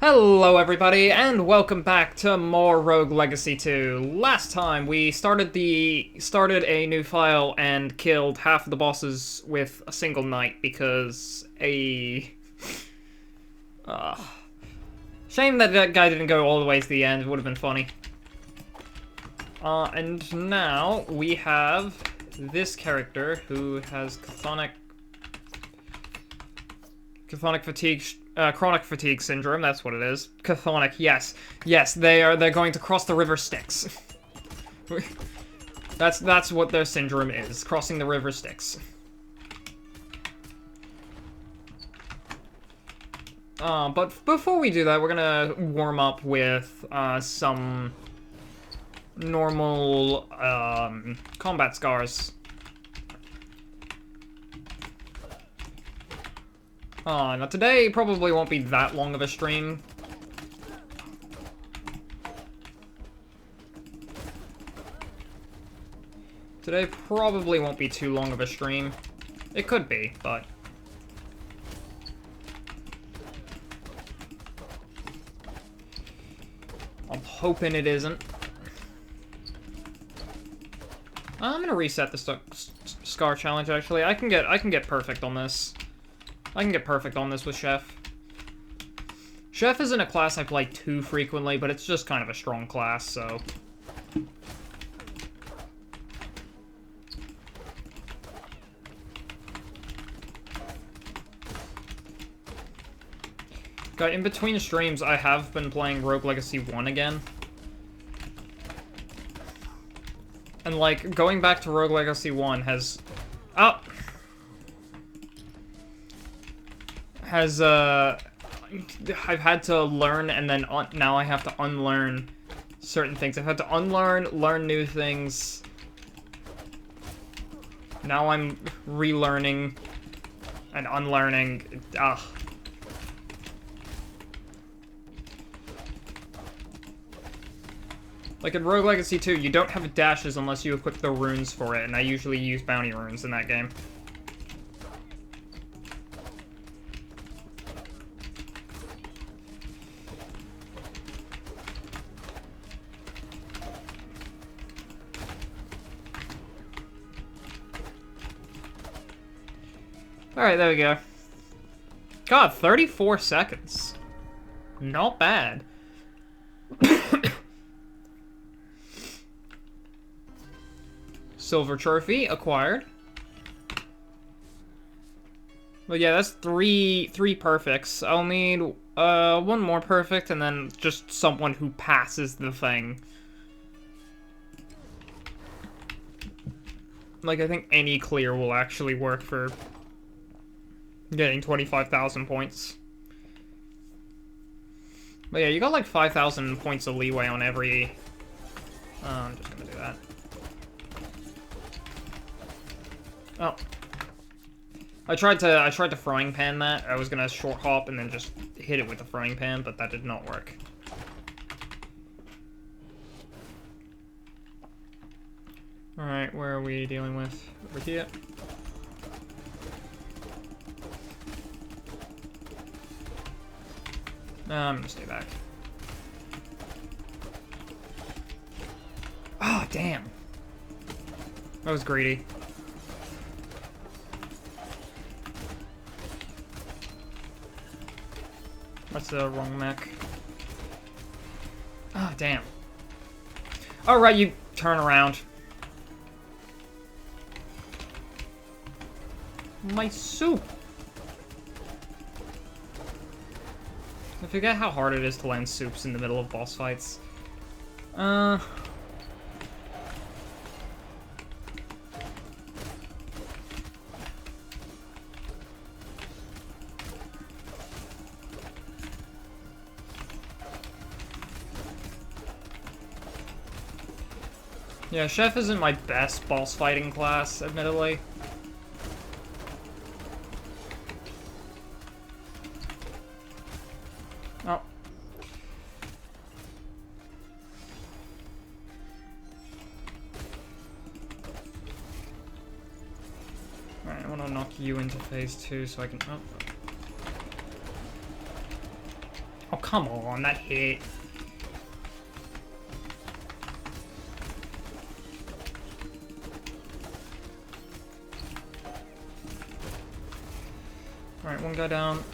Hello everybody, and welcome back to more Rogue Legacy 2. Last time we started a new file and killed half of the bosses with a single night because shame that guy didn't go all the way to the end. It would have been funny. And now we have this character who has chronic fatigue. Chronic fatigue syndrome, that's what it is. Chthonic, yes. Yes, they're going to cross the river Styx. That's what their syndrome is, crossing the river Styx. But before we do that, we're gonna warm up with, some normal, combat scars. Now today probably won't be that long of a stream. Today probably won't be too long of a stream. It could be, but... I'm hoping it isn't. I'm gonna reset the Scar challenge, actually. I can get perfect on this. I can get perfect on this with Chef. Chef isn't a class I play too frequently, but it's just kind of a strong class, so... God, in between streams, I have been playing Rogue Legacy 1 again. And, like, going back to Rogue Legacy 1 has... Oh! I've had to learn, and then now I have to unlearn certain things. I've had to learn new things. Now I'm relearning and unlearning. Ugh. Like in Rogue Legacy 2, you don't have dashes unless you equip the runes for it, and I usually use bounty runes in that game. Alright, there we go. God, 34 seconds. Not bad. Silver trophy acquired. But yeah, that's three perfects. I'll need one more perfect and then just someone who passes the thing. Like, I think any clear will actually work for getting 25,000 points. But yeah, you got like 5,000 points of leeway on every... I'm just gonna do that. Oh. I tried to frying pan that. I was gonna short hop and then just hit it with the frying pan, but that did not work. Alright, where are we dealing with? Over here. I'm gonna stay back. Oh, damn. That was greedy. That's the wrong mech. Oh, damn. Alright, you turn around. My soup! I forget how hard it is to land soups in the middle of boss fights. Yeah, Chef isn't my best boss fighting class, admittedly. Oh. Alright, I want to knock you into phase 2 so I can... Oh. Oh, come on, that hit. Alright, one guy down.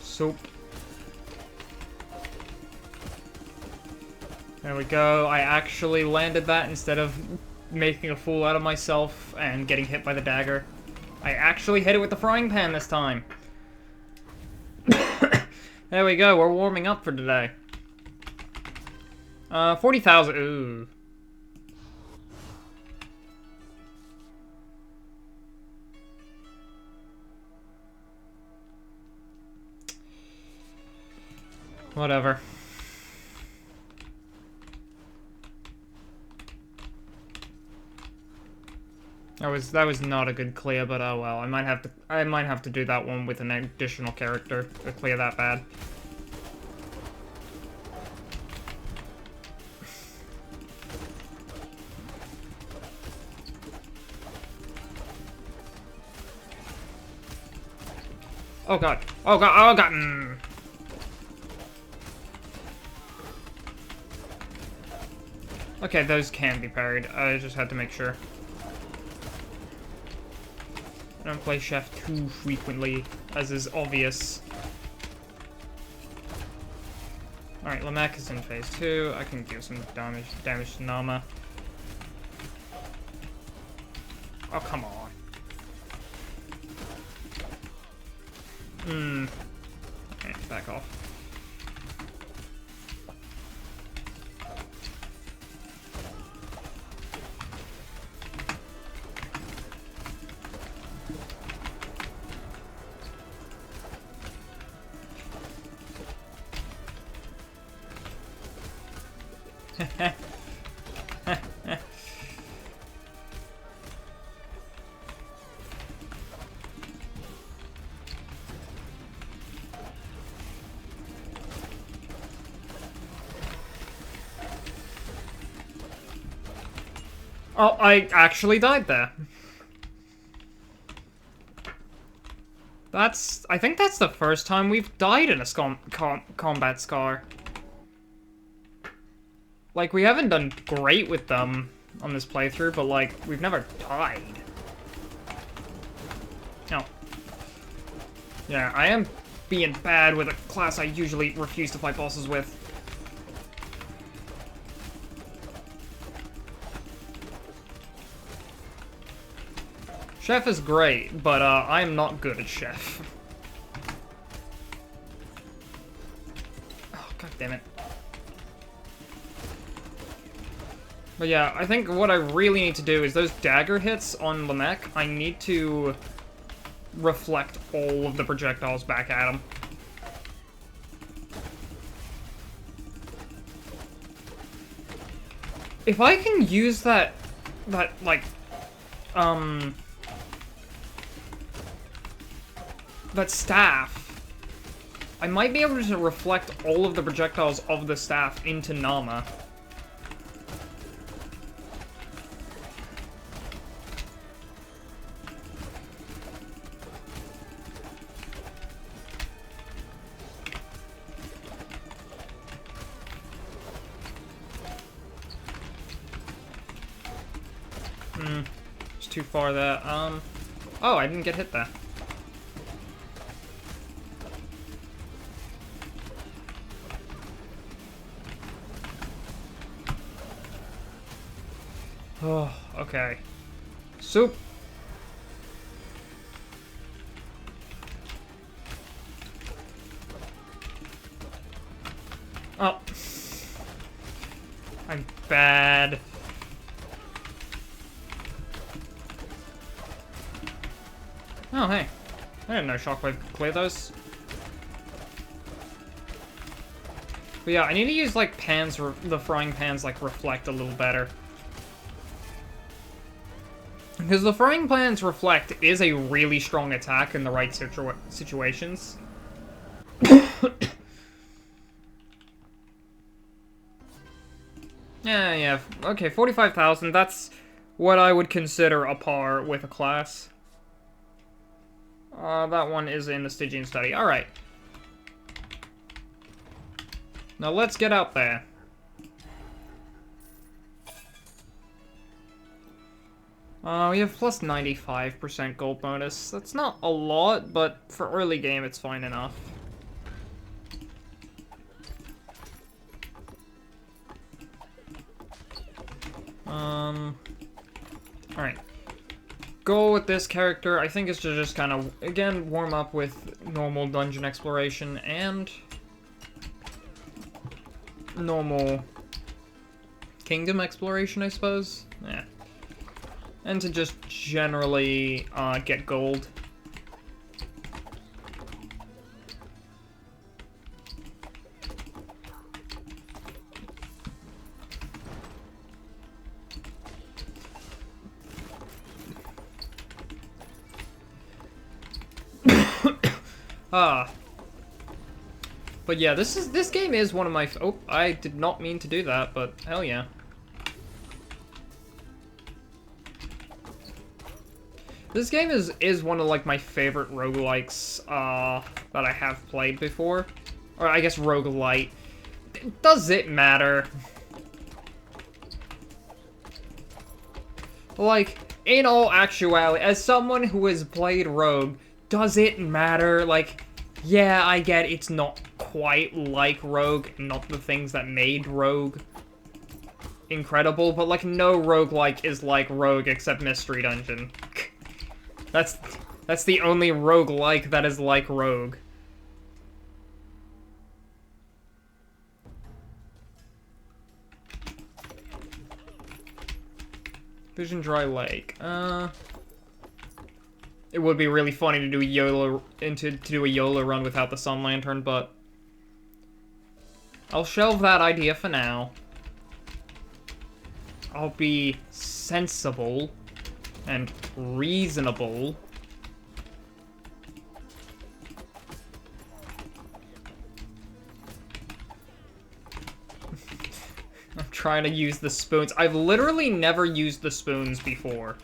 Soap. There we go. I actually landed that instead of making a fool out of myself and getting hit by the dagger. I actually hit it with the frying pan this time. There we go. We're warming up for today. 40,000. Ooh. Whatever. That was not a good clear, but oh well. I might have to do that one with an additional character to clear that bad. Oh god. Oh god. Oh god. Okay, those can be parried. I just had to make sure. I don't play Chef too frequently, as is obvious. Alright, Lamek is in phase 2. I can give some damage to Nama. Oh, come on. Okay, back off. Oh, I actually died there. I think that's the first time we've died in a combat scar. Like, we haven't done great with them on this playthrough, but, like, we've never died. No. Yeah, I am being bad with a class I usually refuse to fight bosses with. Chef is great, but I am not good at Chef. Oh, god damn it. But yeah, I think what I really need to do is those dagger hits on Lamek, I need to reflect all of the projectiles back at him. If I can use that like, that staff, I might be able to reflect all of the projectiles of the staff into Nama. It's too far there. Oh, I didn't get hit there. Oh, okay. Soup. Oh. I'm bad. Oh, hey. I didn't know Shockwave could clear those. But yeah, I need to use, like, pans, the frying pans, like, reflect a little better. Because the frying pans reflect is a really strong attack in the right situations. Yeah. Okay, 45,000. That's what I would consider a par with a class. That one is in the Stygian study. Alright. Now let's get out there. We have plus 95% gold bonus. That's not a lot, but for early game, it's fine enough. Alright. Goal with this character, I think, is to just kind of, again, warm up with normal dungeon exploration and normal kingdom exploration, I suppose? Yeah. And to just generally, get gold. But yeah, this game is one of my... Oh, I did not mean to do that, but hell yeah. This game is one of, like, my favorite roguelikes, that I have played before. Or, I guess, roguelite. Does it matter? Like, in all actuality, as someone who has played Rogue, does it matter? Like, yeah, I get it's not quite like Rogue, not the things that made Rogue incredible, but, like, no roguelike is like Rogue except Mystery Dungeon. That's the only roguelike that is like Rogue. Vision Dry Lake. It would be really funny to do a YOLO run without the Sun Lantern, but I'll shelve that idea for now. I'll be sensible and reasonable. I'm trying to use the spoons. I've literally never used the spoons before.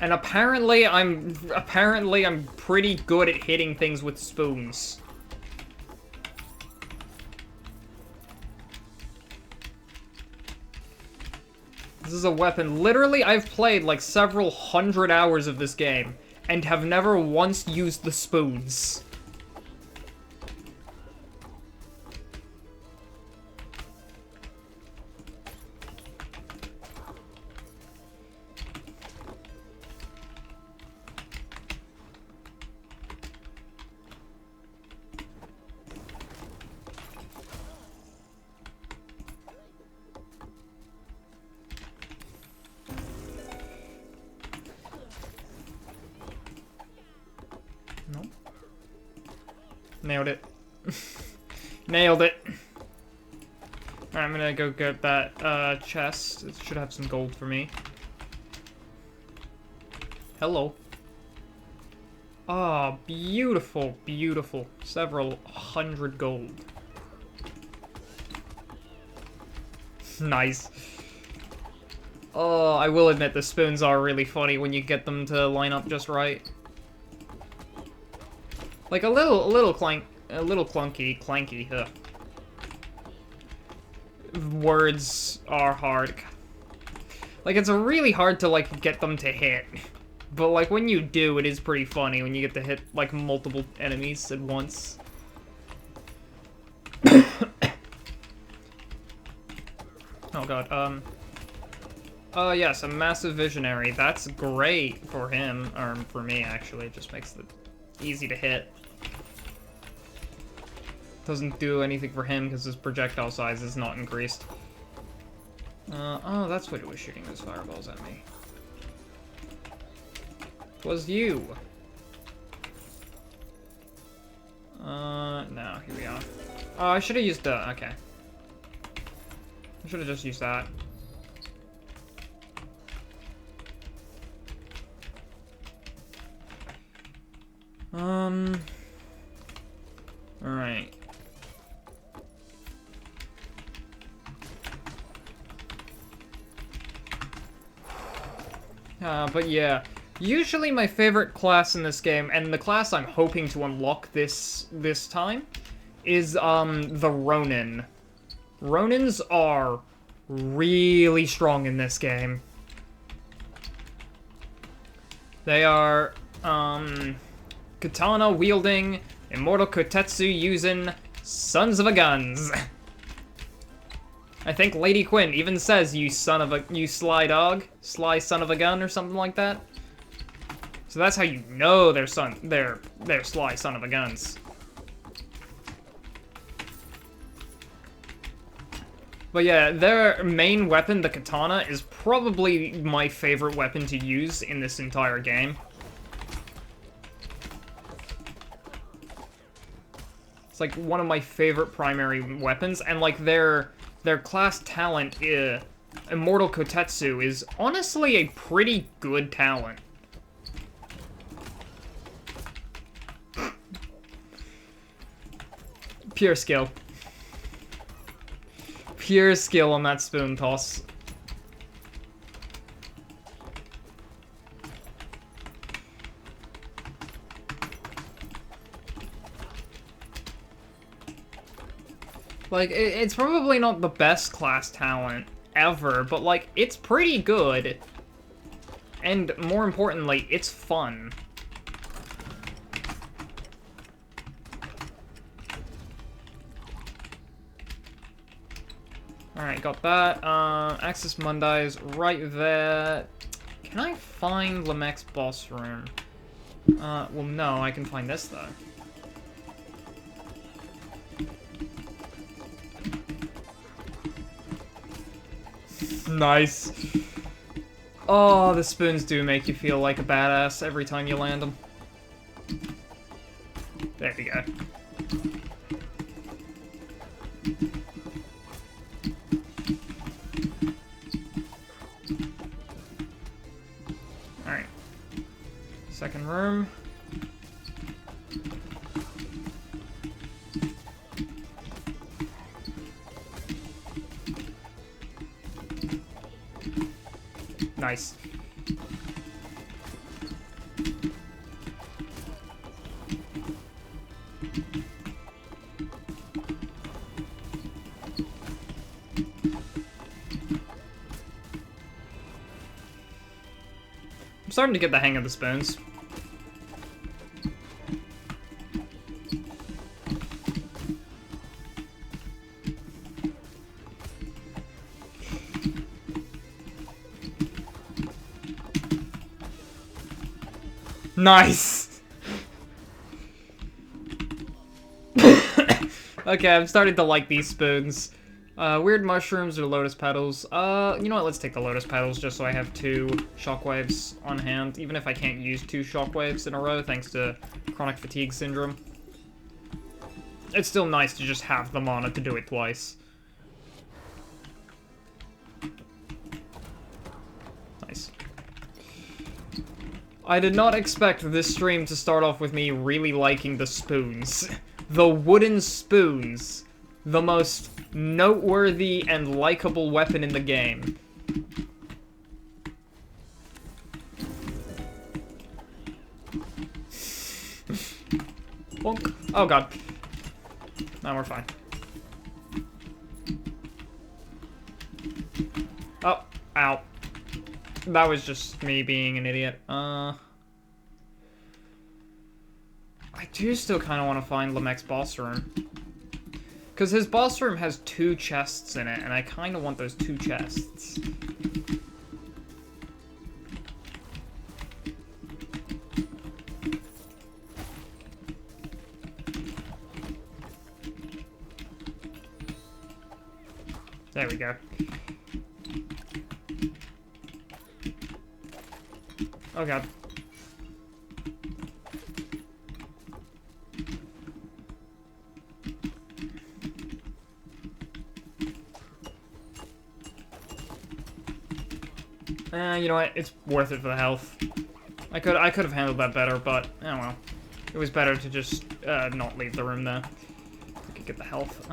And apparently I'm pretty good at hitting things with spoons. This is a weapon. Literally, I've played like several hundred hours of this game and have never once used the spoons. Nope. Nailed it. Nailed it. Alright, I'm gonna go get that, chest. It should have some gold for me. Hello. Ah, beautiful, beautiful. Several hundred gold. Nice. Oh, I will admit the spoons are really funny when you get them to line up just right. Like a little clunky, huh. Words are hard. Like, it's really hard to, like, get them to hit. But, like, when you do, it is pretty funny when you get to hit, like, multiple enemies at once. Oh god, yes, a massive visionary. That's great for him, or for me, actually. It just makes it easy to hit. Doesn't do anything for him because his projectile size is not increased. Oh, that's what it was shooting those fireballs at me. 'Twas you. No, here we are. Oh, I should have used the, okay. I should have just used that. Alright. But yeah. Usually my favorite class in this game, and the class I'm hoping to unlock this time, is, the Ronin. Ronins are really strong in this game. They are, katana-wielding, immortal kotetsu using sons of a guns. I think Lady Quinn even says, you sly dog, sly son of a gun, or something like that. So that's how you know they're sly son of a guns. But yeah, their main weapon, the katana, is probably my favorite weapon to use in this entire game. It's like one of my favorite primary weapons, and like their class talent, Immortal Kotetsu, is honestly a pretty good talent. Pure skill. Pure skill on that spoon toss. Like, it's probably not the best class talent ever, but, like, it's pretty good. And, more importantly, it's fun. Alright, got that. Axis Mundi is right there. Can I find Lamech's boss room? Well, no, I can find this, though. Nice. Oh, the spoons do make you feel like a badass every time you land them. There we go. Alright. Second room. Nice. I'm starting to get the hang of the spoons. Nice! Okay, I'm starting to like these spoons. Weird mushrooms or lotus petals. You know what, let's take the lotus petals just so I have 2 shockwaves on hand, even if I can't use 2 shockwaves in a row thanks to chronic fatigue syndrome. It's still nice to just have the mana to do it twice. Nice. I did not expect this stream to start off with me really liking the spoons. The wooden spoons. The most noteworthy and likable weapon in the game. Bonk. Oh god. Now we're fine. Oh, ow. That was just me being an idiot. I do still kind of want to find Lamech's boss room. Because his boss room has 2 chests in it, and I kind of want those 2 chests. There we go. Oh god. You know what? It's worth it for the health. I could have handled that better, but oh well. It was better to just not leave the room there. I could get the health.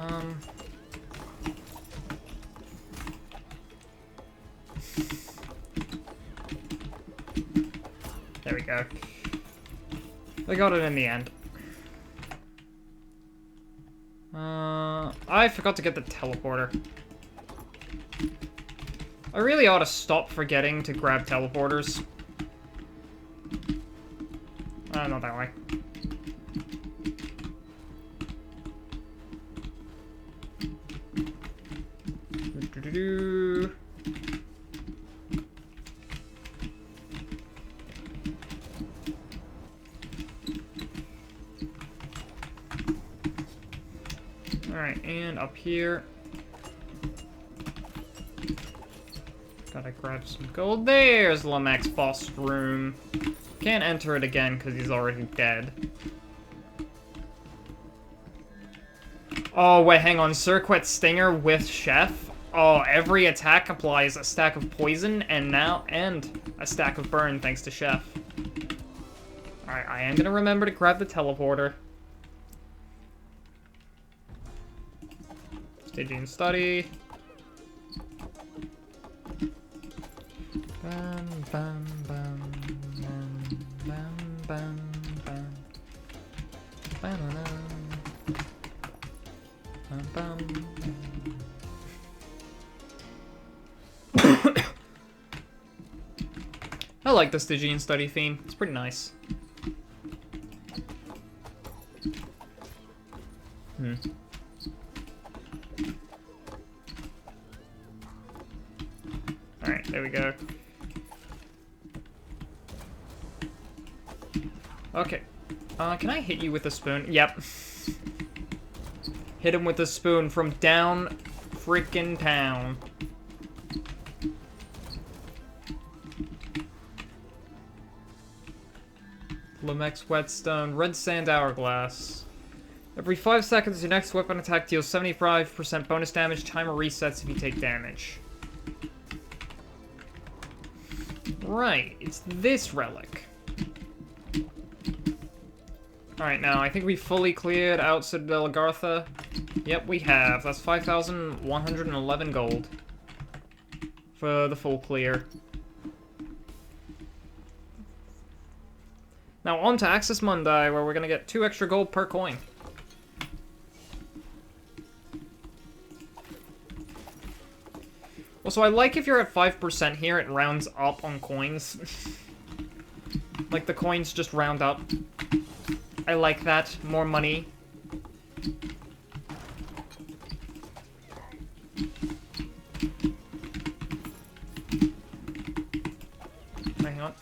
go. They got it in the end. I forgot to get the teleporter. I really ought to stop forgetting to grab teleporters. Not that way. Do-do-do-do. Alright, and up here. Gotta grab some gold. There's Lamek's boss room. Can't enter it again because he's already dead. Oh, wait, hang on. Circuit Stinger with Chef? Oh, every attack applies a stack of poison and a stack of burn thanks to Chef. Alright, I am gonna remember to grab the teleporter. Stygian study. Bam, bam, bam, bam, bam, bam, bam. Ba-na-na. Bam, bam. I like the Stygian study theme. It's pretty nice. Alright, there we go. Okay. Can I hit you with a spoon? Yep. Hit him with a spoon from down freaking town. Lamek's Whetstone. Red Sand Hourglass. Every 5 seconds, your next weapon attack deals 75% bonus damage. Timer resets if you take damage. Right, it's this relic. Alright, now, I think we fully cleared out Citadel Agartha. Yep, we have. That's 5,111 gold. For the full clear. Now, on to Axis Mundi, where we're gonna get 2 extra gold per coin. Also, I like if you're at 5% here, it rounds up on coins. Like, the coins just round up. I like that. More money. Wait, hang on.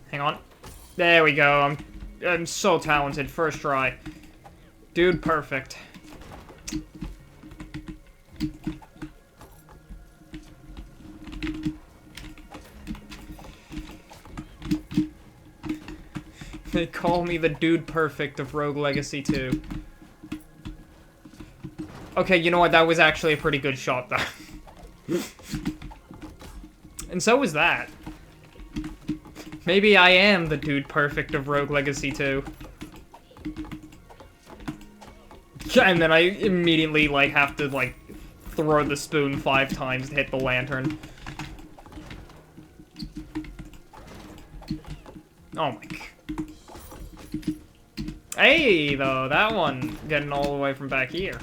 Hang on. There we go. I'm so talented. First try. Dude, perfect. They call me the Dude Perfect of Rogue Legacy 2. Okay, you know what? That was actually a pretty good shot, though. And so was that. Maybe I am the Dude Perfect of Rogue Legacy 2. And then I immediately, like, have to, like, throw the spoon 5 times to hit the lantern. Oh my god. Hey, though, that one getting all the way from back here.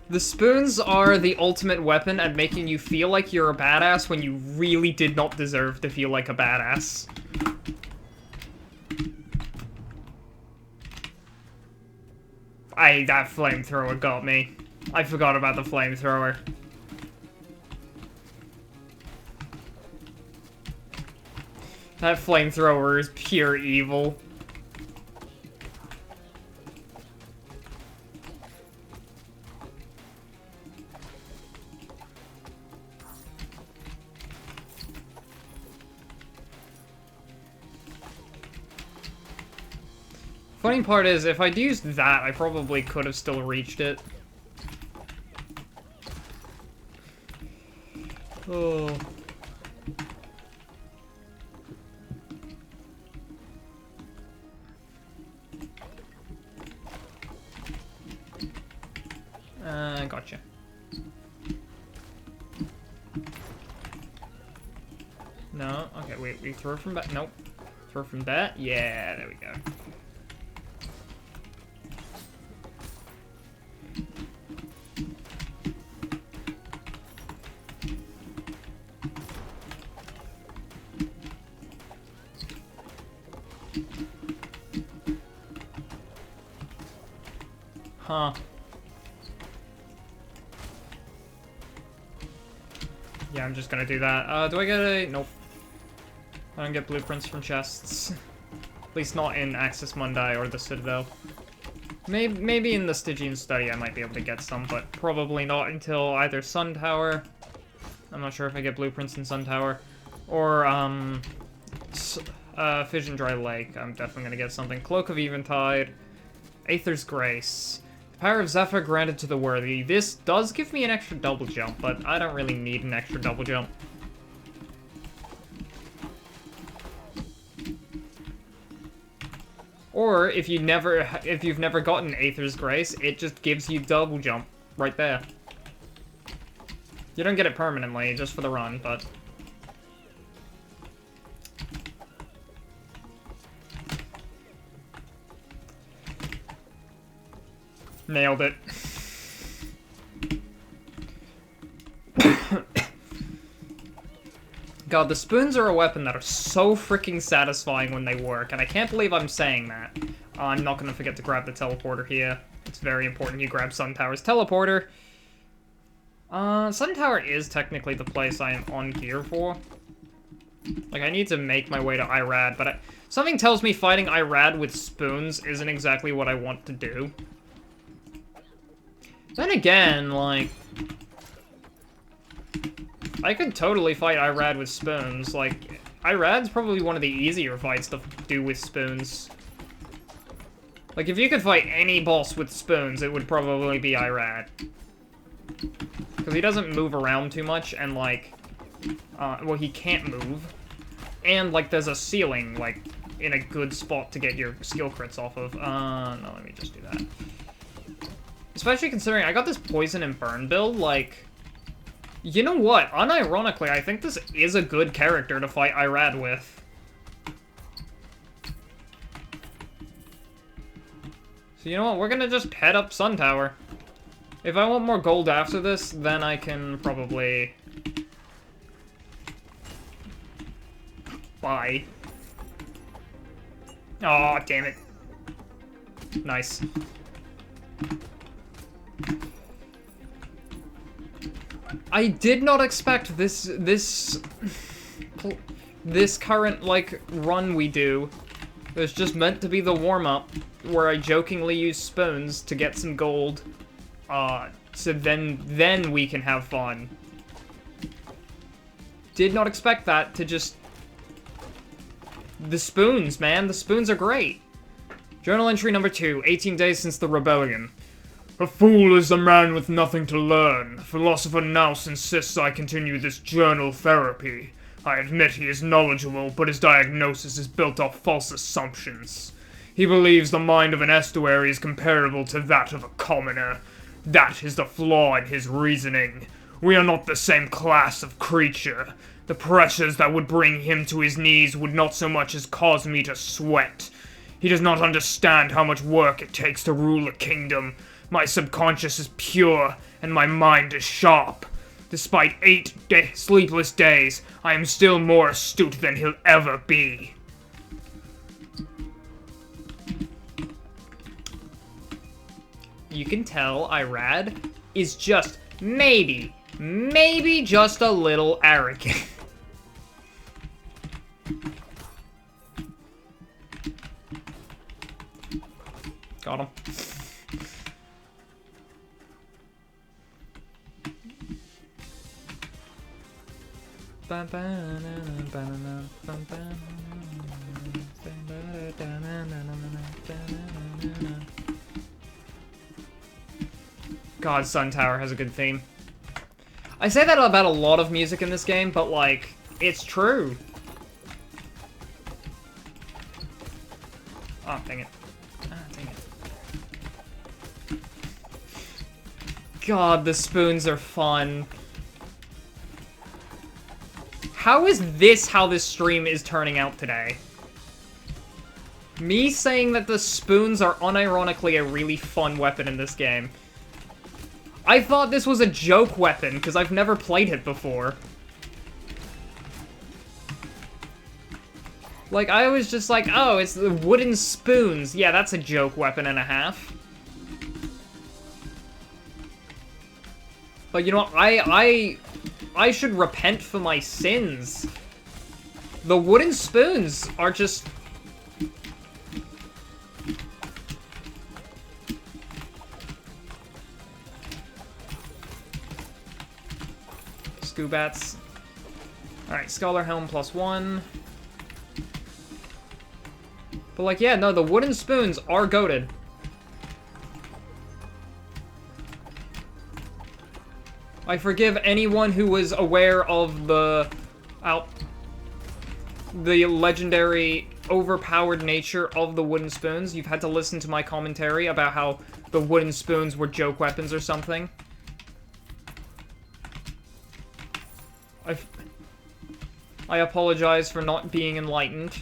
The spoons are the ultimate weapon at making you feel like you're a badass when you really did not deserve to feel like a badass. That flamethrower got me. I forgot about the flamethrower. That flamethrower is pure evil. Funny part is, if I'd used that, I probably could have still reached it. Oh. No? Okay, wait, we throw from back. Nope. Throw from that? Yeah, there we go. Huh. Yeah, I'm just gonna do that. Do I get a... Nope. I don't get blueprints from chests. At least not in Axis Mundi or the Citadel. Maybe in the Stygian Study I might be able to get some, but probably not until either Sun Tower. I'm not sure if I get blueprints in Sun Tower. Or, Fission Dry Lake. I'm definitely gonna get something. Cloak of Eventide. Aether's Grace. Power of Zephyr granted to the worthy. This does give me an extra double jump, but I don't really need an extra double jump. Or if you've never gotten Aether's Grace, it just gives you double jump right there. You don't get it permanently, just for the run, but nailed it. God, the spoons are a weapon that are so freaking satisfying when they work, and I can't believe I'm saying that. I'm not gonna forget to grab the teleporter here. It's very important you grab Sun Tower's teleporter. Sun Tower is technically the place I am on gear for. Like, I need to make my way to Irad, but something tells me fighting Irad with spoons isn't exactly what I want to do. Then again, like, I could totally fight Irad with spoons. Like, Irad's probably one of the easier fights to do with spoons. Like, if you could fight any boss with spoons, it would probably be Irad. Because he doesn't move around too much, and, like, well, he can't move. And, like, there's a ceiling, like, in a good spot to get your skill crits off of. No, let me just do that. Especially considering I got this poison and burn build, like... You know what? Unironically, I think this is a good character to fight Irad with. So you know what? We're gonna just head up Sun Tower. If I want more gold after this, then I can probably... buy. Aw, damn it. Nice. I did not expect this current, like, run we do. It was just meant to be the warm-up, where I jokingly use spoons to get some gold. So then we can have fun. Did not expect that to just... The spoons, man. The spoons are great. Journal entry number 2, 18 days since the rebellion. A fool is a man with nothing to learn. Philosopher Naus insists I continue this journal therapy. I admit he is knowledgeable, but his diagnosis is built off false assumptions. He believes the mind of an estuary is comparable to that of a commoner. That is the flaw in his reasoning. We are not the same class of creature. The pressures that would bring him to his knees would not so much as cause me to sweat. He does not understand how much work it takes to rule a kingdom. My subconscious is pure, and my mind is sharp. Despite 8 sleepless days, I am still more astute than he'll ever be. You can tell Irad is just maybe just a little arrogant. Got him. God, Sun Tower has a good theme. I say that about a lot of music in this game, but, like, it's true. Oh, dang it. Ah, dang it. God, the spoons are fun. How is this how this stream is turning out today? Me saying that the spoons are unironically a really fun weapon in this game. I thought this was a joke weapon, because I've never played it before. Like, I was just like, oh, it's the wooden spoons. Yeah, that's a joke weapon and a half. But you know what, I should repent for my sins. The wooden spoons are just... Scoobats. Alright, Scholar Helm +1. But like, yeah, no, the wooden spoons are goated. I forgive anyone who was aware of the legendary overpowered nature of the wooden spoons. You've had to listen to my commentary about how the wooden spoons were joke weapons or something. I apologize for not being enlightened.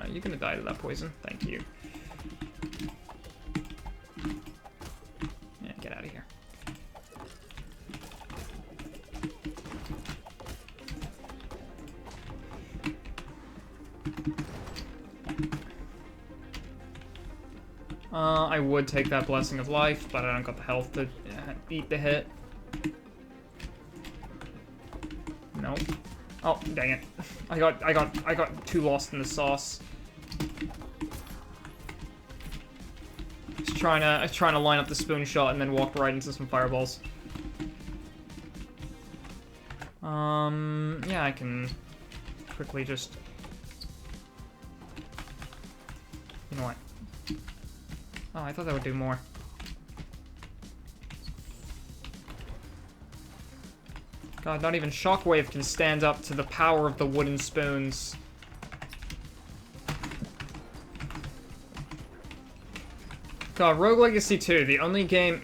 You're gonna die to that poison. Thank you. Yeah, get out of here. I would take that Blessing of Life, but I don't got the health to beat the hit. Nope. Oh, dang it. I got too lost in the sauce. I was trying to line up the spoon shot and then walk right into some fireballs. Yeah, I can quickly just... You know what? Oh, I thought that would do more. God, not even Shockwave can stand up to the power of the wooden spoons. God, Rogue Legacy 2, the only game...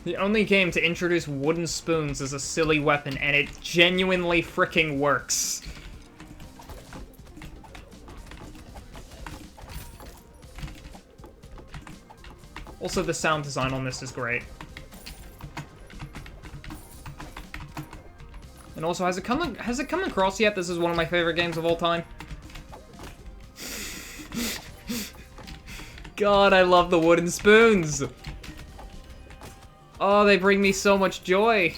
the only game to introduce wooden spoons as a silly weapon, and it genuinely freaking works. Also, the sound design on this is great. And also, has it come across yet? This is one of my favorite games of all time. God, I love the wooden spoons. Oh, they bring me so much joy.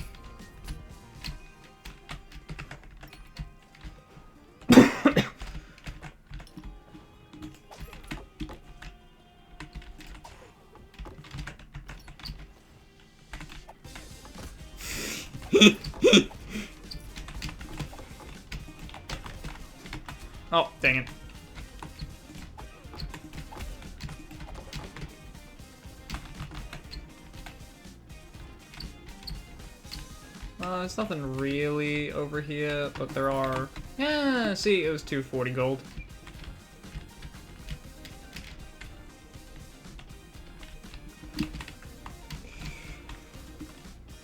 Oh, dang it. There's nothing really over here, but there are... Yeah, see, it was 240 gold.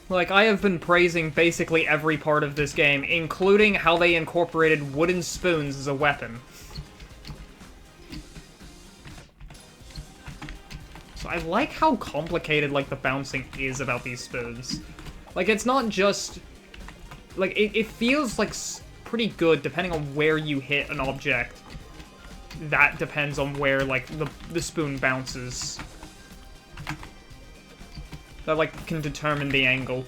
Like, I have been praising basically every part of this game, including how they incorporated wooden spoons as a weapon. So I like how complicated, like, the bouncing is about these spoons. Like, it's not just... Like, it feels, like, pretty good depending on where you hit an object. That depends on where, like, the spoon bounces. That, like, can determine the angle.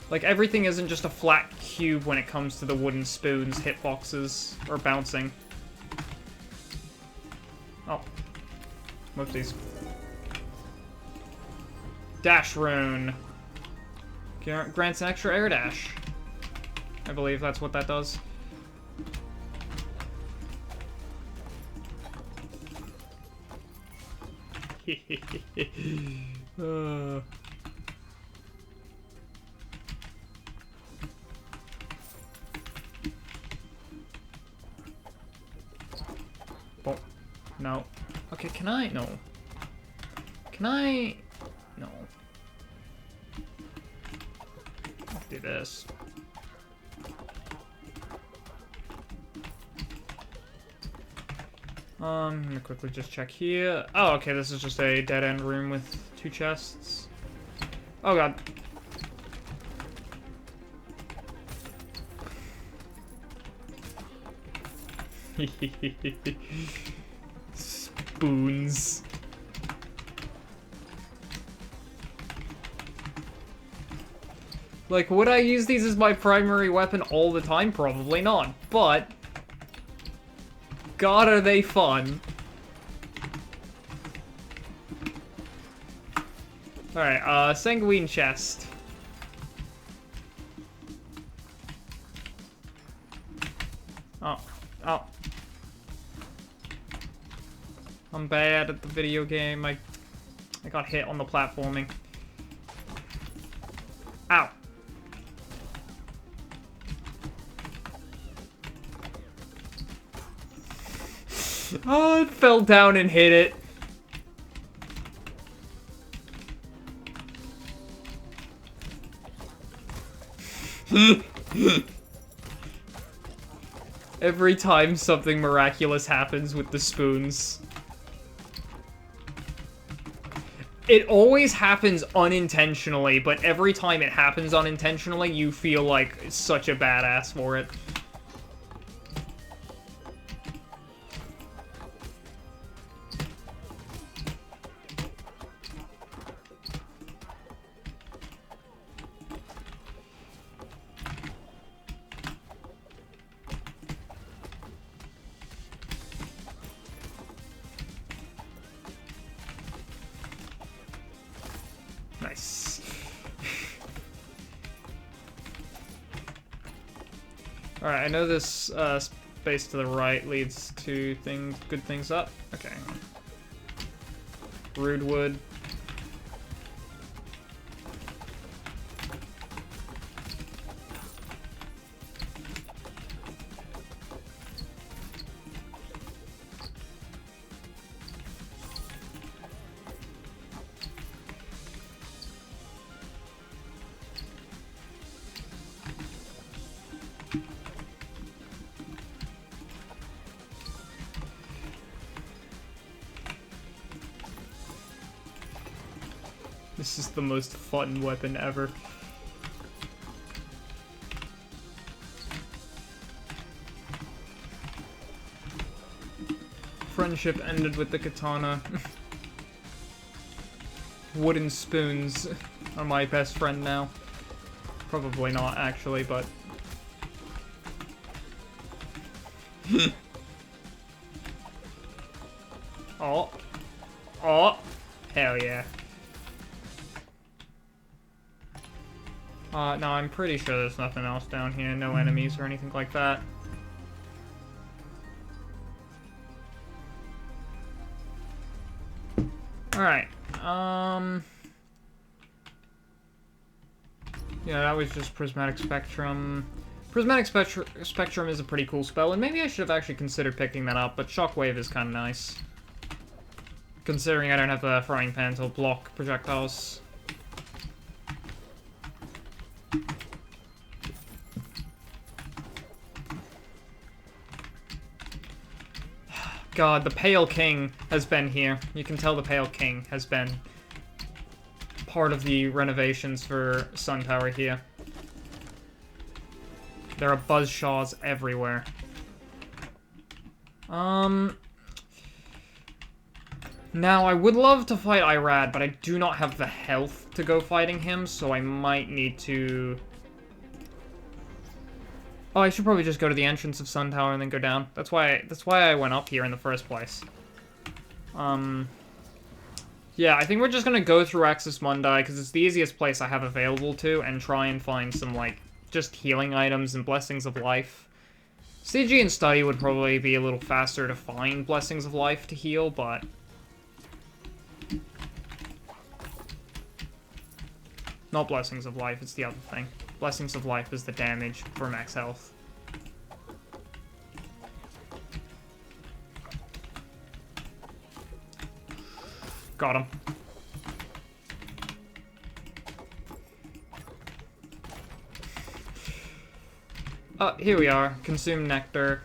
Like, everything isn't just a flat cube when it comes to the wooden spoons, hitboxes, or bouncing. Oh. Whoopsies. Dash rune. Grants an extra air dash. I believe that's what that does. No. Okay, can I? No. Can I? No. I'll do this. I'm gonna quickly just check here. Oh, okay, this is just a dead-end room with 2 chests. Oh god. Spoons. Like, would I use these as my primary weapon all the time? Probably not, but God, are they fun. Alright, sanguine chest. Oh. I'm bad at the video game. I got hit on the platforming. Ow. Oh, it fell down and hit it. Every time something miraculous happens with the spoons. It always happens unintentionally, but every time it happens unintentionally, you feel like such a badass for it. Nice. Alright, I know this space to the right leads to good things up. Okay. Rude wood. This is the most fun weapon ever. Friendship ended with the katana. Wooden spoons are my best friend now. Probably not, actually, but... Oh. Oh. Hell yeah. No, I'm pretty sure there's nothing else down here. No enemies or anything like that. Alright, yeah, that was just Prismatic Spectrum. Prismatic Spectrum is a pretty cool spell, and maybe I should have actually considered picking that up, but Shockwave is kind of nice. Considering I don't have a frying pan to block projectiles. God, the Pale King has been here. You can tell the Pale King has been part of the renovations for Sun Tower here. There are buzzsaws everywhere. Now, I would love to fight Irad, but I do not have the health to go fighting him, so I might need to... Oh, I should probably just go to the entrance of Sun Tower and then go down. That's why I went up here in the first place. Yeah, I think we're just gonna go through Axis Mundi, because it's the easiest place I have available to, and try and find some, like, just healing items and Blessings of Life. CG and Study would probably be a little faster to find Blessings of Life to heal, but... Not Blessings of Life, it's the other thing. Blessings of Life is the damage for max health. Got him. Here we are. Consume nectar.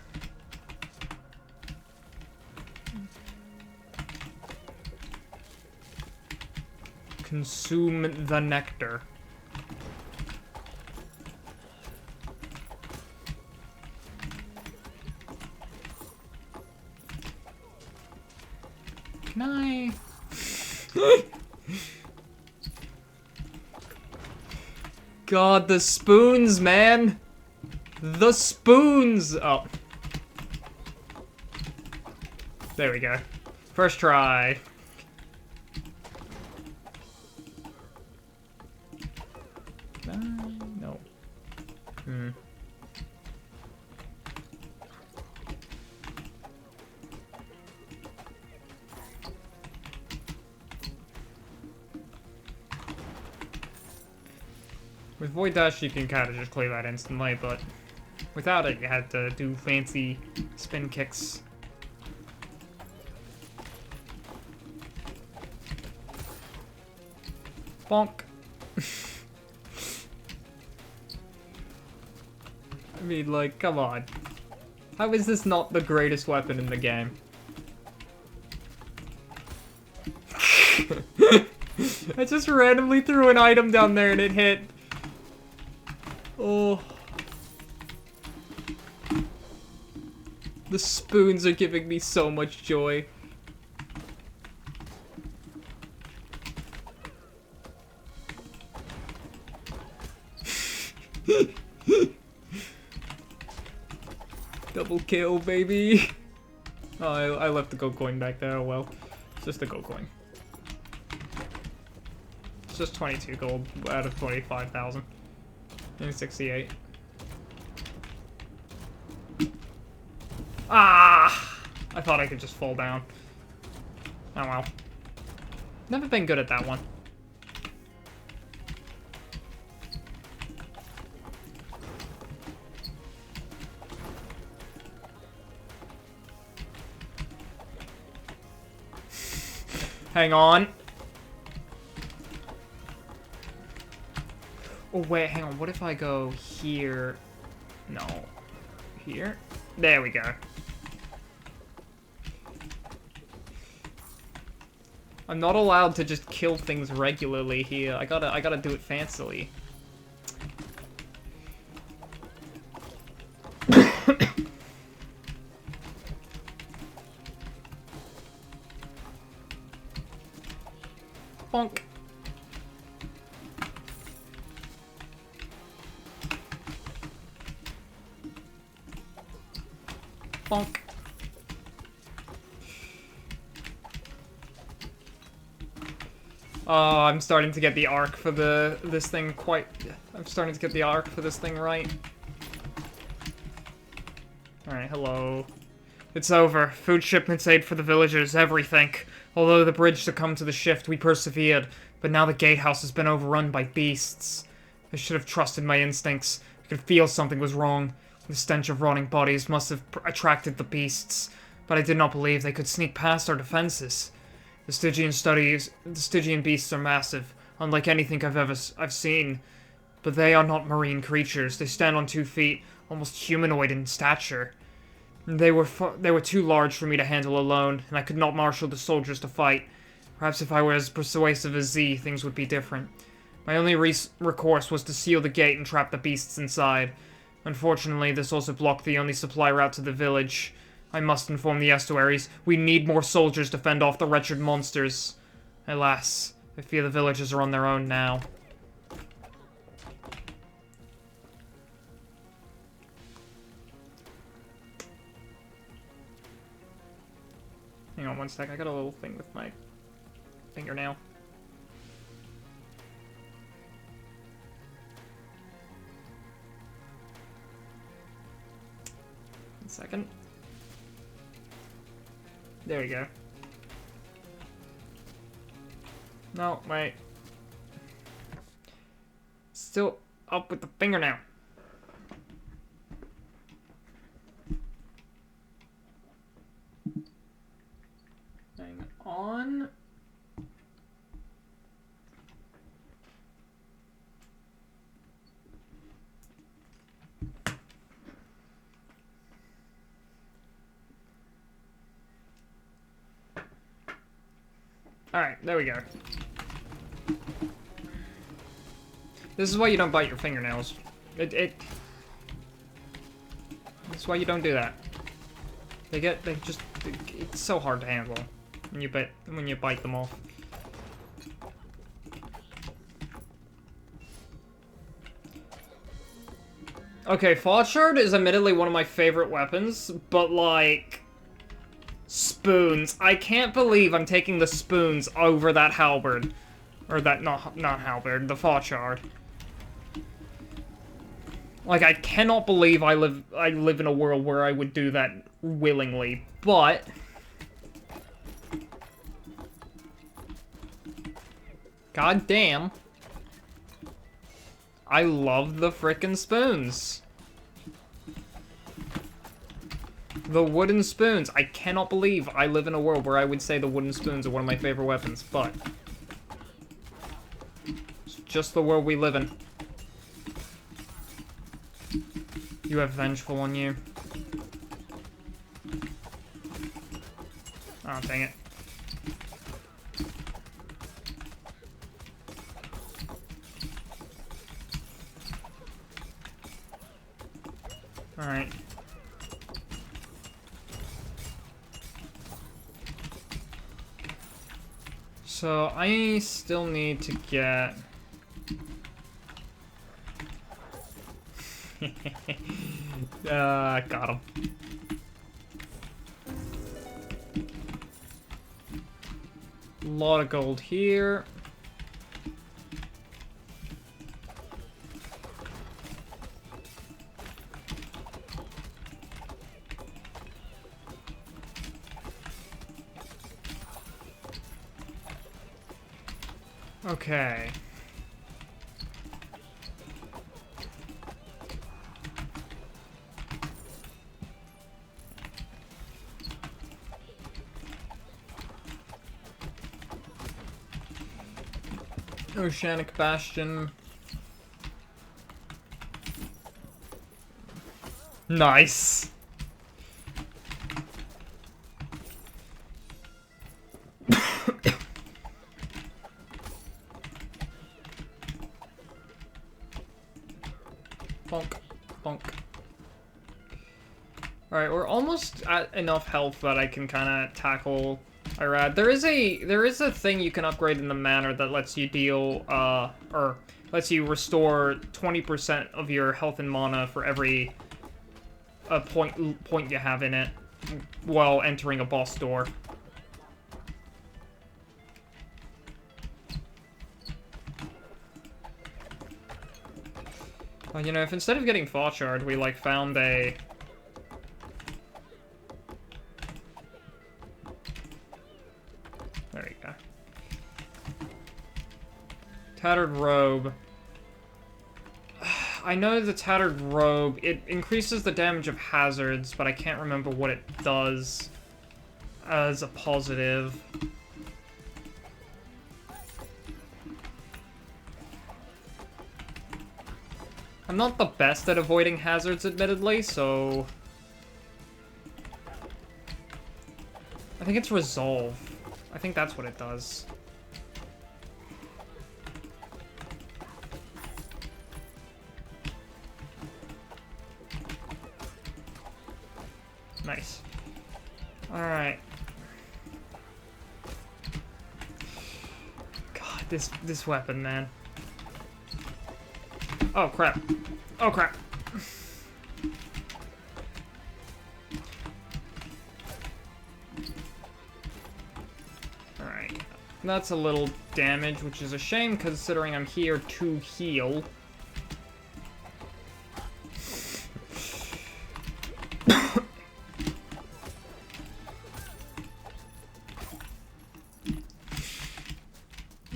Consume the nectar. Can I... God, the spoons, man! The spoons! Oh. There we go. First try. No. With Void Dash, you can kind of just clear that instantly, but without it, you had to do fancy spin kicks. Bonk. I mean, like, come on. How is this not the greatest weapon in the game? I just randomly threw an item down there and it hit. Oh. The spoons are giving me so much joy. Double kill, baby. Oh, I left the gold coin back there. Oh well. It's just a gold coin. It's just 22 gold out of 25,000. And 68. Ah! I thought I could just fall down. Oh well. Never been good at that one. Hang on. Oh, wait, hang on. What if I go here? No. Here? There we go. I'm not allowed to just kill things regularly here. I gotta do it fancily. Bonk. Bonk. Oh, I'm starting to get the arc for this thing quite... I'm starting to get the arc for this thing right. Alright, hello. It's over. Food shipments, aid for the villagers, everything. Although the bridge succumbed to the shift, we persevered. But now the gatehouse has been overrun by beasts. I should have trusted my instincts. I could feel something was wrong. The stench of rotting bodies must have attracted the beasts. But I did not believe they could sneak past our defenses. The Stygian beasts are massive, unlike anything I've seen. But they are not marine creatures. They stand on 2 feet, almost humanoid in stature. They were too large for me to handle alone, and I could not marshal the soldiers to fight. Perhaps if I were as persuasive as Z, things would be different. My only recourse was to seal the gate and trap the beasts inside. Unfortunately, this also blocked the only supply route to the village. I must inform the estuaries. We need more soldiers to fend off the wretched monsters. Alas, I fear the villagers are on their own now. Hang on one sec, I got a little thing with my fingernail. One second. There we go. No, wait. Still up with the fingernail. Hang on. Alright, there we go. This is why you don't bite your fingernails. This is why you don't do that. It's so hard to handle when you bite them off. Okay, Thought Shard is admittedly one of my favorite weapons, but like... Spoons. I can't believe I'm taking the spoons over that halberd. Or that, not halberd, the Thought Shard. Like, I cannot believe I live in a world where I would do that willingly, but... God damn. I love the frickin' spoons. The wooden spoons. I cannot believe I live in a world where I would say the wooden spoons are one of my favorite weapons, but... It's just the world we live in. You have vengeful on you. Oh, dang it. Alright. So, I still need to get... got him. A lot of gold here. Okay. Oceanic Bastion. Nice. Bonk. Bonk. Alright, we're almost at enough health that I can kind of tackle Irad. There is a thing you can upgrade in the manor that lets you deal, or lets you restore 20% of your health and mana for every point you have in it while entering a boss door. Well, you know, if instead of getting Thought Shard, we, like, found a... There you go. Tattered Robe. I know the Tattered Robe, it increases the damage of hazards, but I can't remember what it does as a positive. I'm not the best at avoiding hazards, admittedly, so... I think it's Resolve. I think that's what it does. Nice. Alright. God, this weapon, man. Oh, crap. Oh, crap. Alright. That's a little damage, which is a shame considering I'm here to heal.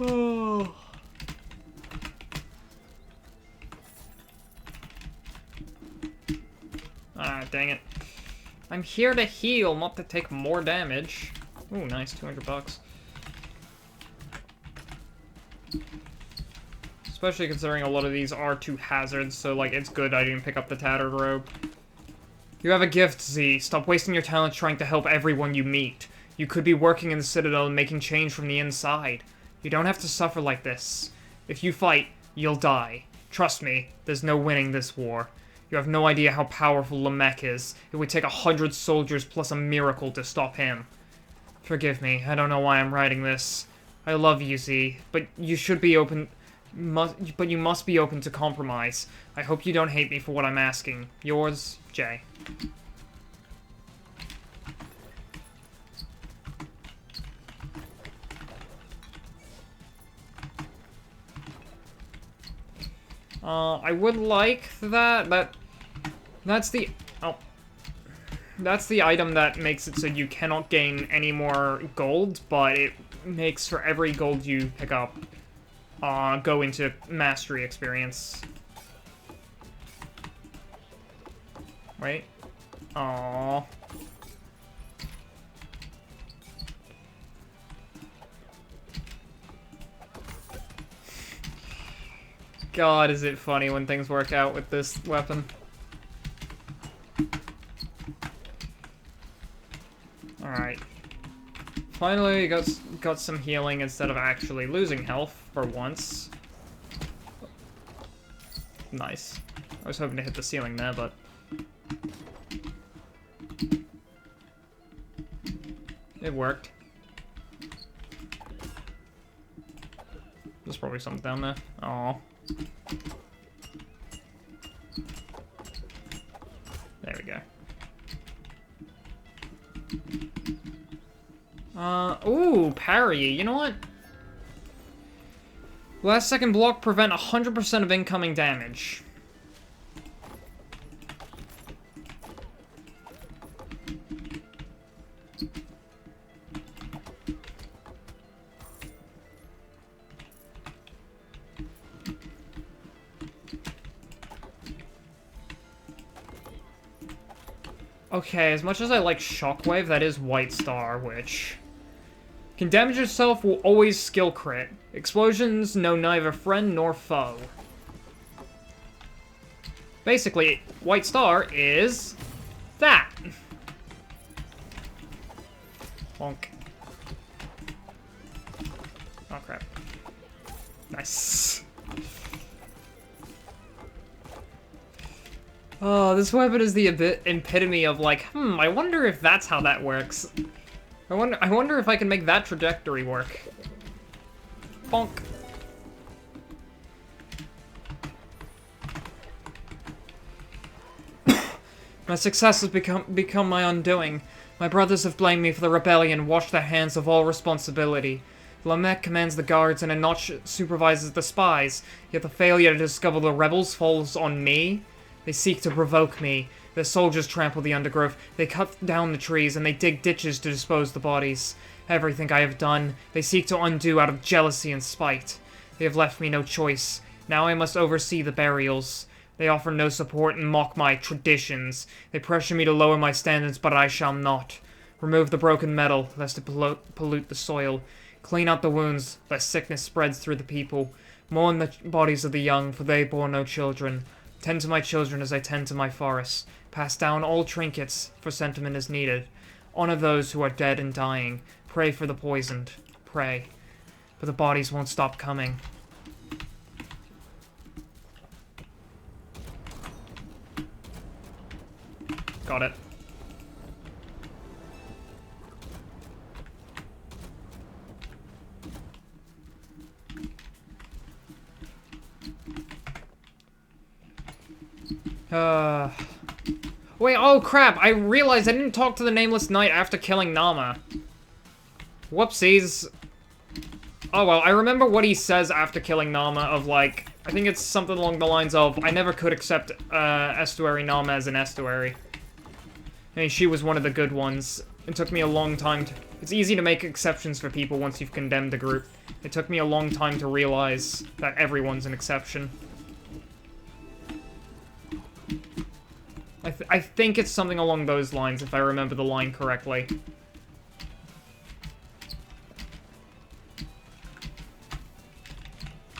Oh. Ah, dang it. I'm here to heal, not to take more damage. Ooh, nice, 200 bucks. Especially considering a lot of these are 2 hazards, so, like, it's good I didn't pick up the Tattered Robe. You have a gift, Z. Stop wasting your talents trying to help everyone you meet. You could be working in the Citadel and making change from the inside. You don't have to suffer like this. If you fight, you'll die. Trust me, there's no winning this war. You have no idea how powerful Lamech is. It would take 100 soldiers plus a miracle to stop him. Forgive me, I don't know why I'm writing this. I love you, Z, but you should be open... but you must be open to compromise. I hope you don't hate me for what I'm asking. Yours, Jay. I would like that. That's the... Oh. That's the item that makes it so you cannot gain any more gold, but it makes for every gold you pick up, go into mastery experience. Wait. Aww. God, is it funny when things work out with this weapon. Alright. Finally, got some healing instead of actually losing health for once. Nice. I was hoping to hit the ceiling there, but... it worked. There's probably something down there. Aww. There we go. Ooh, parry. You know what? Last second block prevent 100% of incoming damage. Okay, as much as I like Shockwave, that is White Star, which... can damage yourself, will always skill crit. Explosions know neither friend nor foe. Basically, White Star is... that! Bonk. Oh, crap. Nice. Oh, this weapon is the epitome of like, I wonder if that's how that works. I wonder if I can make that trajectory work. Bonk. My success has become my undoing. My brothers have blamed me for the rebellion, washed their hands of all responsibility. Lamech commands the guards and Enoch supervises the spies, yet the failure to discover the rebels falls on me. They seek to provoke me. Their soldiers trample the undergrowth, they cut down the trees, and they dig ditches to dispose the bodies. Everything I have done, they seek to undo out of jealousy and spite. They have left me no choice. Now I must oversee the burials. They offer no support and mock my traditions. They pressure me to lower my standards, but I shall not. Remove the broken metal, lest it pollute the soil. Clean out the wounds, lest sickness spreads through the people. Mourn the bodies of the young, for they bore no children. Tend to my children as I tend to my forests. Pass down all trinkets, for sentiment is needed. Honor those who are dead and dying. Pray for the poisoned. Pray. But the bodies won't stop coming. Got it. Wait, oh crap, I realized I didn't talk to the Nameless Knight after killing Nama. Whoopsies. Oh well, I remember what he says after killing Nama of like, I think it's something along the lines of, I never could accept Estuary Nama as an estuary. I mean, she was one of the good ones. It took me a long time to... It's easy to make exceptions for people once you've condemned a group. It took me a long time to realize that everyone's an exception. I think it's something along those lines, if I remember the line correctly.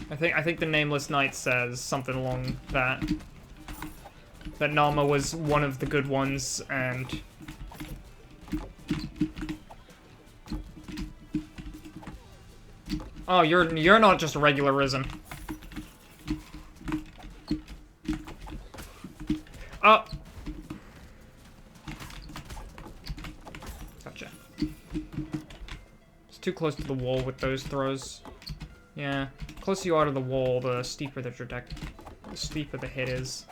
I think the Nameless Knight says something along that. That Nama was one of the good ones, and... Oh, you're not just a regular Risen. Oh. Gotcha. It's too close to the wall with those throws. Yeah. The closer you are to the wall, the steeper the trajectory, the steeper the hit is.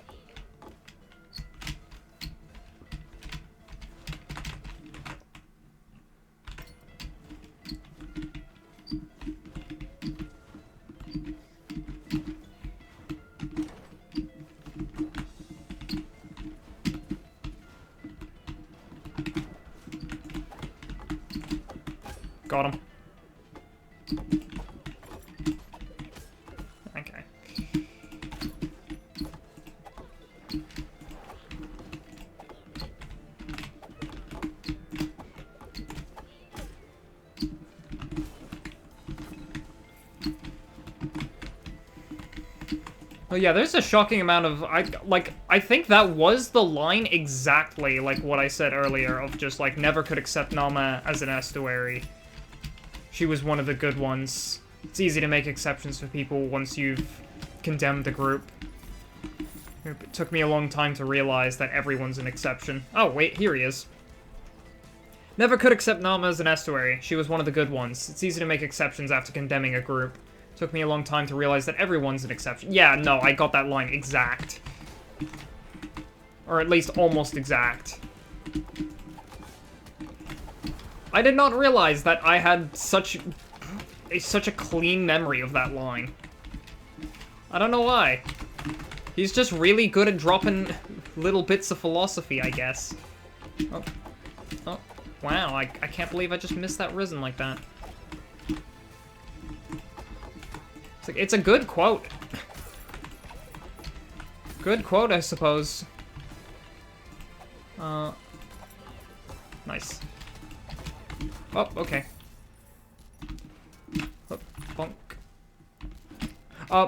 Got him. Okay. Well, yeah, there's a shocking amount of, I think that was the line exactly, like what I said earlier, of just, like, never could accept Nama as an estuary. She was one of the good ones. It's easy to make exceptions for people once you've condemned the group. It took me a long time to realize that everyone's an exception. Oh, wait, here he is. Never could accept Nama as an estuary. She was one of the good ones. It's easy to make exceptions after condemning a group. Took me a long time to realize that everyone's an exception. Yeah, no, I got that line exact. Or at least almost exact. I did not realize that I had such a clean memory of that line. I don't know why. He's just really good at dropping little bits of philosophy, I guess. Oh. Oh. Wow, I can't believe I just missed that Risen like that. It's a good quote. Good quote, I suppose. Nice. Oh, okay. Oh, bonk.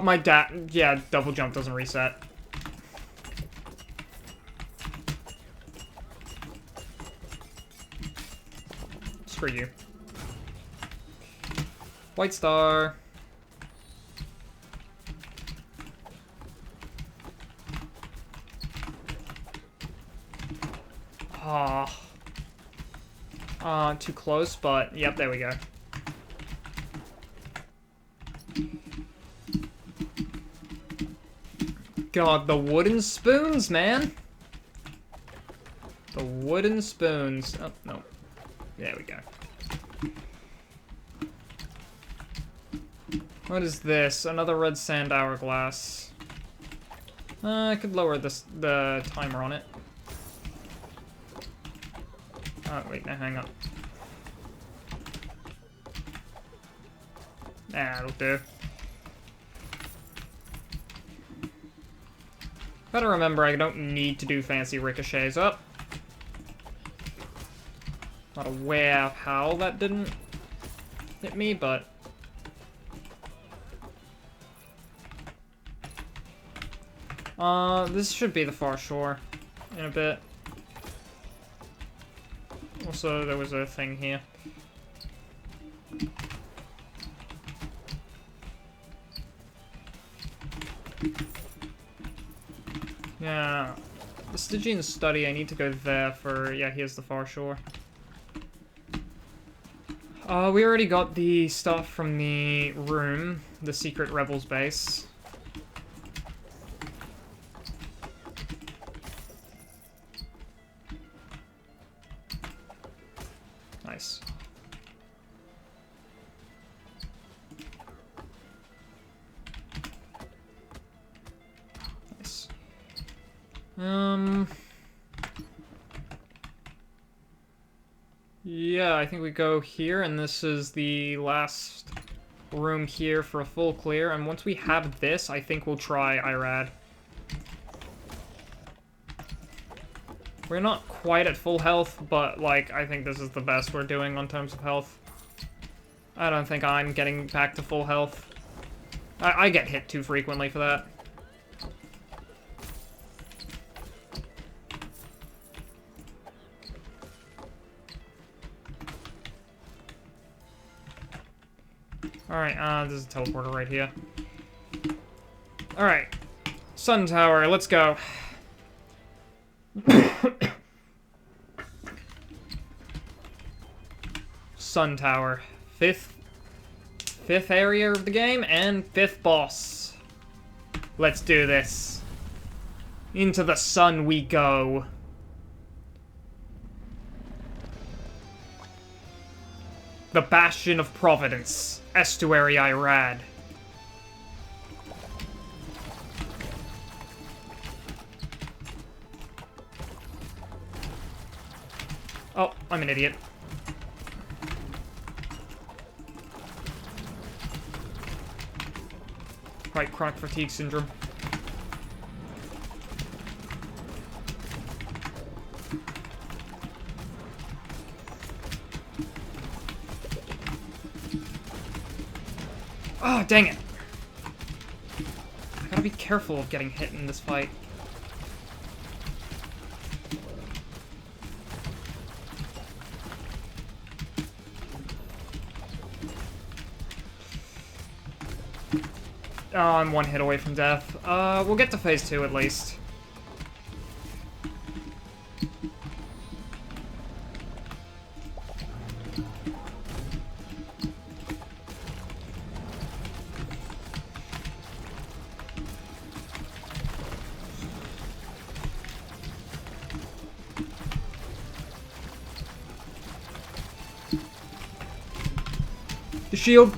My yeah, double jump doesn't reset. Screw you. White star. Too close, but yep, there we go. God, the wooden spoons, man! The wooden spoons. Oh, no. There we go. What is this? Another red sand hourglass. I could lower the timer on it. Oh, wait, no, hang on. That'll do. Gotta remember, I don't need to do fancy ricochets up. Not aware of how that didn't hit me, but... this should be the far shore in a bit. Also, there was a thing here. Yeah, the Stygian study, I need to go there for, yeah, here's the far shore. We already got the stuff from the room, the secret rebels base. Nice. Yeah, I think we go here, and this is the last room here for a full clear, and once we have this, I think we'll try Irad. We're not quite at full health, but, like, I think this is the best we're doing on terms of health. I don't think I'm getting back to full health. I get hit too frequently for that. Alright, there's a teleporter right here. Alright. Sun Tower, let's go. Sun Tower. Fifth area of the game, and 5th boss. Let's do this. Into the sun we go. The Bastion of Providence. Estuary Irad. Oh, I'm an idiot. Right, chronic fatigue syndrome. Oh, dang it. I gotta be careful of getting hit in this fight. Oh, I'm 1 hit away from death. We'll get to phase 2 at least. The shield.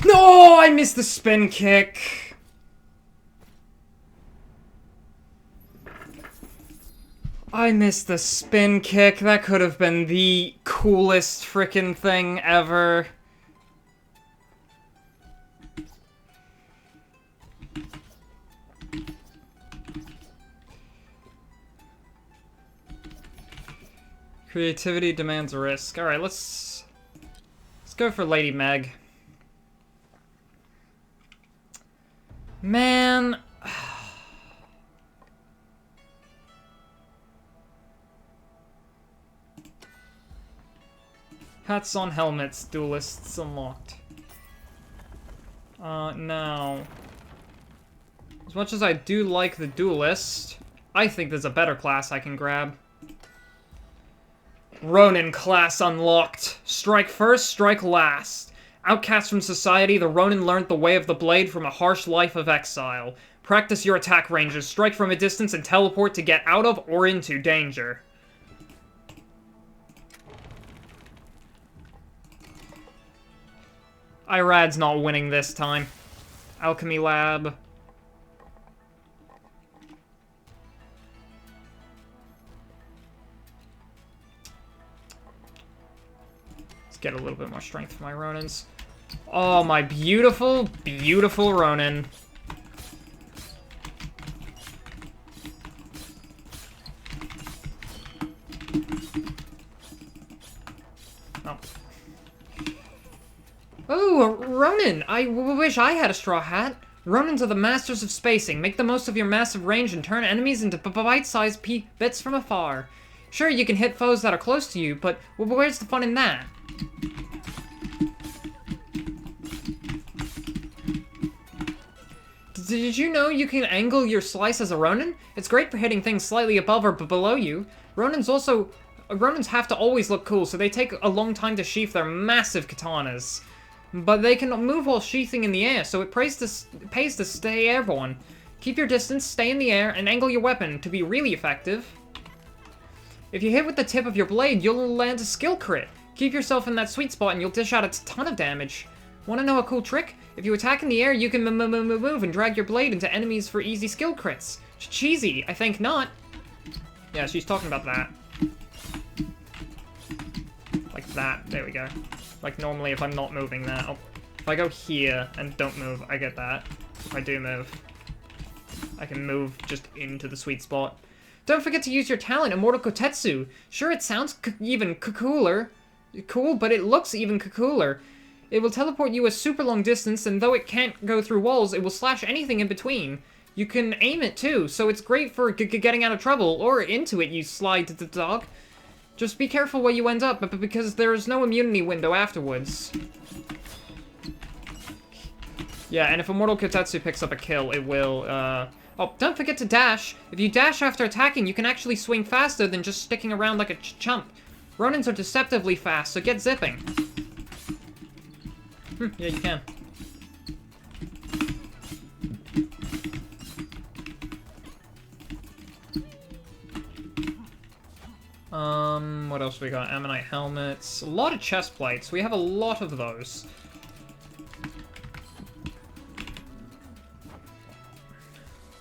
No, I missed the spin kick. I missed the spin kick. That could have been the coolest frickin' thing ever. Creativity demands a risk. Alright, let's go for Lady Meg. Man. Hats on helmets, duelists unlocked. Now. As much as I do like the duelist, I think there's a better class I can grab. Ronin class unlocked. Strike first, strike last. Outcast from society, the Ronin learned the way of the blade from a harsh life of exile. Practice your attack ranges, strike from a distance, and teleport to get out of or into danger. Irad's not winning this time. Alchemy Lab. Get a little bit more strength for my Ronins. Oh, my beautiful, beautiful Ronin. Oh. Oh, a Ronin! I wish I had a straw hat. Ronins are the masters of spacing. Make the most of your massive range and turn enemies into bite-sized bits from afar. Sure, you can hit foes that are close to you, but where's the fun in that? Did you know you can angle your slice as a Ronin? It's great for hitting things slightly above or below you. Ronins have to always look cool, so they take a long time to sheath their massive katanas. But they can move while sheathing in the air, so it pays to stay airborne. Keep your distance, stay in the air, and angle your weapon to be really effective. If you hit with the tip of your blade, you'll land a skill crit. Keep yourself in that sweet spot and you'll dish out a ton of damage. Want to know a cool trick? If you attack in the air, you can move and drag your blade into enemies for easy skill crits. Cheesy, I think not. Yeah, she's talking about that. Like that, there we go. Like normally if I'm not moving that, if I go here and don't move, I get that. If I do move, I can move just into the sweet spot. Don't forget to use your talent, Immortal Kotetsu. Sure, it sounds even cooler, but it looks even cooler. It will teleport you a super long distance, and though it can't go through walls, it will slash anything in between. You can aim it too, so it's great for getting out of trouble, or into it, you sly dog. Just be careful where you end up, but because there is no immunity window afterwards. Yeah, and if Immortal Kotetsu picks up a kill, it will, Oh, don't forget to dash. If you dash after attacking, you can actually swing faster than just sticking around like a chump. Ronins are deceptively fast, so get zipping. Yeah, you can. What else we got? Ammonite helmets. A lot of chest plates. We have a lot of those.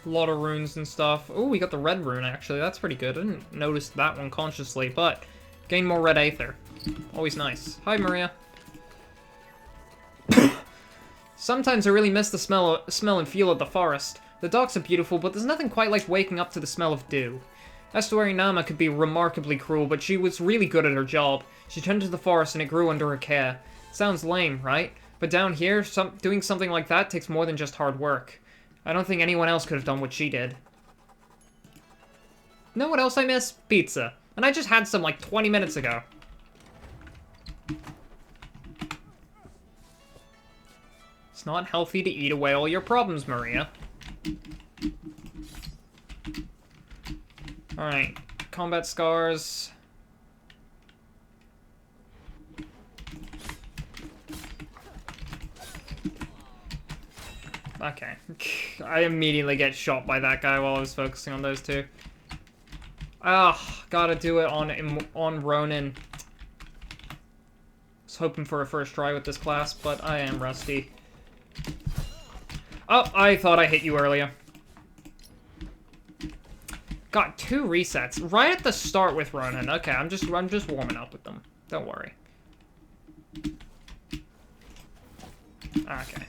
A lot of runes and stuff. Oh, we got the red rune, actually. That's pretty good. I didn't notice that one consciously, but gain more red aether. Always nice. Hi, Maria. Sometimes I really miss the smell and feel of the forest. The docks are beautiful, but there's nothing quite like waking up to the smell of dew. Estuary Nama could be remarkably cruel, but she was really good at her job. She tended to the forest and it grew under her care. Sounds lame, right? But down here, doing something like that takes more than just hard work. I don't think anyone else could have done what she did. Know what else I miss? Pizza. And I just had some like 20 minutes ago. It's not healthy to eat away all your problems, Maria. Alright, combat scars. Okay. I immediately get shot by that guy while I was focusing on those two. Ah, gotta do it on Ronin. Was hoping for a first try with this class, but I am rusty. Oh, I thought I hit you earlier. Got 2 resets right at the start with Ronin. Okay, I'm just warming up with them. Don't worry. Okay.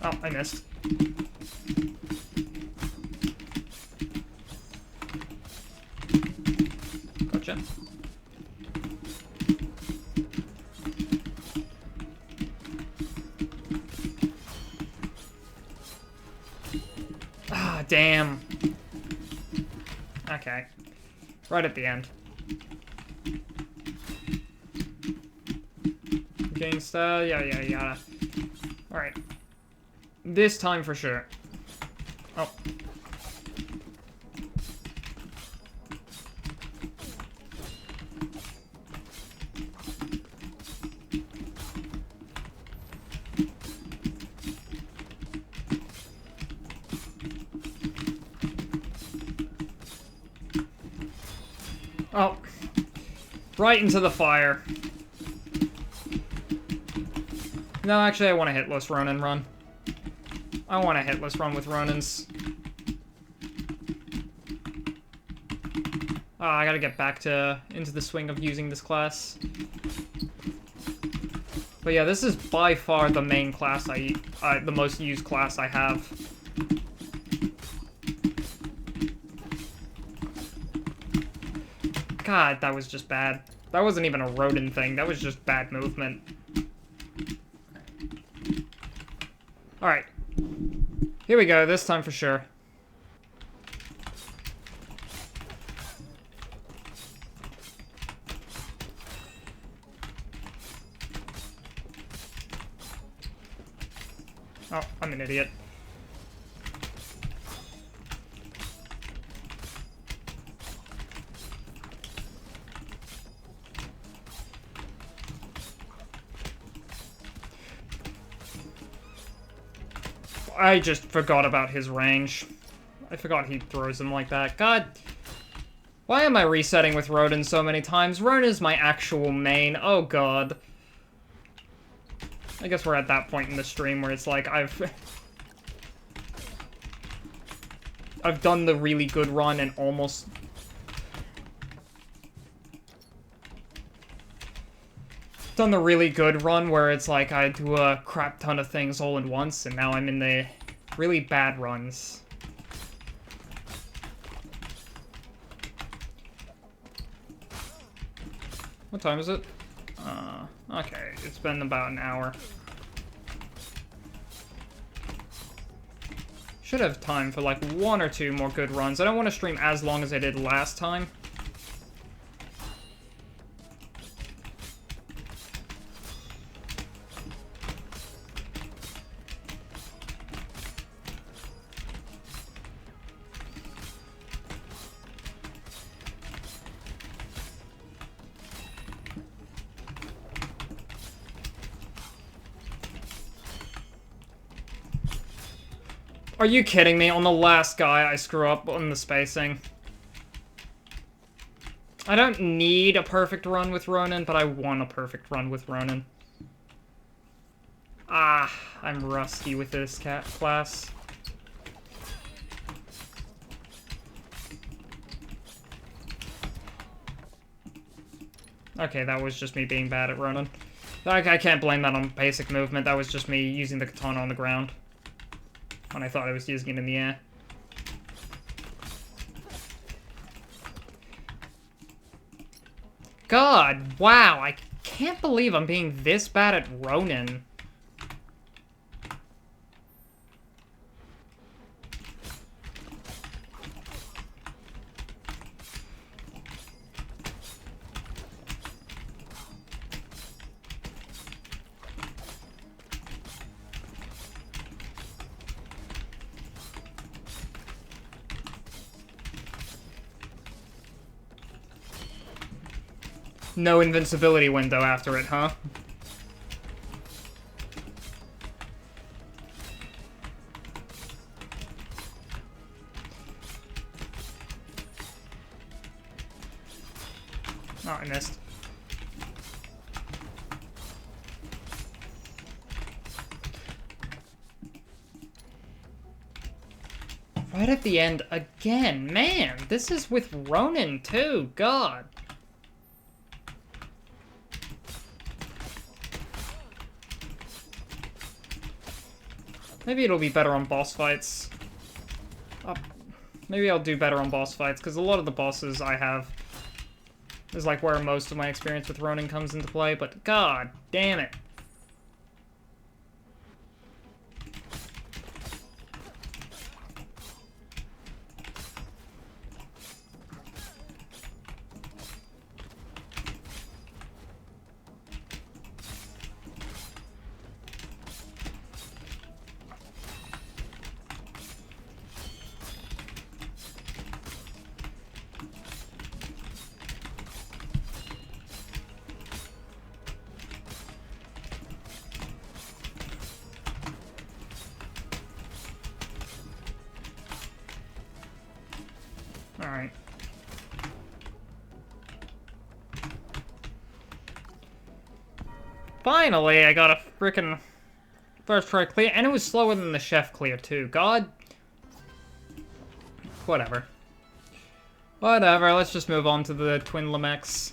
Oh, I missed. Gotcha. Ah, damn. Okay. Right at the end. Gain style, yada. Alright. This time for sure. Oh. Oh. Right into the fire. No, actually, I want a hitless Ronin run. I want a hitless run with Ronins. I gotta get back into the swing of using this class. But yeah, this is by far the main class the most used class I have. God, that was just bad. That wasn't even a Rodin thing, that was just bad movement. Alright. Here we go, this time for sure. Oh, I'm an idiot. I just forgot about his range. I forgot he throws them like that. God. Why am I resetting with Rodin so many times? Ronin is my actual main. Oh, God. I guess we're at that point in the stream where it's like, I've done the really good run and almost... done the really good run where it's like I do a crap ton of things all at once, and now I'm in the really bad runs. What time is it? Okay, it's been about an hour. Should have time for like 1 or 2 more good runs. I don't want to stream as long as I did last time. Are you kidding me? On the last guy, I screw up on the spacing. I don't need a perfect run with Ronin, but I want a perfect run with Ronin. Ah, I'm rusty with this class. Okay, that was just me being bad at Ronin. I can't blame that on basic movement. That was just me using the katana on the ground when I thought I was using it in the air. God, wow, I can't believe I'm being this bad at Ronin. No invincibility window after it, huh? Oh, I missed. Right at the end again. Man, this is with Ronin too. God. Maybe it'll be better on boss fights. Maybe I'll do better on boss fights, because a lot of the bosses I have is like where most of my experience with Ronin comes into play, but god damn it. Alright. Finally, I got a frickin' first try clear, and it was slower than the chef clear too. God. Whatever. Whatever, let's just move on to the twin Lamechs.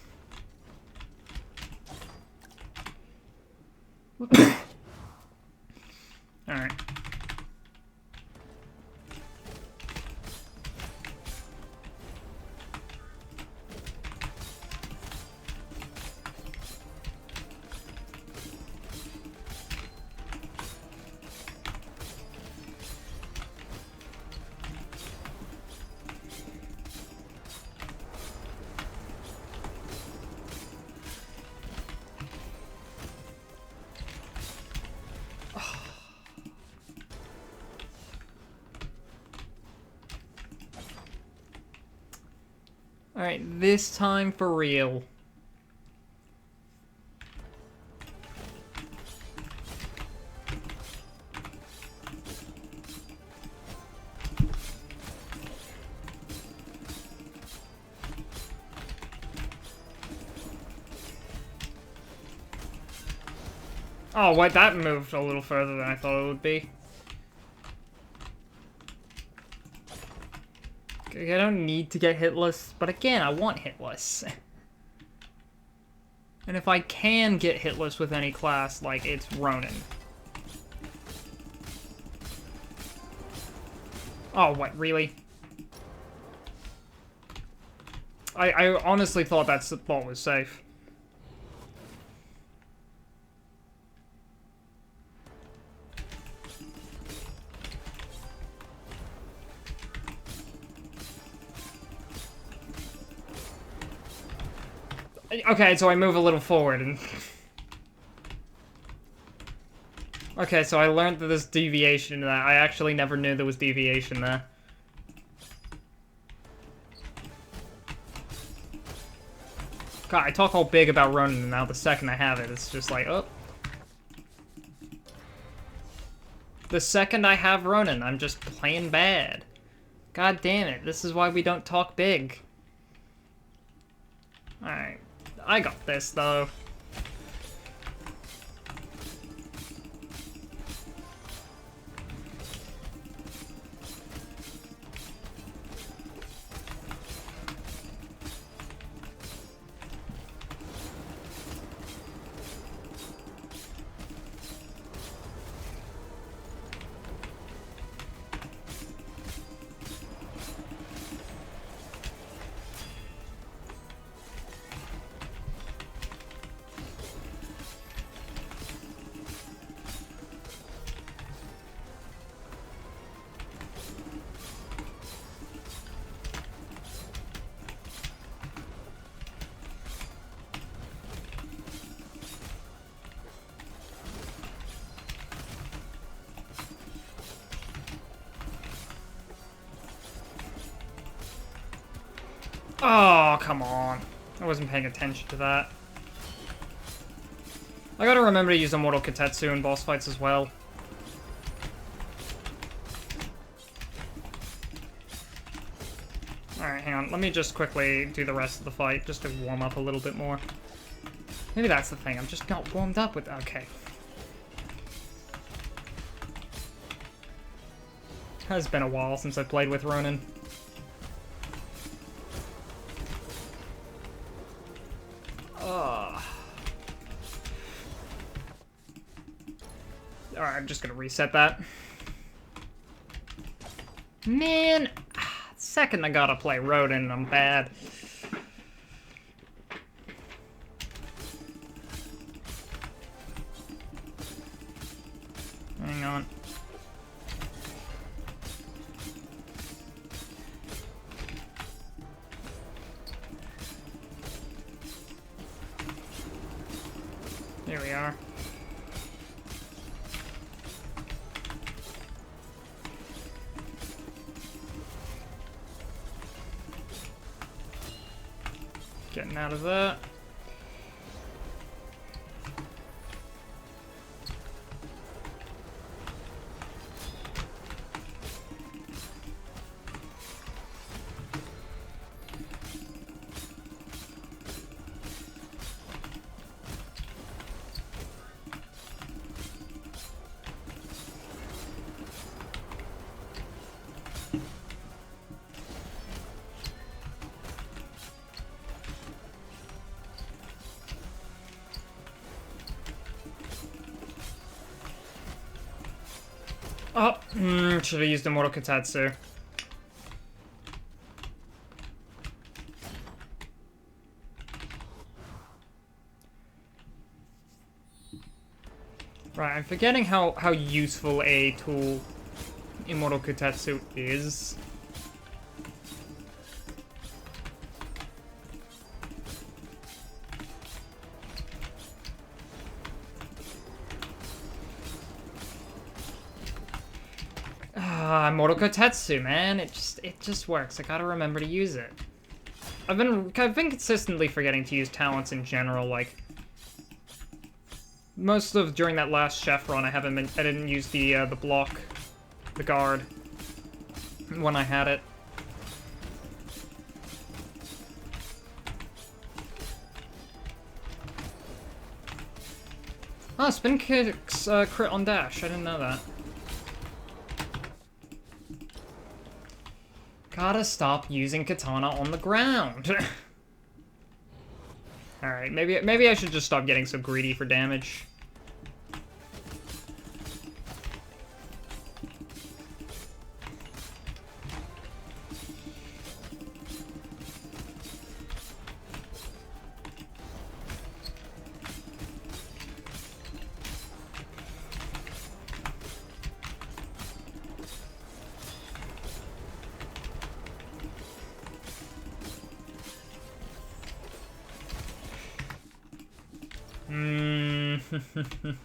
Alright. Alright, this time for real. Oh, wait, that moved a little further than I thought it would be. I don't need to get hitless, but again, I want hitless. And if I can get hitless with any class, like, it's Ronin. Oh, what, really? I honestly thought that ball was safe. Okay, so I move a little forward and... Okay, so I learned that there's deviation in that. I actually never knew there was deviation there. God, I talk all big about Ronin, and now the second I have it, it's just like, oh. The second I have Ronin, I'm just playing bad. God damn it, this is why we don't talk big. Alright, I got this, though. Oh, come on. I wasn't paying attention to that. I gotta remember to use Immortal Katetsu in boss fights as well. Alright, hang on. Let me just quickly do the rest of the fight, just to warm up a little bit more. Maybe that's the thing. I'm just not warmed up with... Okay. It's been a while since I played with Ronin. Alright, I'm just gonna reset that. Man, second I gotta play Ronin, I'm bad. Hang on. Here we are. Getting out of that. Oh, should have used Immortal Katetsu. Right, I'm forgetting how useful a tool Immortal Katetsu is. Immortal Kotetsu, man. It just works. I gotta remember to use it. I've been consistently forgetting to use talents in general, like most of during that last chef run I didn't use the block, the guard when I had it. Oh, spin kicks crit on dash. I didn't know that. Gotta stop using katana on the ground. Alright, maybe I should just stop getting so greedy for damage.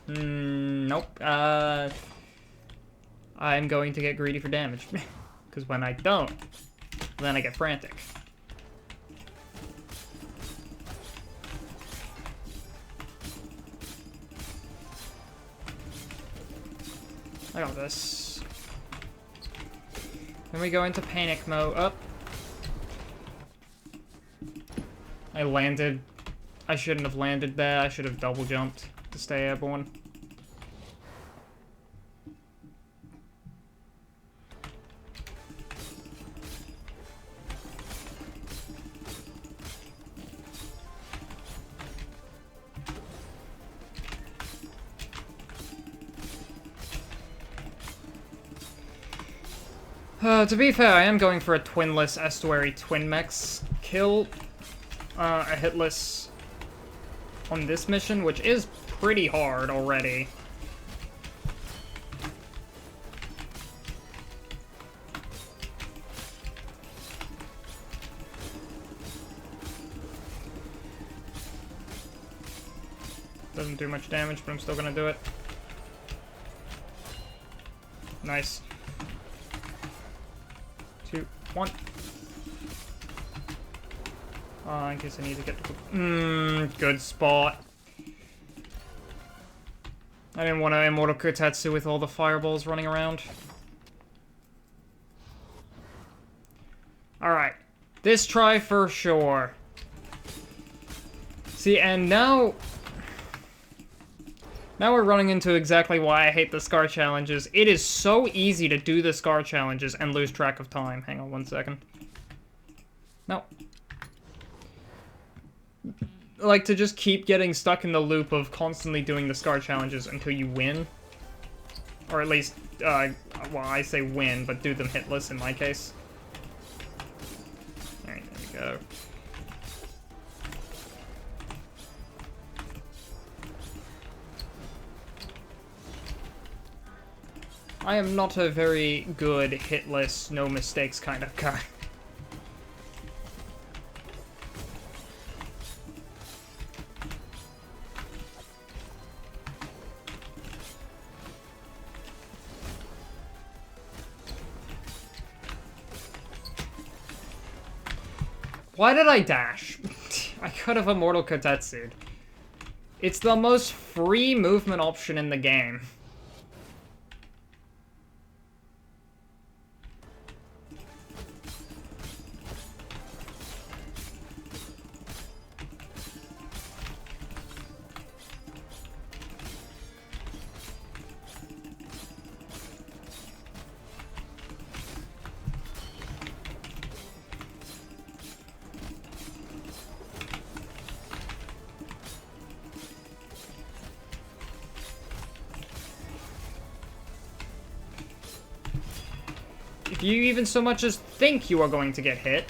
Nope. I'm going to get greedy for damage. Because when I don't, then I get frantic. I got this. Then we go into panic mode. Up. I landed. I shouldn't have landed there. I should have double jumped to stay airborne. To be fair, I am going for a twinless estuary twin mechs kill. A hitless on this mission, which is pretty hard already. Doesn't do much damage, but I'm still gonna do it. Nice. 2, 1. In case I need to get to... good spot. I didn't want to Immortal Kotetsu with all the fireballs running around. Alright. This try for sure. See, and now... Now we're running into exactly why I hate the Scar challenges. It is so easy to do the Scar challenges and lose track of time. Hang on one second. No. Like, to just keep getting stuck in the loop of constantly doing the Scar challenges until you win. Or at least, well, I say win, but do them hitless in my case. Alright, there we go. I am not a very good hitless, no mistakes kind of guy. Why did I dash? I could have Immortal Kotetsu'd. It's the most free movement option in the game. If you even so much as think you are going to get hit,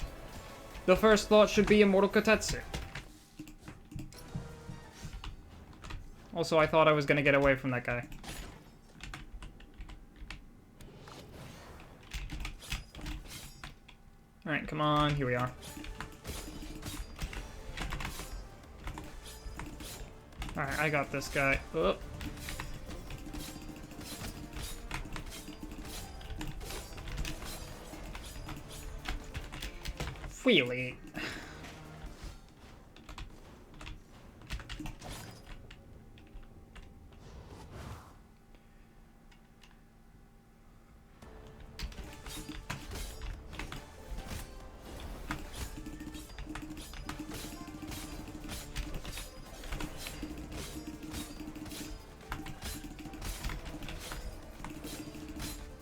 the first thought should be Immortal Kotetsu. Also, I thought I was going to get away from that guy. Alright, come on, here we are. Alright, I got this guy. Oh. Really?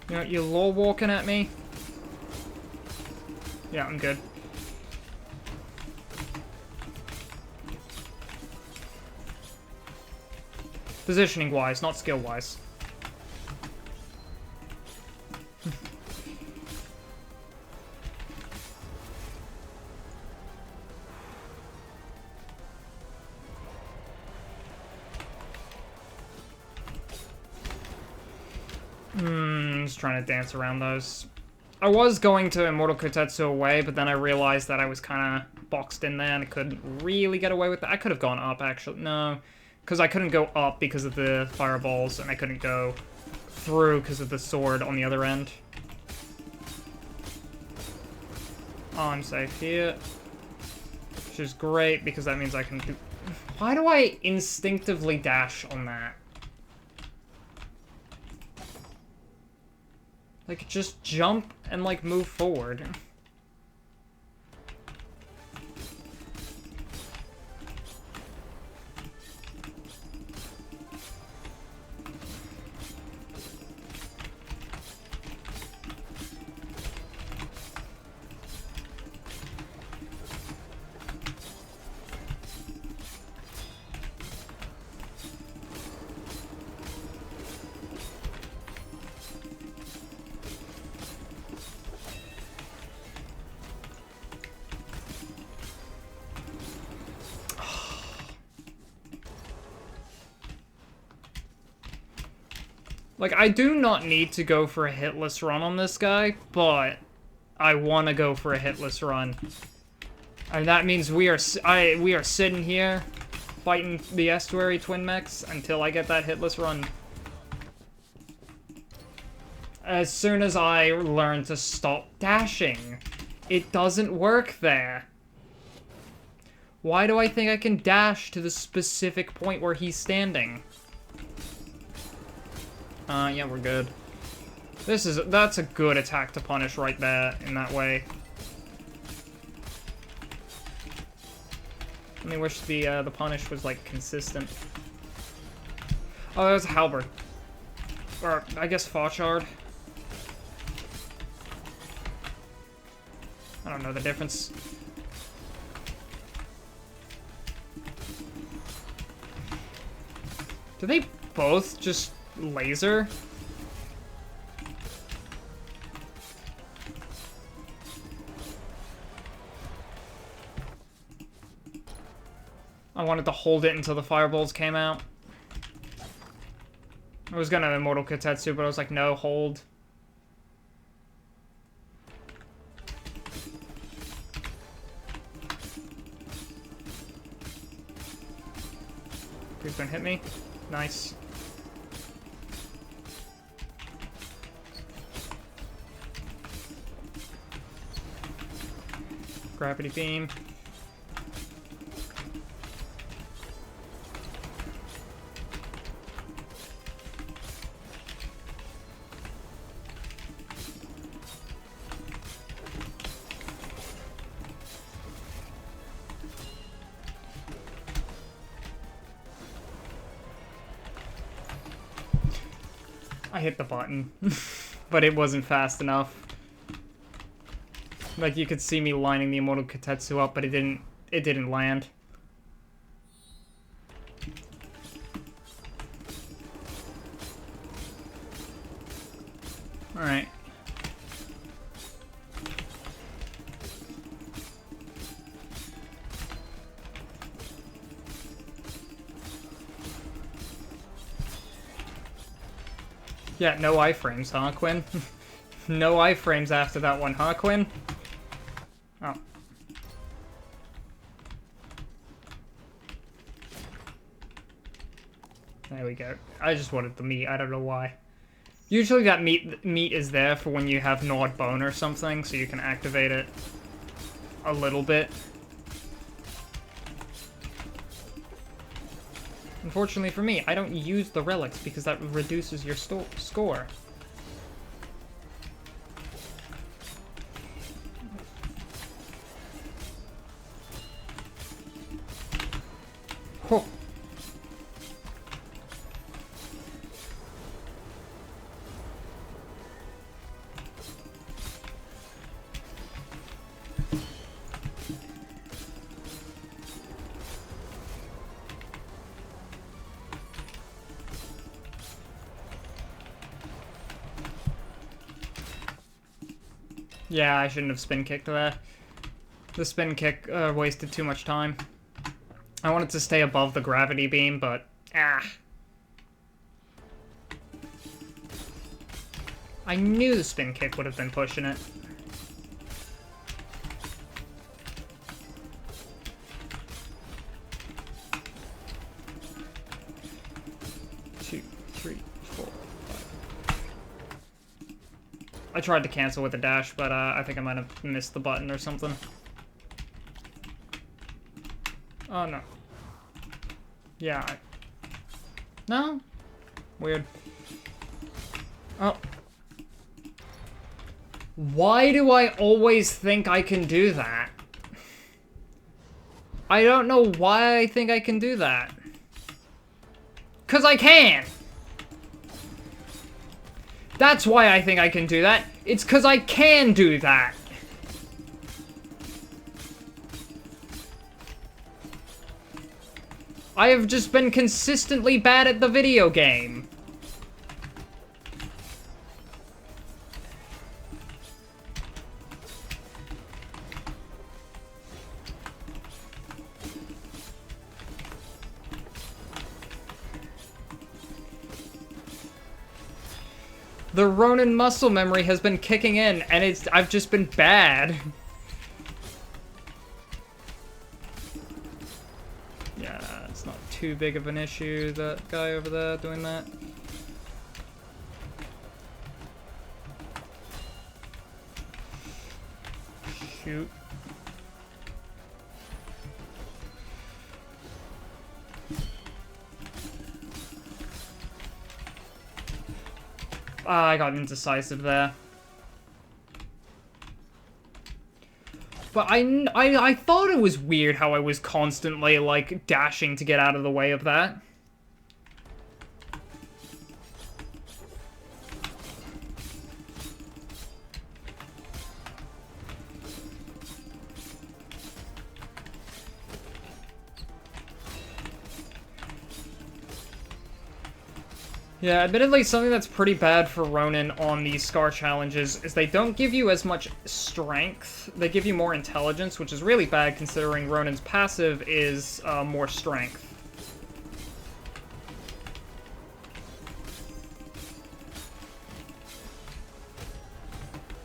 You know, you're lore walking at me? Yeah, I'm good. Positioning-wise, not skill-wise. Just trying to dance around those. I was going to Immortal Kotetsu away, but then I realized that I was kind of boxed in there and I couldn't really get away with that. I could have gone up, actually. No, because I couldn't go up because of the fireballs, and I couldn't go through because of the sword on the other end. Oh, I'm safe here. Which is great, because that means I can do... Why do I instinctively dash on that? Like, just jump and, like, move forward. Like, I do not need to go for a hitless run on this guy, but I want to go for a hitless run. And that means we are sitting here fighting the Estuary Twin Mechs until I get that hitless run. As soon as I learn to stop dashing, it doesn't work there. Why do I think I can dash to the specific point where he's standing? Yeah, we're good. That's a good attack to punish right there, in that way. I only wish the punish was, like, consistent. Oh, that was a halberd. Or, I guess, Fauchard. I don't know the difference. Do they both just laser? I wanted to hold it until the fireballs came out. I was gonna Immortal Kotetsu, but I was like, no, hold. Please don't hit me. Nice. Gravity beam. I hit the button, but it wasn't fast enough. Like, you could see me lining the Immortal Kotetsu up, but it didn't land. Alright. Yeah, no iframes, huh, Quinn? No iframes after that one, huh, Quinn? Oh. There we go. I just wanted the meat, I don't know why. Usually that meat is there for when you have gnawed bone or something, so you can activate it a little bit. Unfortunately for me, I don't use the relics because that reduces your score. Whoa. Yeah, I shouldn't have spin kicked there. The spin kick wasted too much time. I wanted to stay above the gravity beam, but... I knew the spin kick would have been pushing it. 2, 3, 4, 5. I tried to cancel with a dash, but I think I might have missed the button or something. Oh, no. Yeah. No? Weird. Oh. Why do I always think I can do that? I don't know why I think I can do that. 'Cause I can! That's why I think I can do that. It's 'cause I can do that. I have just been consistently bad at the video game. The Ronin muscle memory has been kicking in, and I've just been bad. Yeah, it's not too big of an issue, that guy over there doing that. Shoot. I got indecisive there. But I thought it was weird how I was constantly, like, dashing to get out of the way of that. Yeah, admittedly, something that's pretty bad for Ronin on these Scar challenges is they don't give you as much strength. They give you more intelligence, which is really bad considering Ronin's passive is more strength.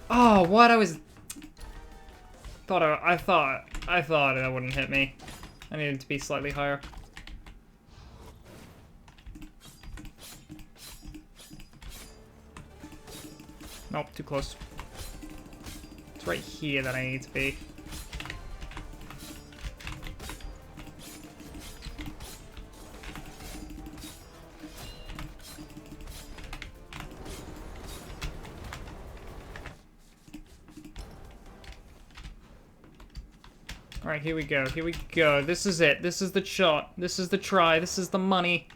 Oh, what? I thought that wouldn't hit me. I needed to be slightly higher. Nope, too close. It's right here that I need to be. Alright, here we go. Here we go. This is it. This is the shot. This is the try. This is the money.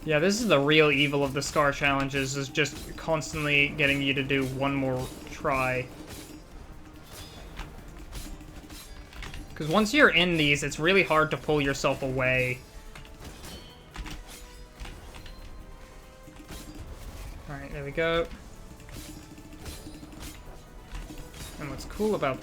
Yeah, this is the real evil of the Scar challenges, is just constantly getting you to do one more try. Because once you're in these, it's really hard to pull yourself away. Alright, there we go. And what's cool about...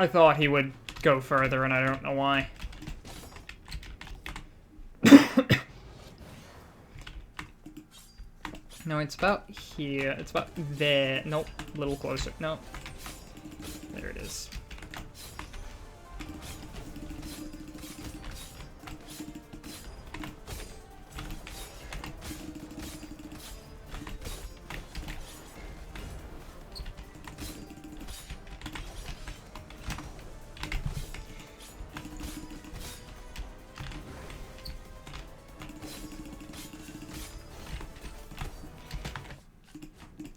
I thought he would go further, and I don't know why. No, it's about here. It's about there. Nope. A little closer. Nope. There it is.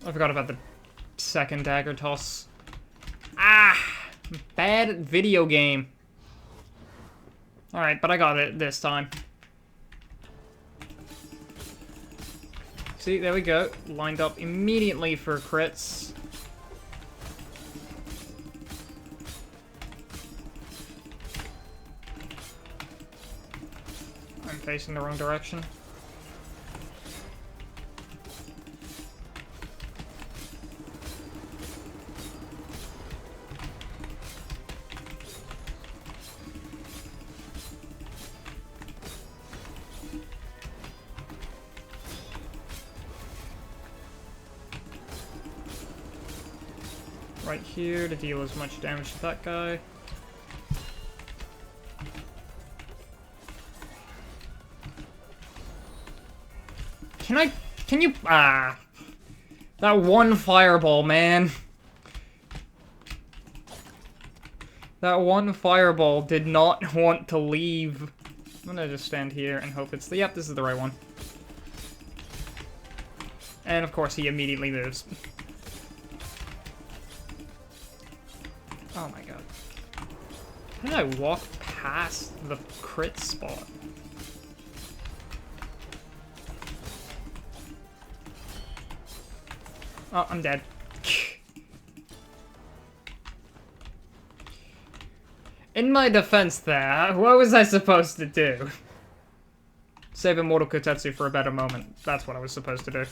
I forgot about the second dagger toss. Ah! Bad video game. Alright, but I got it this time. See, there we go. Lined up immediately for crits. I'm facing the wrong direction. Right here to deal as much damage to that guy. Can you, that one fireball, man. That one fireball did not want to leave. I'm gonna just stand here and hope it's yep, this is the right one. And of course he immediately moves. Oh my god. How did I walk past the crit spot? Oh, I'm dead. In my defense there, what was I supposed to do? Save Immortal Kotetsu for a better moment. That's what I was supposed to do.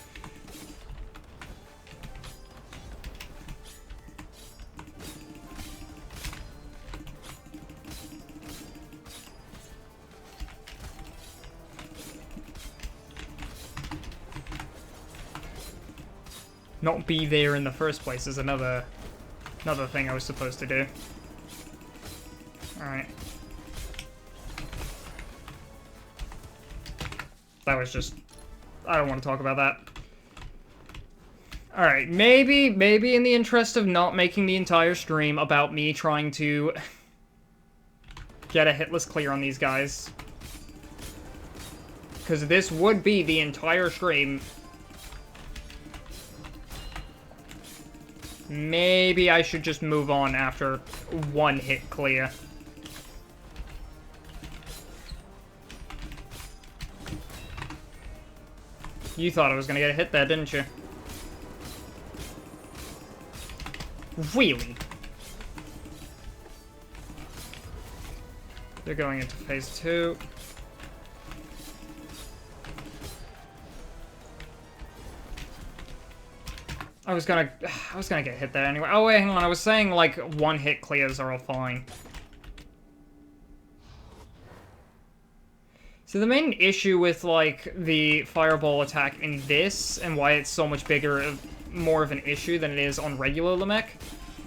Not be there in the first place is another thing I was supposed to do. Alright. That was just... I don't want to talk about that. Alright, maybe in the interest of not making the entire stream about me trying to get a hitless clear on these guys. Because this would be the entire stream. Maybe I should just move on after one hit clear. You thought I was gonna get a hit there, didn't you? Really? They're going into phase 2. I was gonna get hit there anyway. Oh wait, hang on. I was saying like one hit clears are all fine. So the main issue with like the fireball attack in this and why it's so much bigger, more of an issue than it is on regular Lamek,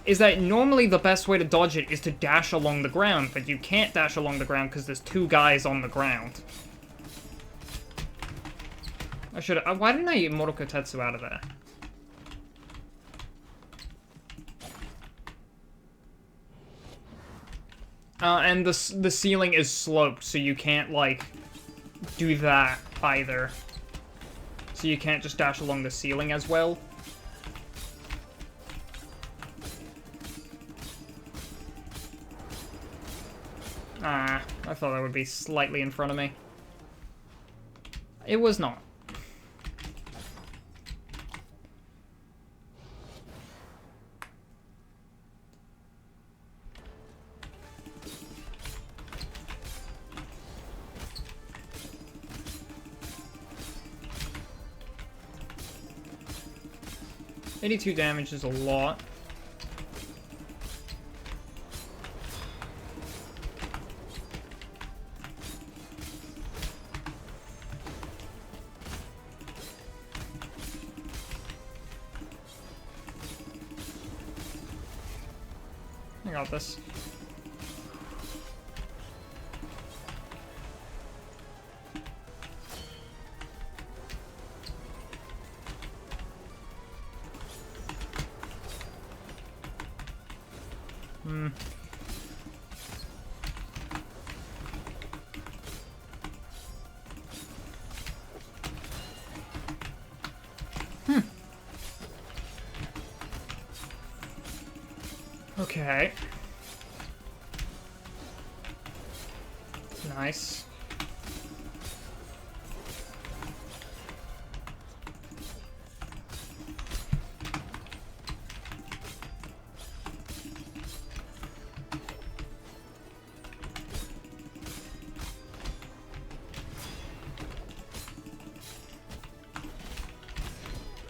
is that normally the best way to dodge it is to dash along the ground, but you can't dash along the ground because there's two guys on the ground. I should. Why didn't I Immortal Kotetsu out of there? And the ceiling is sloped, so you can't, like, do that either. So you can't just dash along the ceiling as well. I thought that would be slightly in front of me. It was not. $82 damage is a lot. I got this. Okay. Nice.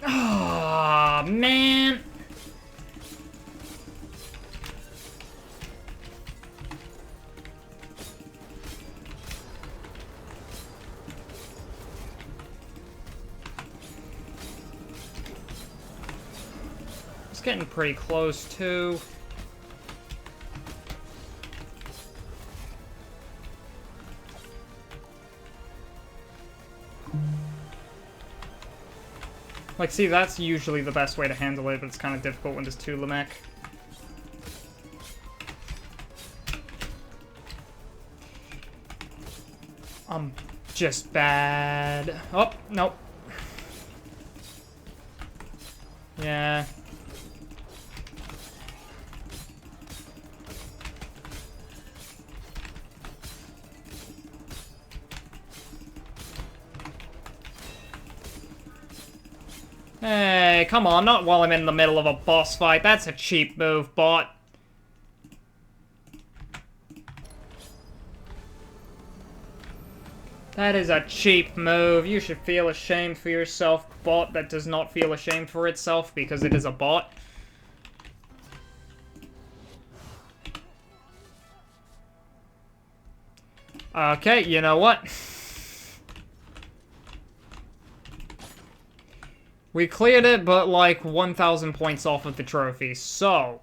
Oh, man. It's getting pretty close, too. Like, see, that's usually the best way to handle it, but it's kind of difficult when there's two Lamech. I'm just bad. Oh, nope. Yeah. Hey, come on, not while I'm in the middle of a boss fight. That's a cheap move, bot. That is a cheap move. You should feel ashamed for yourself, bot that does not feel ashamed for itself because it is a bot. Okay, you know what? We cleared it, but like 1,000 points off of the trophy, so...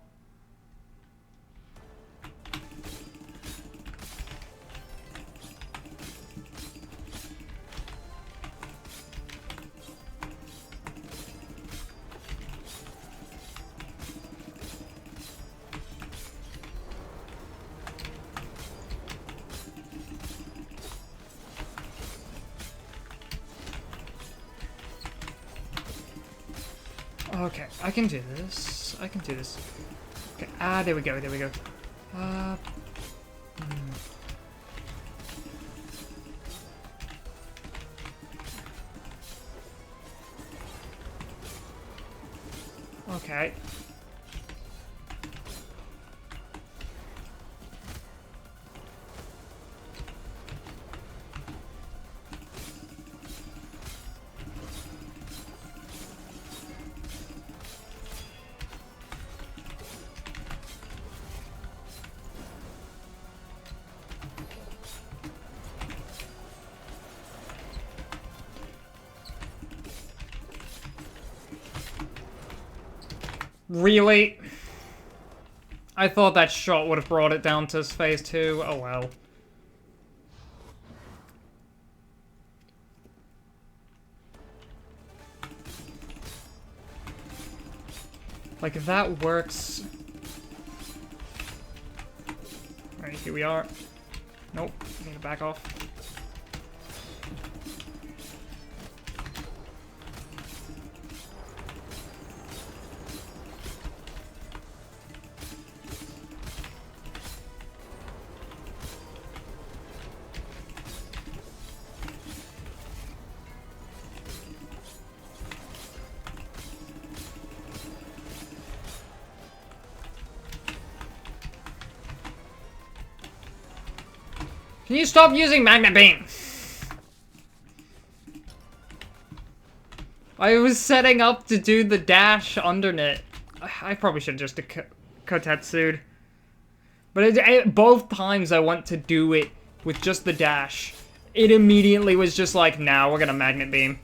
Okay, I can do this. I can do this. Okay, there we go, there we go. Okay. Really? I thought that shot would have brought it down to phase 2. Oh well. Like, if that works... Alright, here we are. Nope, need to back off. Can you stop using Magnet Beam? I was setting up to do the dash undernet. I probably should have just Kotetsu'd. But both times I went to do it with just the dash, it immediately was just like, nah, we're gonna Magnet Beam.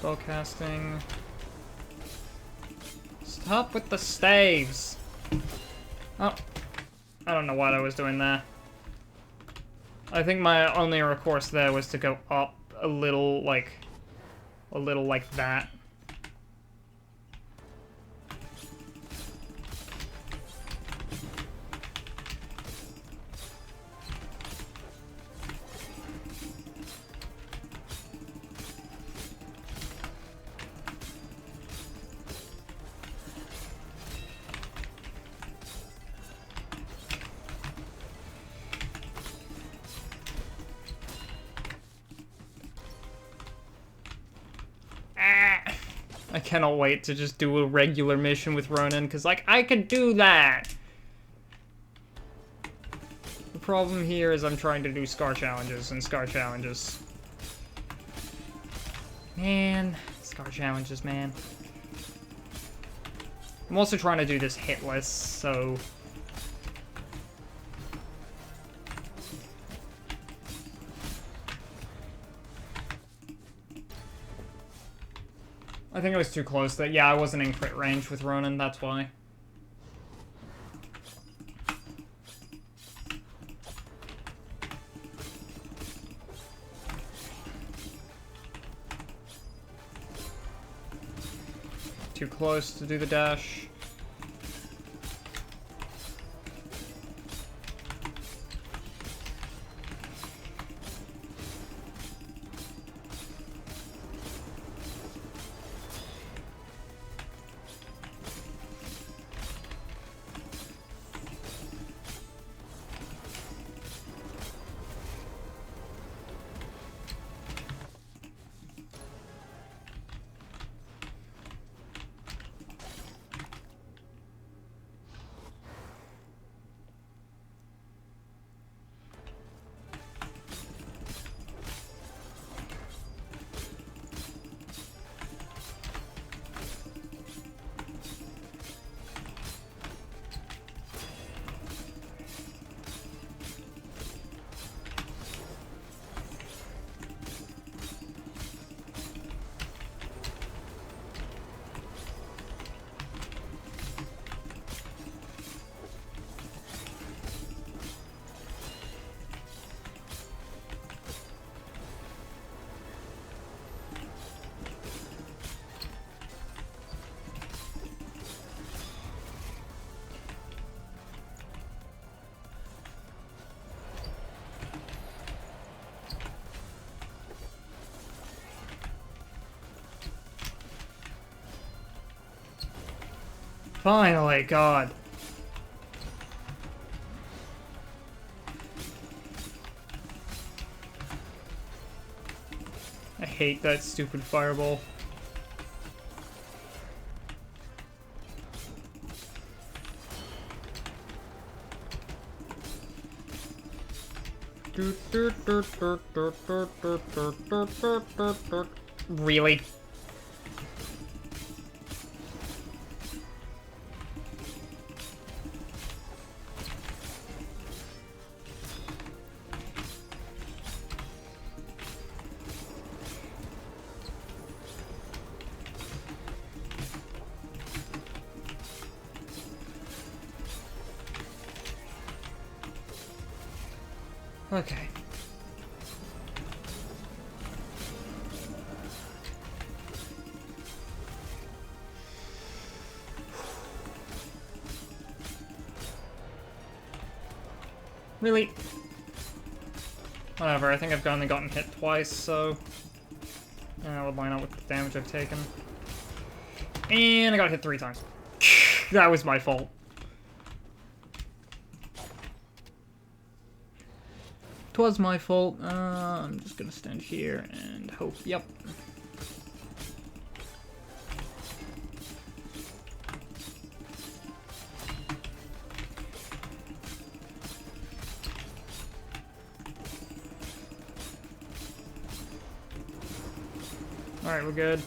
Spellcasting. Stop with the staves. Oh. I don't know what I was doing there. I think my only recourse there was to go up a little like that. I cannot wait to just do a regular mission with Ronan, because, like, I could do that! The problem here is I'm trying to do Scar challenges, and Scar challenges... Man, Scar challenges, man. I'm also trying to do this hitless, so... I think it was too close. That yeah, I wasn't in crit range with Ronan, that's why. Too close to do the dash. Finally, God. I hate that stupid fireball. Really? Okay. Really? Whatever, I think I've only gotten hit twice, so... Yeah, we'll line up with the damage I've taken. And I got hit 3 times. That was my fault. Twas my fault. I'm just gonna stand here and hope. Yep. Alright, we're good.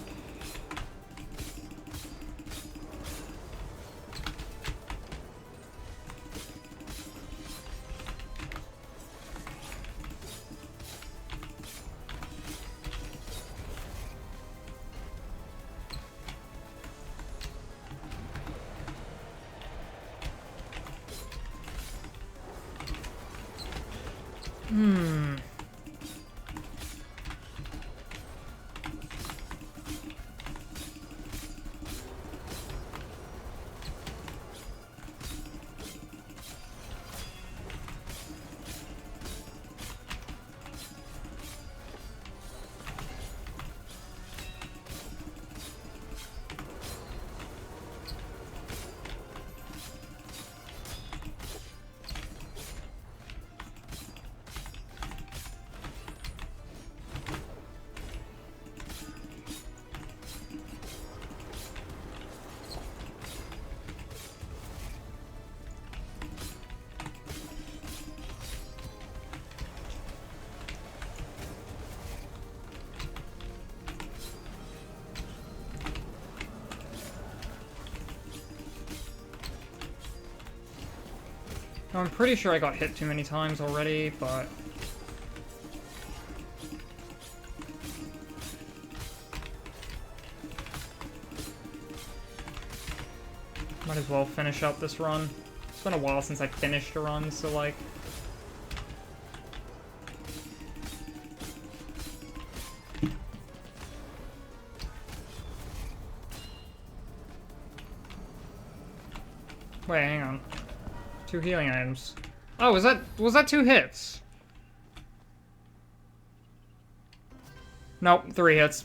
I'm pretty sure I got hit too many times already, but... might as well finish up this run. It's been a while since I finished a run, so like... Wait, hang on. 2 healing items. Oh, was that 2 hits? Nope, 3 hits.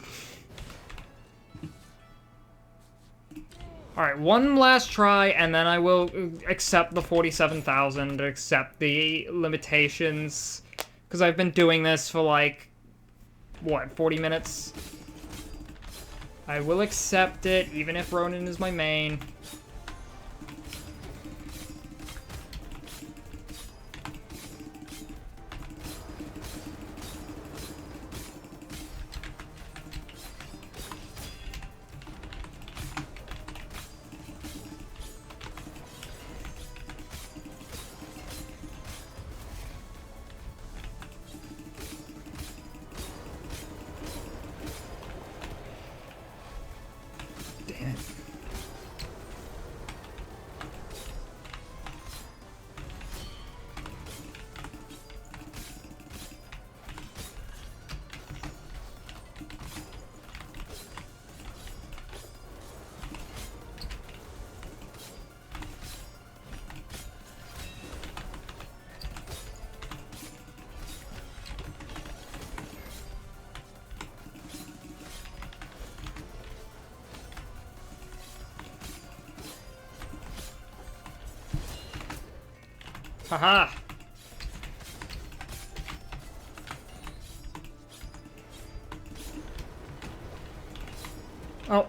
Alright, one last try, and then I will accept the 47,000, accept the limitations. Because I've been doing this for like, what, 40 minutes? I will accept it, even if Ronin is my main. Haha! Oh.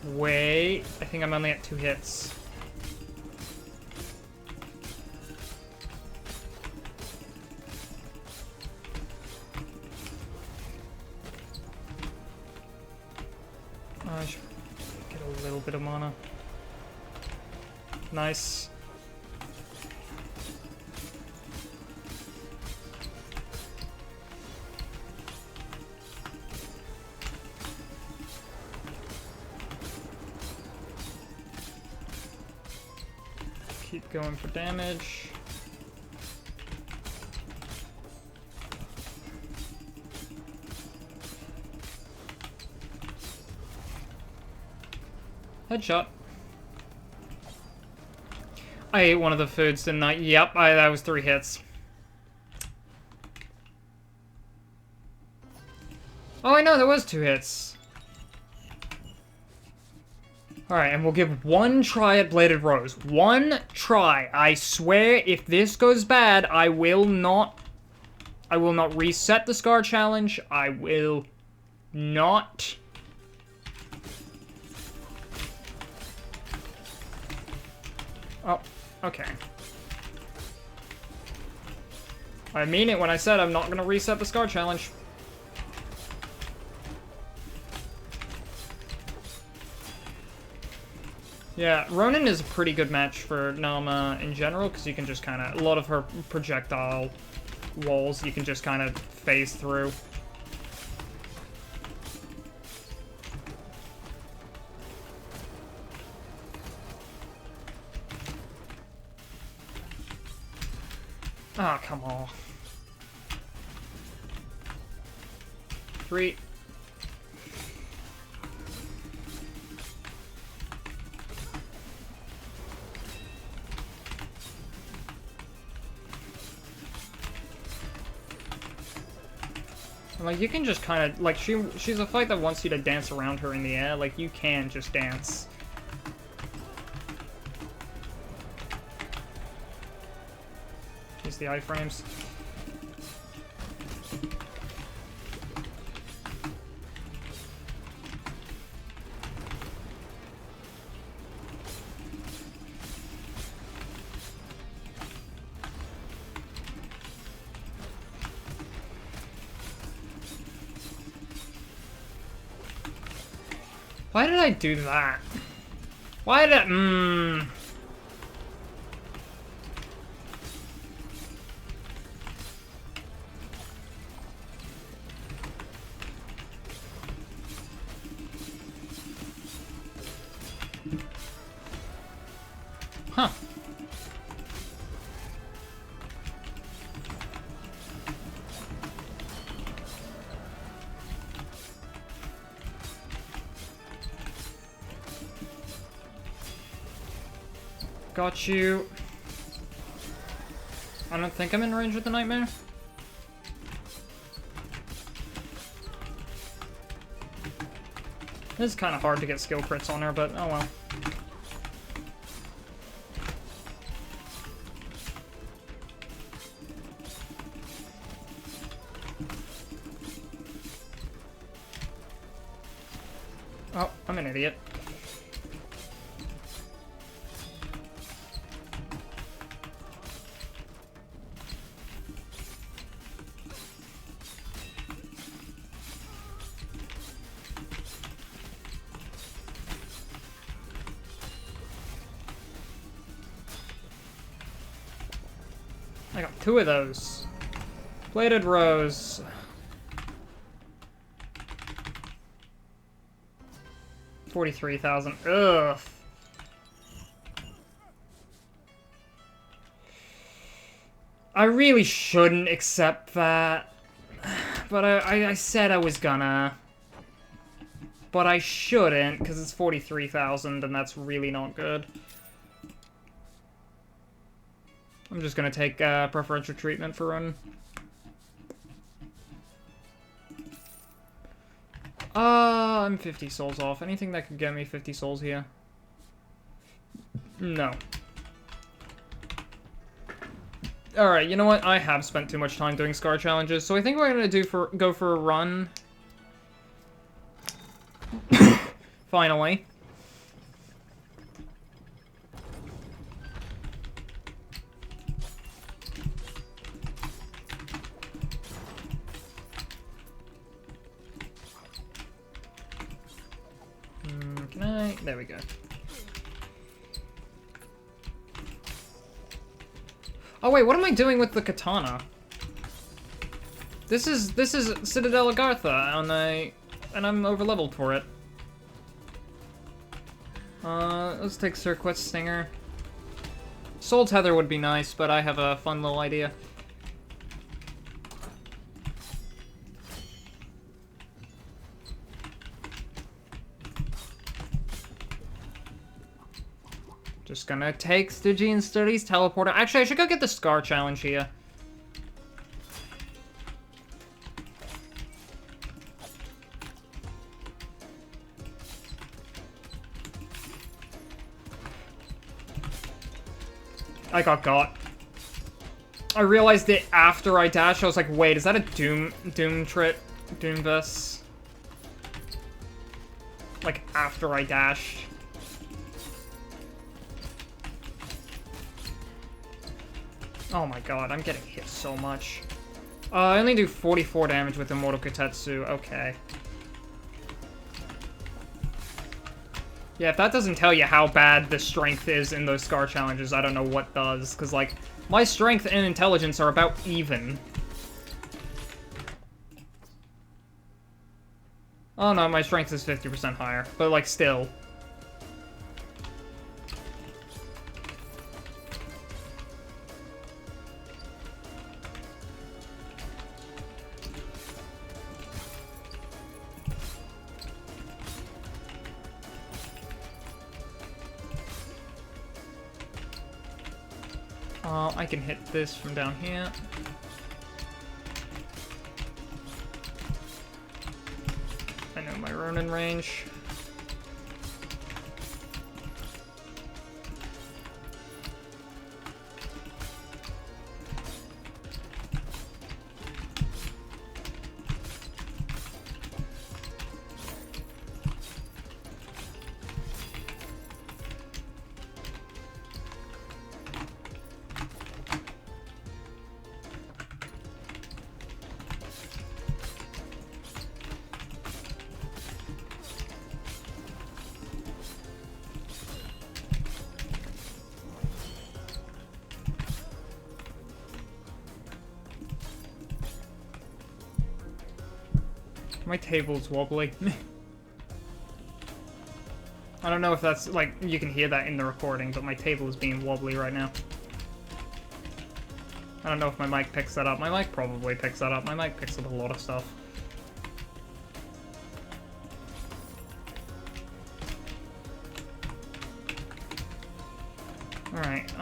Wait, I think I'm only at 2 hits. I should get a little bit of mana. Nice. Keep going for damage. Headshot. I ate one of the foods, didn't I? Yep, that was 3 hits. Oh, I know, there was 2 hits. Alright, and we'll give 1 try at Bladed Rose. 1 try. I swear, if this goes bad, I will not reset the Scar Challenge. I will not... Oh, okay. I mean it when I said I'm not gonna reset the Scar Challenge. Yeah, Ronin is a pretty good match for Nama in general, because you can just kind of... a lot of her projectile walls you can just kind of phase through. Oh, come on. 3. Like, you can just kind of, like, she's a fight that wants you to dance around her in the air. Like, you can just dance. Use the iframes. Why did I do that? Why did I... Huh. Got you. I don't think I'm in range with the nightmare. This is kind of hard to get skill crits on her, but oh well. Oh, I'm an idiot. I got 2 of those. Bladed Rose. $43,000. Ugh. I really shouldn't accept that. But I said I was gonna. But I shouldn't, because it's 43,000 and that's really not good. I'm just gonna take preferential treatment for run. I'm 50 souls off. Anything that could get me 50 souls here? No. Alright, you know what? I have spent too much time doing scar challenges, so I think we're gonna go for a run. Finally. Can I? There we go. Oh wait, what am I doing with the katana? This is Citadel Agartha and I'm overleveled for it. Let's take Circuit Stinger. Soul Tether would be nice, but I have a fun little idea. Just gonna take Stygian Studies, Teleporter. Actually, I should go get the Scar Challenge here. I got. I realized it after I dashed. I was like, wait, is that a Doom trip? Doomvis? Like, after I dashed. Oh my god, I'm getting hit so much. I only do 44 damage with Immortal Kotetsu. Okay. Yeah, if that doesn't tell you how bad the strength is in those Scar challenges, I don't know what does. Because, like, my strength and intelligence are about even. Oh no, my strength is 50% higher. But, like, still. I can hit this from down here. I know my Ronin range. My table's wobbly. I don't know if that's, like, you can hear that in the recording, but my table is being wobbly right now. I don't know if my mic picks that up. My mic probably picks that up. My mic picks up a lot of stuff. Alright,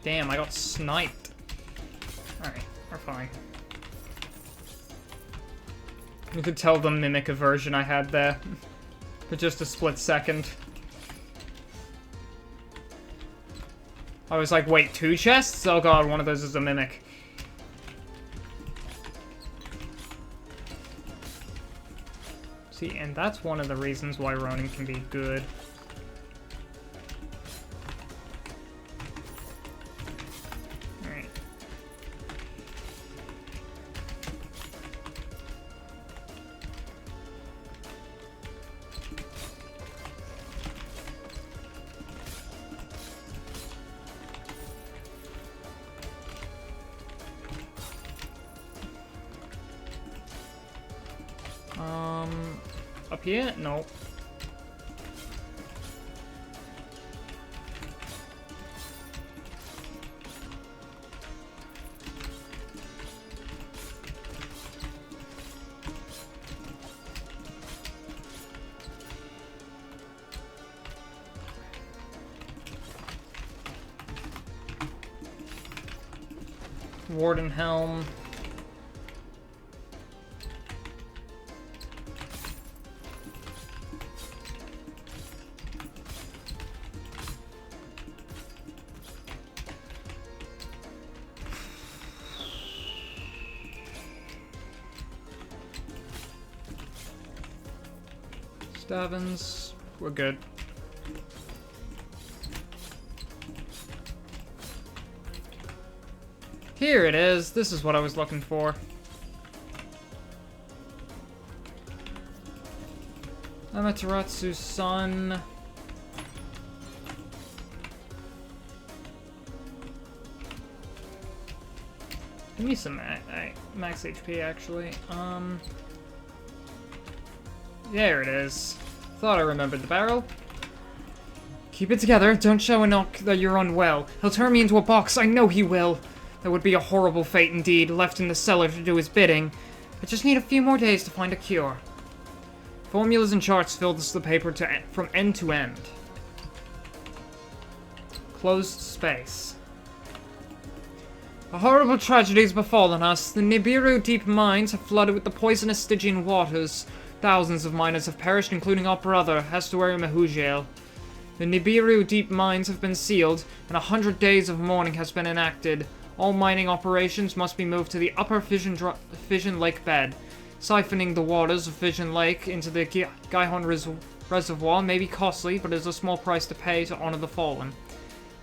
damn, I got sniped. Alright, we're fine. You could tell the mimic aversion I had there. For just a split second. I was like, wait, 2 chests? Oh god, one of those is a mimic. See, and that's one of the reasons why Ronin can be good. Up here? No. Warden Helm. Stavins, we're good. Here it is. This is what I was looking for. Amateratsu's son. Give me some max HP, actually. There it is. Thought I remembered the barrel. Keep it together. Don't show Enoch that you're unwell. He'll turn me into a box. I know he will. That would be a horrible fate indeed, left in the cellar to do his bidding. I just need a few more days to find a cure. Formulas and charts fill the paper from end to end. Closed space. A horrible tragedy has befallen us. The Nibiru deep mines have flooded with the poisonous Stygian waters. Thousands of miners have perished, including our brother, Estuary Mehujael. The Nibiru deep mines have been sealed, and 100 days of mourning has been enacted. All mining operations must be moved to the upper Fission Lake bed. Siphoning the waters of Fission Lake into the Gaihon Reservoir may be costly, but is a small price to pay to honor the fallen.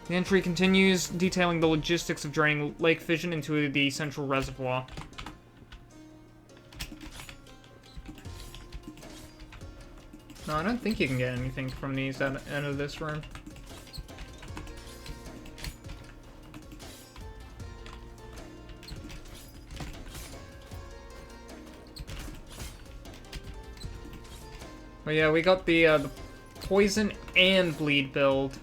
The entry continues, detailing the logistics of draining Lake Fission into the central reservoir. No, I don't think you can get anything from these at the end of this room. But yeah, we got the poison and bleed build.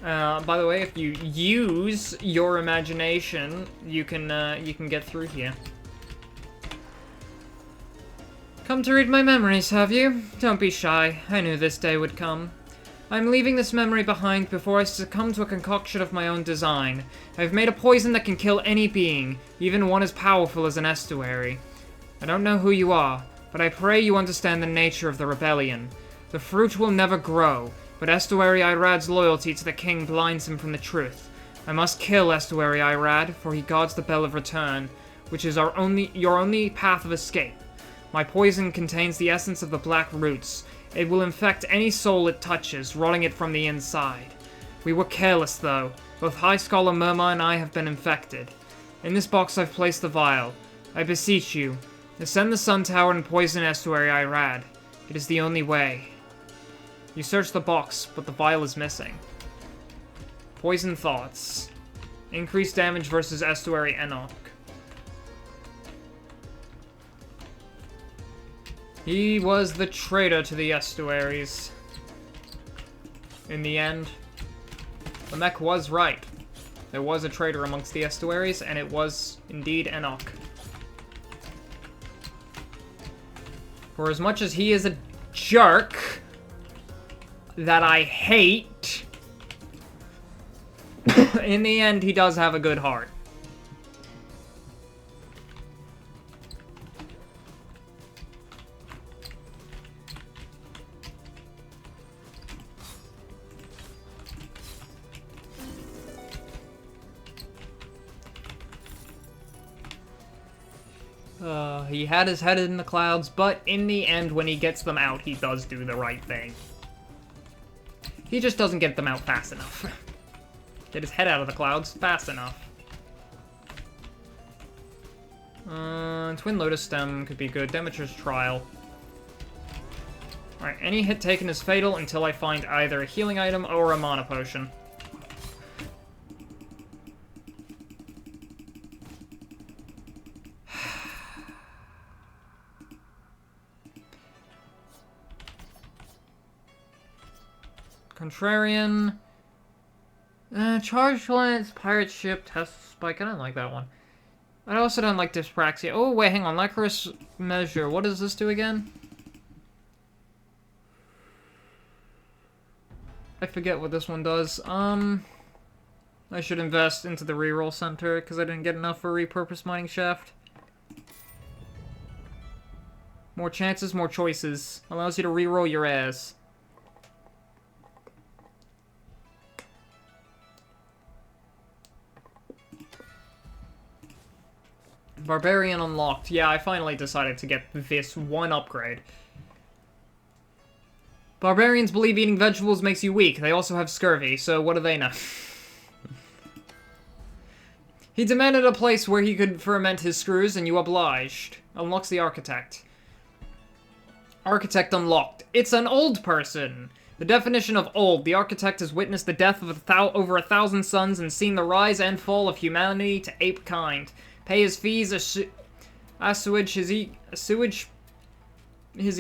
By the way, if you use your imagination, you can get through here. Come to read my memories, have you? Don't be shy. I knew this day would come. I'm leaving this memory behind before I succumb to a concoction of my own design. I've made a poison that can kill any being, even one as powerful as an estuary. I don't know who you are, but I pray you understand the nature of the rebellion. The fruit will never grow, but Estuary Irad's loyalty to the king blinds him from the truth. I must kill Estuary Irad, for he guards the Bell of Return, which is your only path of escape. My poison contains the essence of the black roots. It will infect any soul it touches, rotting it from the inside. We were careless, though. Both High Scholar Murmur and I have been infected. In this box I've placed the vial. I beseech you, ascend the Sun Tower and poison Estuary Irad. It is the only way. You search the box, but the vial is missing. Poison Thoughts. Increased damage versus Estuary Enoch. He was the traitor to the estuaries. In the end, the mech was right. There was a traitor amongst the estuaries, and it was indeed Enoch. For as much as he is a jerk that I hate, in the end, he does have a good heart. He had his head in the clouds, but in the end, when he gets them out, he does do the right thing. He just doesn't get them out fast enough. Get his head out of the clouds fast enough. Twin Lotus Stem could be good. Demeter's Trial. Alright, any hit taken is fatal until I find either a healing item or a mana potion. Contrarian. Charge Lance, Pirate Ship, Test Spike. I don't like that one. I also don't like Dyspraxia. Oh, wait, hang on. Licorice Measure. What does this do again? I forget what this one does. I should invest into the reroll center, because I didn't get enough for Repurpose Mining Shaft. More chances, more choices. Allows you to reroll your ass. Barbarian unlocked. Yeah, I finally decided to get this one upgrade. Barbarians believe eating vegetables makes you weak. They also have scurvy, so what do they know? He demanded a place where he could ferment his screws, and you obliged. Unlocks the Architect. Architect unlocked. It's an old person! The definition of old. The Architect has witnessed the death of over 1,000 sons and seen the rise and fall of humanity to ape kind. Pay his fees, assuage his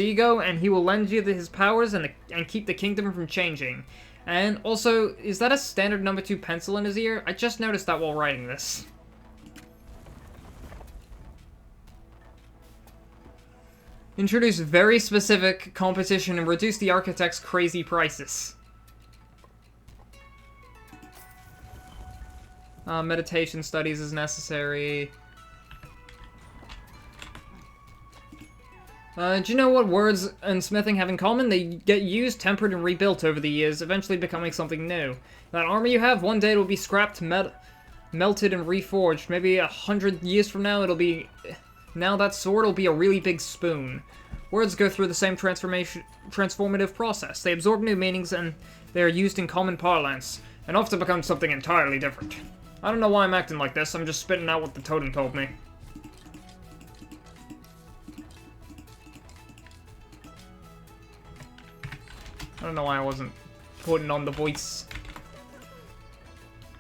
ego, and he will lend you his powers and keep the kingdom from changing. And also, is that a standard number 2 pencil in his ear? I just noticed that while writing this. Introduce very specific competition and reduce the Architect's crazy prices. Meditation studies is necessary. Do you know what words and smithing have in common? They get used, tempered, and rebuilt over the years, eventually becoming something new. That armor you have, one day it'll be scrapped, melted, and reforged. Maybe 100 years from now, it'll be... Now that sword will be a really big spoon. Words go through the same transformative process. They absorb new meanings, and they are used in common parlance, and often become something entirely different. I don't know why I'm acting like this, I'm just spitting out what the totem told me. I don't know why I wasn't putting on the voice.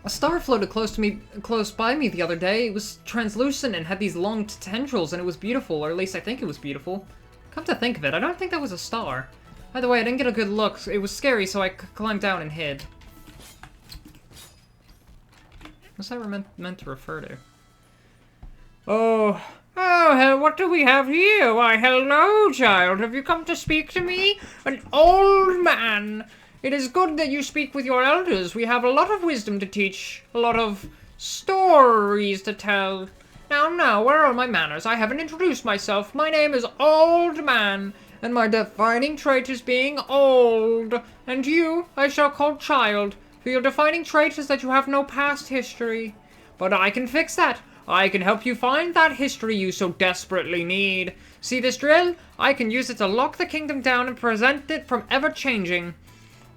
A star floated close by me the other day. It was translucent and had these long tendrils, and it was beautiful, or at least I think it was beautiful. Come to think of it, I don't think that was a star. By the way, I didn't get a good look. It was scary, so I climbed down and hid. What's that meant to refer to? Oh, what do we have here? Why, hello, child. Have you come to speak to me? An old man. It is good that you speak with your elders. We have a lot of wisdom to teach, a lot of stories to tell. Now, where are my manners? I haven't introduced myself. My name is Old Man, and my defining trait is being old. And you, I shall call Child, for your defining trait is that you have no past history. But I can fix that. I can help you find that history you so desperately need. See this drill? I can use it to lock the kingdom down and prevent it from ever changing.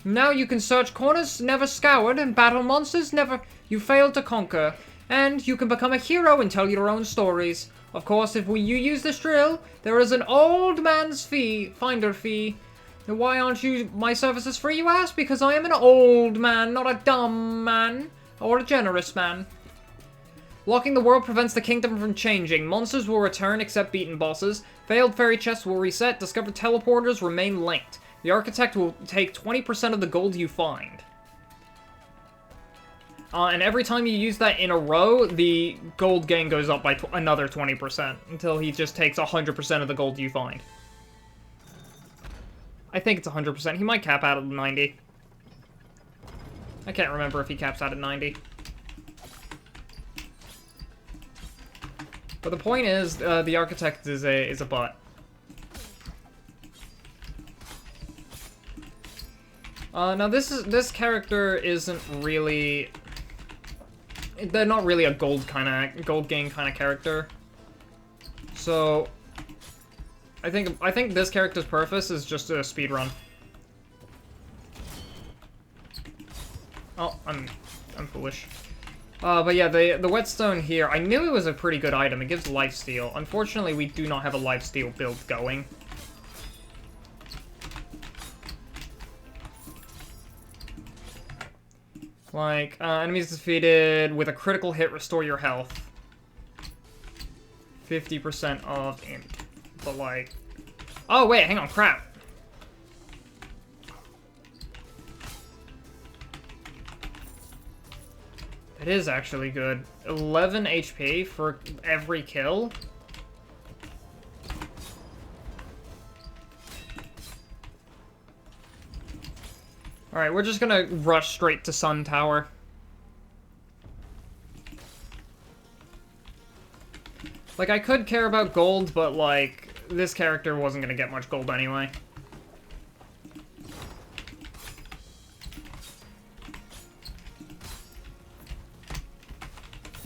Now you can search corners never scoured and battle monsters you failed to conquer. And you can become a hero and tell your own stories. Of course, if you use this drill, there is an old man's finder fee. Why aren't my services free, you ask? Because I am an old man, not a dumb man. Or a generous man. Locking the world prevents the kingdom from changing. Monsters will return except beaten bosses. Failed fairy chests will reset. Discovered teleporters remain linked. The architect will take 20% of the gold you find. And every time you use that in a row, the gold gain goes up by another 20%. Until he just takes 100% of the gold you find. I think it's 100%. He might cap out at 90. I can't remember if he caps out at 90. But the point is, the architect is a butt. Now this character isn't really. They're not really a gold gain kind of character. So I think this character's purpose is just a speed run. Oh, I'm foolish. But yeah, the whetstone here, I knew it was a pretty good item. It gives lifesteal. Unfortunately, we do not have a lifesteal build going. Like, enemies defeated with a critical hit, restore your health. 50% of imp. But like... Oh, wait, hang on, crap. It is actually good. 11 HP for every kill. Alright, we're just gonna rush straight to Sun Tower. Like, I could care about gold, but, like, this character wasn't gonna get much gold anyway.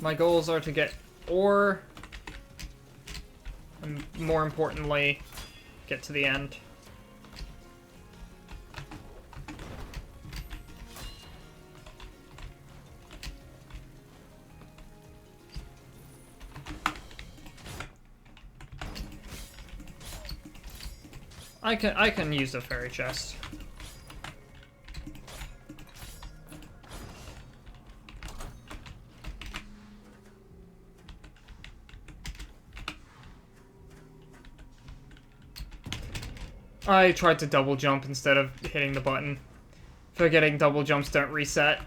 My goals are to get ore, and more importantly, get to the end. I can use the fairy chest. I tried to double jump instead of hitting the button. Forgetting double jumps don't reset.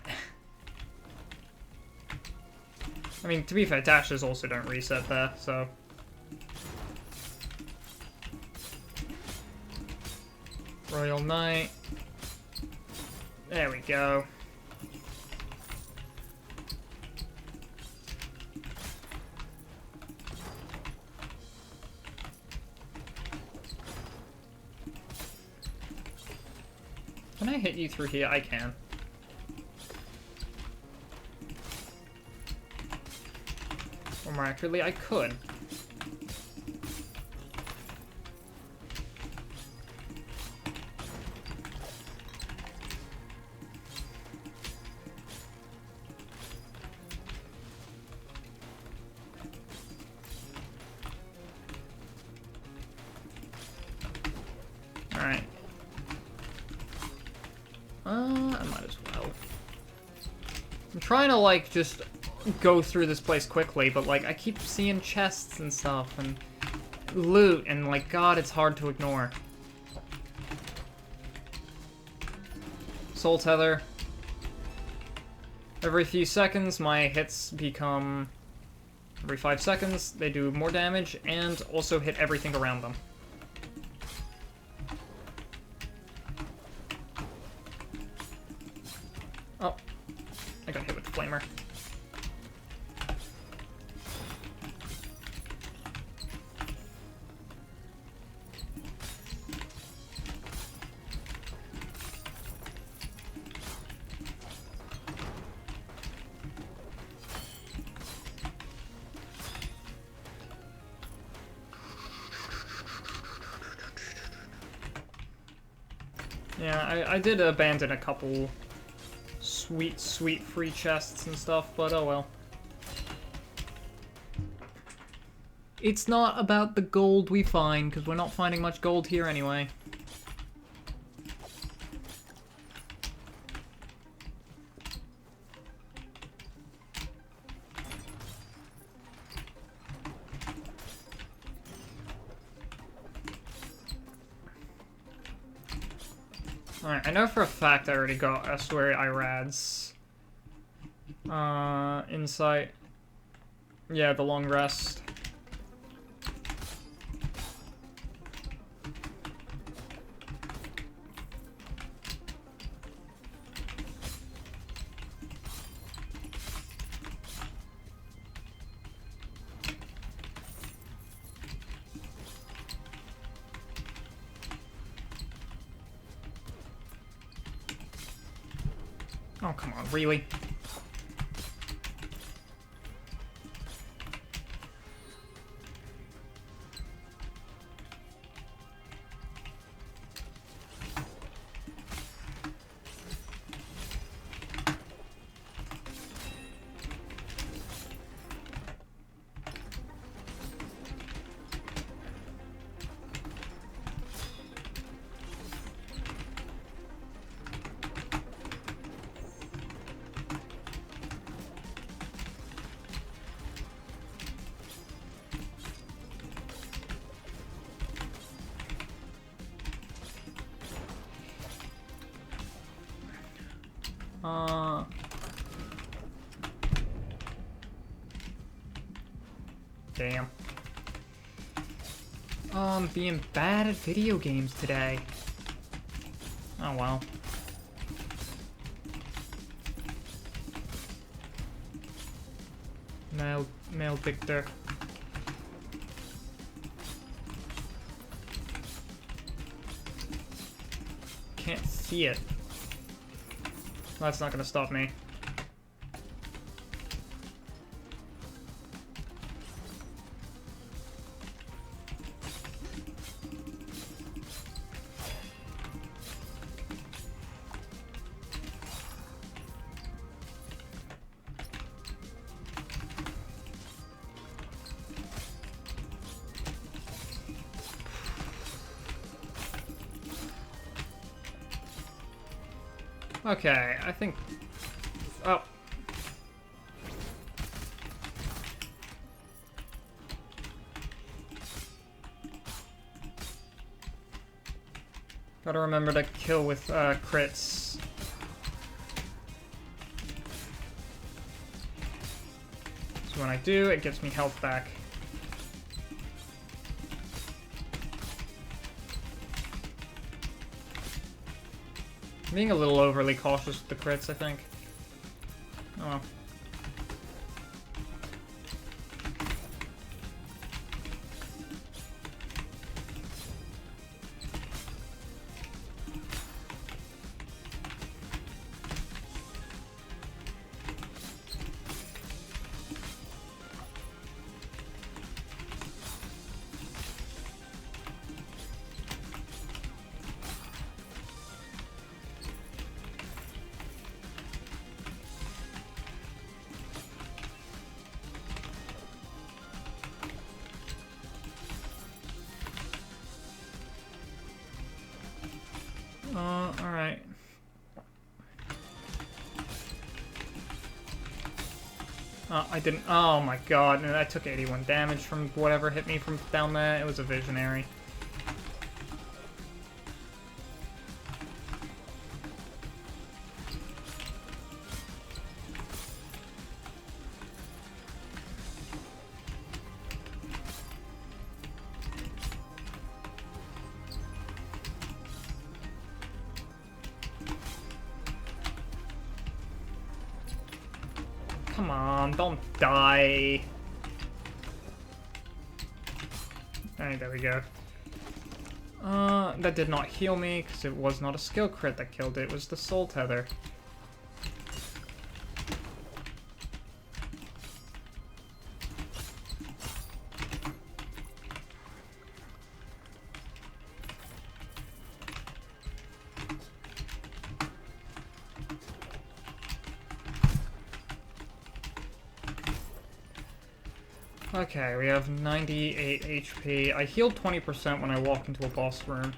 I mean, to be fair, dashes also don't reset there, so... Royal Knight. There we go. Can I hit you through here? I can. Or more accurately, I could. Alright. I might as well. I'm trying to, like, just go through this place quickly, but, like, I keep seeing chests and stuff, and loot, and, like, God, it's hard to ignore. Soul Tether. Every few seconds, my hits become... Every 5 seconds, they do more damage, and also hit everything around them. Oh. I got hit with the flamer. Yeah, I did abandon a couple sweet, sweet free chests and stuff, but oh well. It's not about the gold we find, because we're not finding much gold here anyway. Alright, I know for a fact I already got Estuary Irads. Insight. Yeah, the long rest. Oh, come on, really? Damn. Oh, I'm being bad at video games today. Oh well. Male Victor. Can't see it. That's not gonna stop me. Okay, I think... Oh. Gotta remember to kill with crits. So when I do, it gives me health back. I'm being a little overly cautious with the crits, I think. Oh well. Alright. I didn't... Oh my god, I took 81 damage from whatever hit me from down there. It was a visionary. Come on, don't die. Alright, there we go. That did not heal me, because it was not a skill crit that killed it, it was the soul tether. Okay, we have 98 HP. I healed 20% when I walk into a boss room.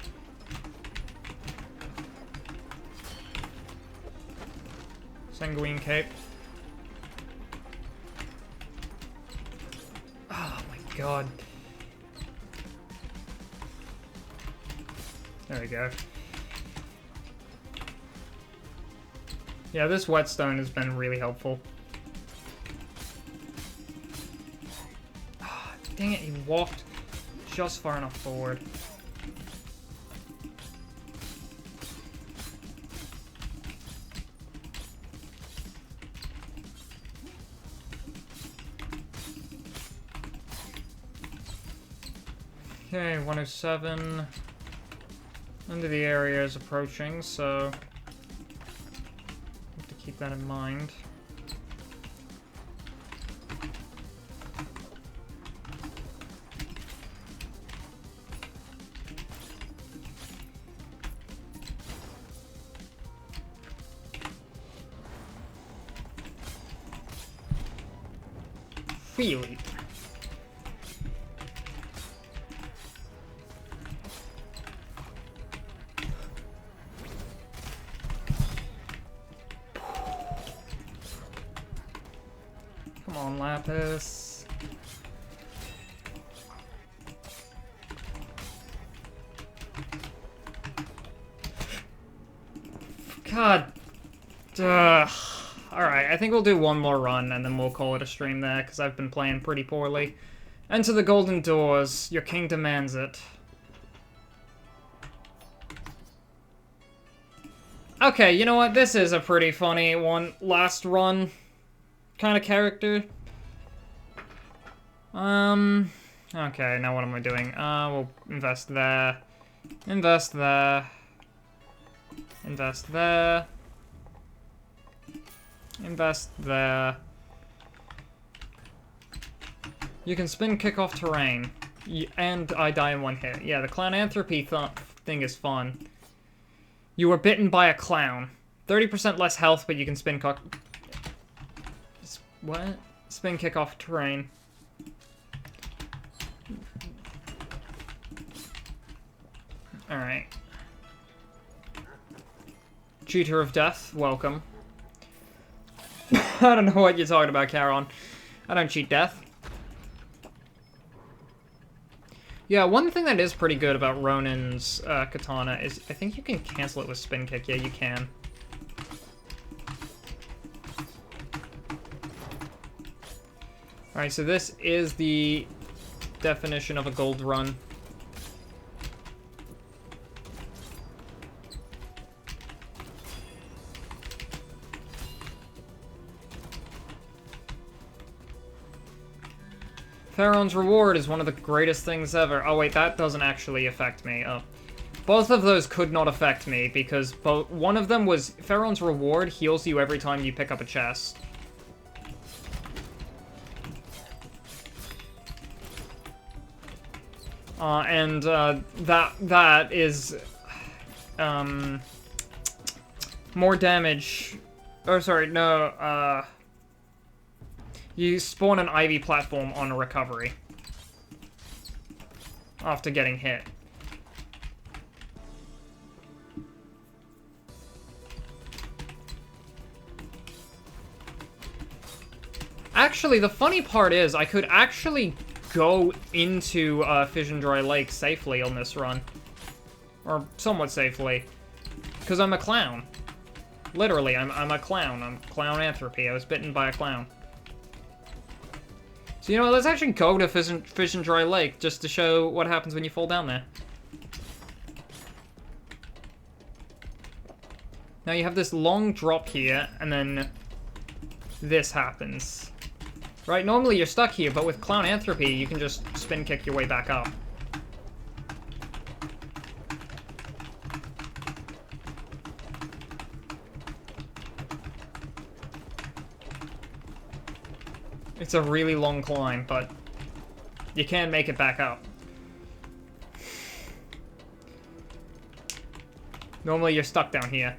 Sanguine Cape. Oh my god. There we go. Yeah, this whetstone has been really helpful. Dang it, he walked just far enough forward. Okay, 107. End of the area is approaching, so have to keep that in mind. Really? Come on, Lapis. God. Alright, I think we'll do one more run, and then we'll call it a stream there, because I've been playing pretty poorly. Enter the golden doors. Your king demands it. Okay, you know what? This is a pretty funny one. Last run kind of character. Okay, now what am I doing? We'll invest there. Invest there. Invest there. Invest there. You can spin kick off terrain. And I die in one hit. Yeah, the clownanthropy thing is fun. You were bitten by a clown. 30% less health, but you can spin kick... What? Spin kick off terrain. Alright. Cheater of death, welcome. I don't know what you're talking about, Charon. I don't cheat death. Yeah, one thing that is pretty good about Ronin's katana is I think you can cancel it with spin kick. Yeah, you can. Alright, so this is the definition of a gold run. Pharaoh's Reward is one of the greatest things ever. Oh wait, that doesn't actually affect me. Oh. Both of those could not affect me, because one of them was Pharaoh's Reward heals you every time you pick up a chest. That is... more damage... Oh, sorry, no, you spawn an Ivy platform on a recovery. After getting hit. Actually, the funny part is, I could actually go into Fission Dry Lake safely on this run. Or somewhat safely. Because I'm a clown. Literally, I'm a clown. I'm clownanthropy. I was bitten by a clown. So, you know what, let's actually go to Fission Dry Lake, just to show what happens when you fall down there. Now you have this long drop here, and then this happens. Right, normally you're stuck here, but with Clown Anthropy, you can just spin kick your way back up. It's a really long climb, but you can make it back up. Normally you're stuck down here.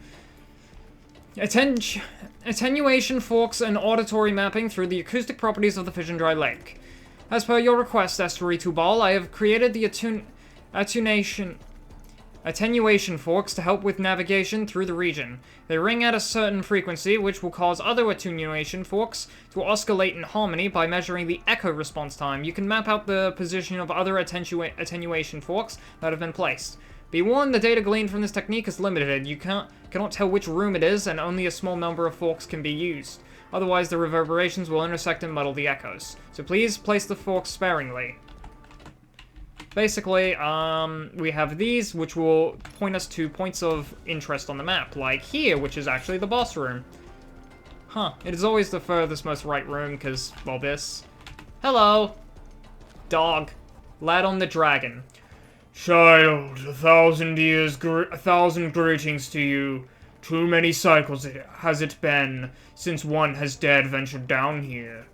Attenuation forks and auditory mapping through the acoustic properties of the Fission Dry Lake. As per your request, Estuary Tubal, I have created the attenuation forks to help with navigation through the region. They ring at a certain frequency, which will cause other attenuation forks to oscillate in harmony by measuring the echo response time. You can map out the position of other attenuation forks that have been placed. Be warned, the data gleaned from this technique is limited. You cannot tell which room it is, and only a small number of forks can be used. Otherwise, the reverberations will intersect and muddle the echoes. So please place the forks sparingly. Basically, we have these, which will point us to points of interest on the map, like here, which is actually the boss room. Huh, it is always the furthest most right room, because, well, this. Hello! Dog. Lad on the dragon. Child, 1,000 greetings to you. Too many cycles has it been since one has dared venture down here.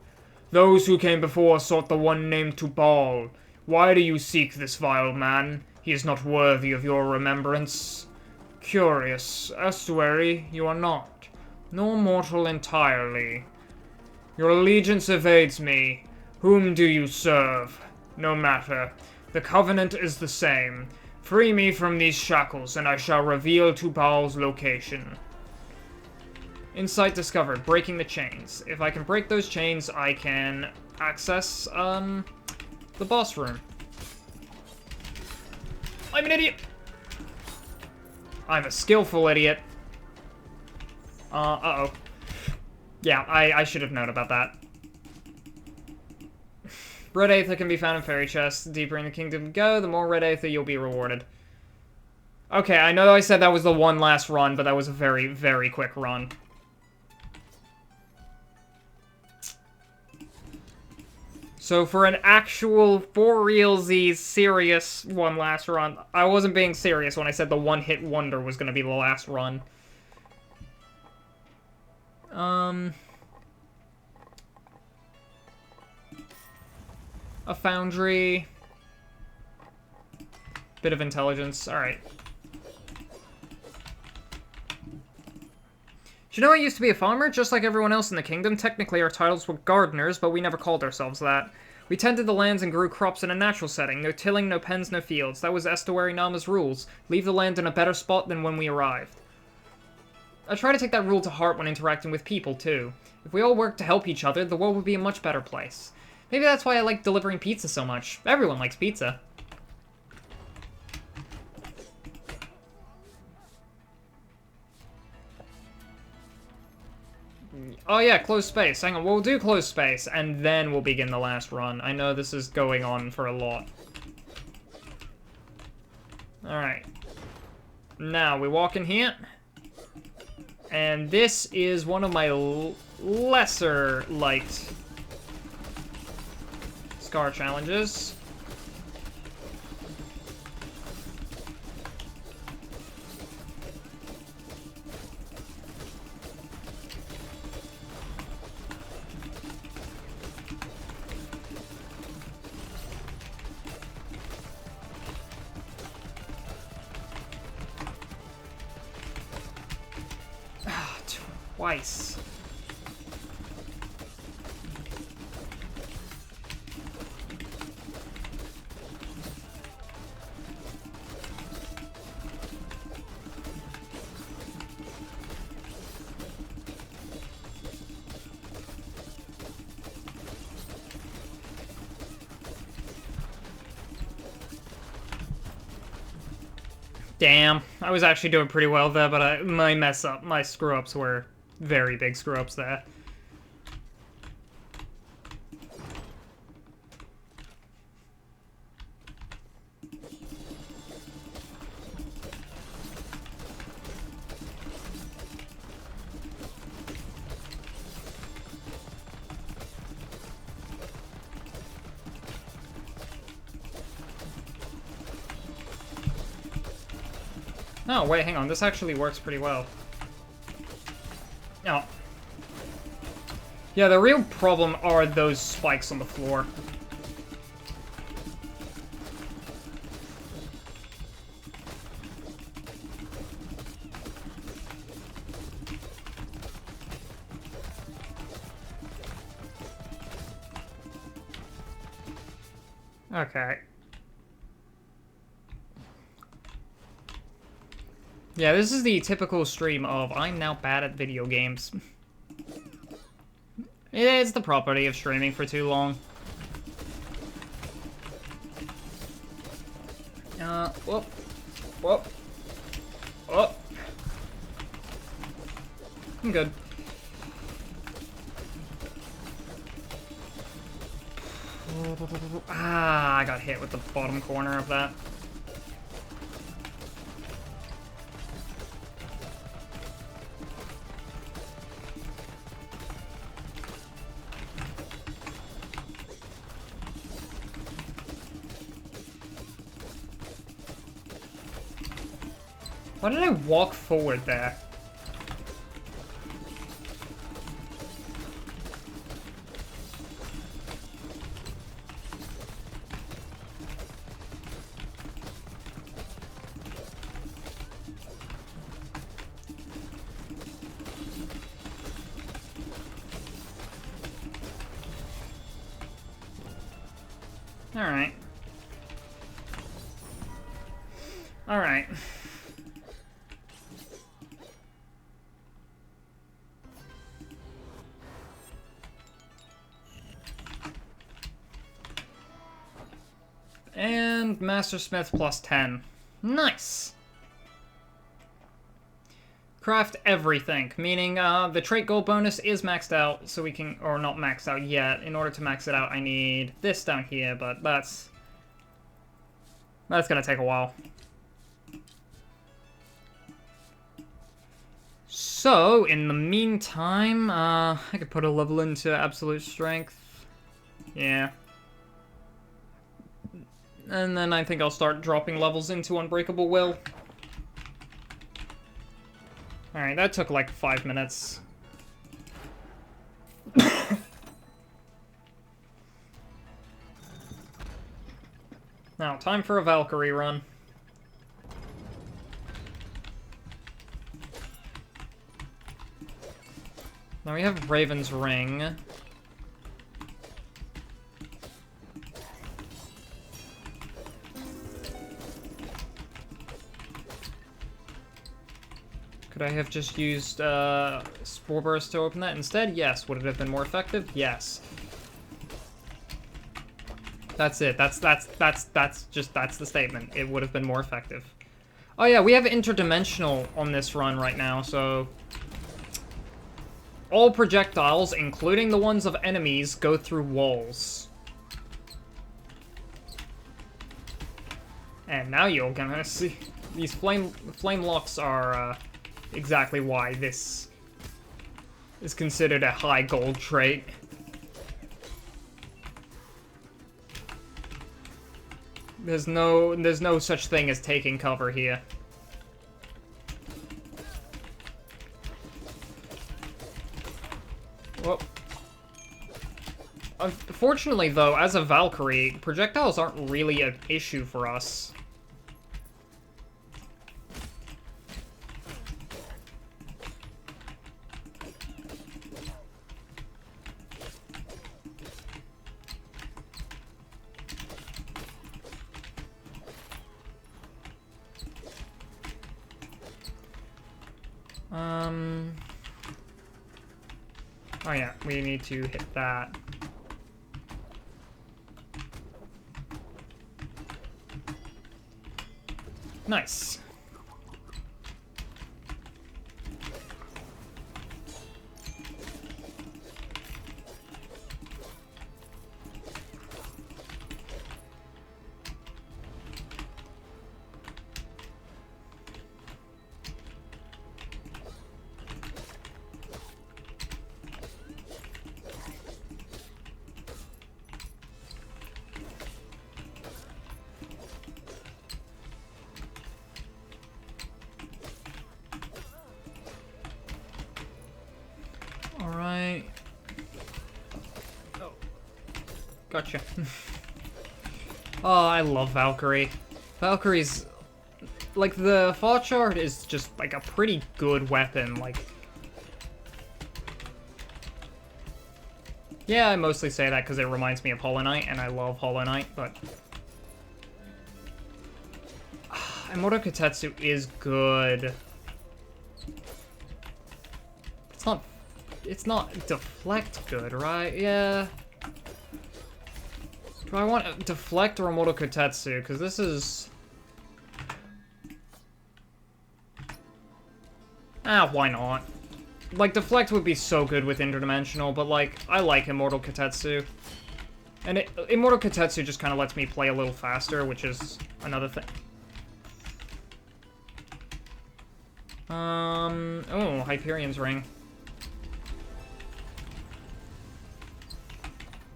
Those who came before sought the one named Tubal. Why do you seek this vile man? He is not worthy of your remembrance. Curious, Estuary, you are not, nor mortal entirely. Your allegiance evades me. Whom do you serve? No matter. The Covenant is the same. Free me from these shackles, and I shall reveal Tubal's location. Insight discovered. Breaking the chains. If I can break those chains, I can access, the boss room. I'm an idiot! I'm a skillful idiot. Uh-oh. Yeah, I should have known about that. Red Aether can be found in fairy chests. The deeper in the kingdom you go, the more red Aether you'll be rewarded. Okay, I know I said that was the one last run, but that was a very, very quick run. So for an actual, for realsies, serious one last run, I wasn't being serious when I said the one-hit wonder was going to be the last run. A foundry. Bit of intelligence. Alright. Did you know I used to be a farmer? Just like everyone else in the kingdom, technically our titles were gardeners, but we never called ourselves that. We tended the lands and grew crops in a natural setting. No tilling, no pens, no fields. That was Estuary Nama's rules. Leave the land in a better spot than when we arrived. I try to take that rule to heart when interacting with people, too. If we all worked to help each other, the world would be a much better place. Maybe that's why I like delivering pizza so much. Everyone likes pizza. Oh yeah, close space. Hang on, we'll do close space, and then we'll begin the last run. I know this is going on for a lot. Alright. Now, we walk in here. And this is one of my lesser liked Scar challenges. Twice. Damn, I was actually doing pretty well there, but my screw-ups were very big screw-ups there. Oh, wait, hang on. This actually works pretty well. Oh. Yeah, the real problem are those spikes on the floor. Okay. Yeah, this is the typical stream of I'm now bad at video games. It's the property of streaming for too long. Whoop. Whoop. Whoop. I'm good. Ah, I got hit with the bottom corner of that. Why did I walk forward there? Alright. Alright. And Master Smith plus 10. Nice! Craft everything, meaning the trait gold bonus is maxed out, so we can, or not maxed out yet. In order to max it out, I need this down here, but that's gonna take a while. So, in the meantime, I could put a level into absolute strength. Yeah. And then I think I'll start dropping levels into Unbreakable Will. Alright, that took like 5 minutes. Now, time for a Valkyrie run. Now we have Raven's Ring. Could I have just used Spore Burst to open that instead? Yes. Would it have been more effective? Yes. That's it. That's the statement. It would have been more effective. Oh yeah, we have interdimensional on this run right now, so all projectiles, including the ones of enemies, go through walls. And now you're gonna see these flame locks are exactly why this is considered a high gold trait. There's no such thing as taking cover here. Well, unfortunately though, as a Valkyrie, projectiles aren't really an issue for us. Oh yeah, we need to hit that. Nice. Gotcha. Oh, I love Valkyrie. Valkyrie's... Like, the Fall Shard is just, like, a pretty good weapon, like... Yeah, I mostly say that because it reminds me of Hollow Knight, and I love Hollow Knight, but... Immortal Kotetsu is good. It's not deflect good, right? Yeah. Do I want deflect or Immortal Kotetsu? Because this is... why not? Like, deflect would be so good with interdimensional, but like, I like Immortal Kotetsu. And Immortal Kotetsu just kind of lets me play a little faster, which is another thing. Oh, Hyperion's Ring.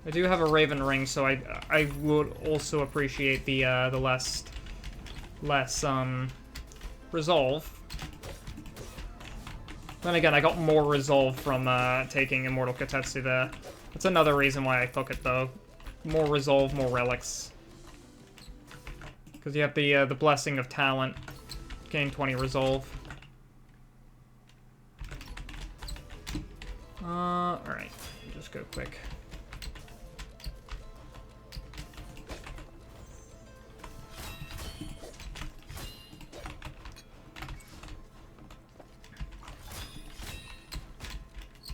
I do have a Raven Ring, so I would also appreciate the less resolve. Then again, I got more resolve from taking Immortal Kotetsu there. That's another reason why I took it though. More resolve, more relics. Because you have the Blessing of Talent, gain 20 resolve. Alright, just go quick.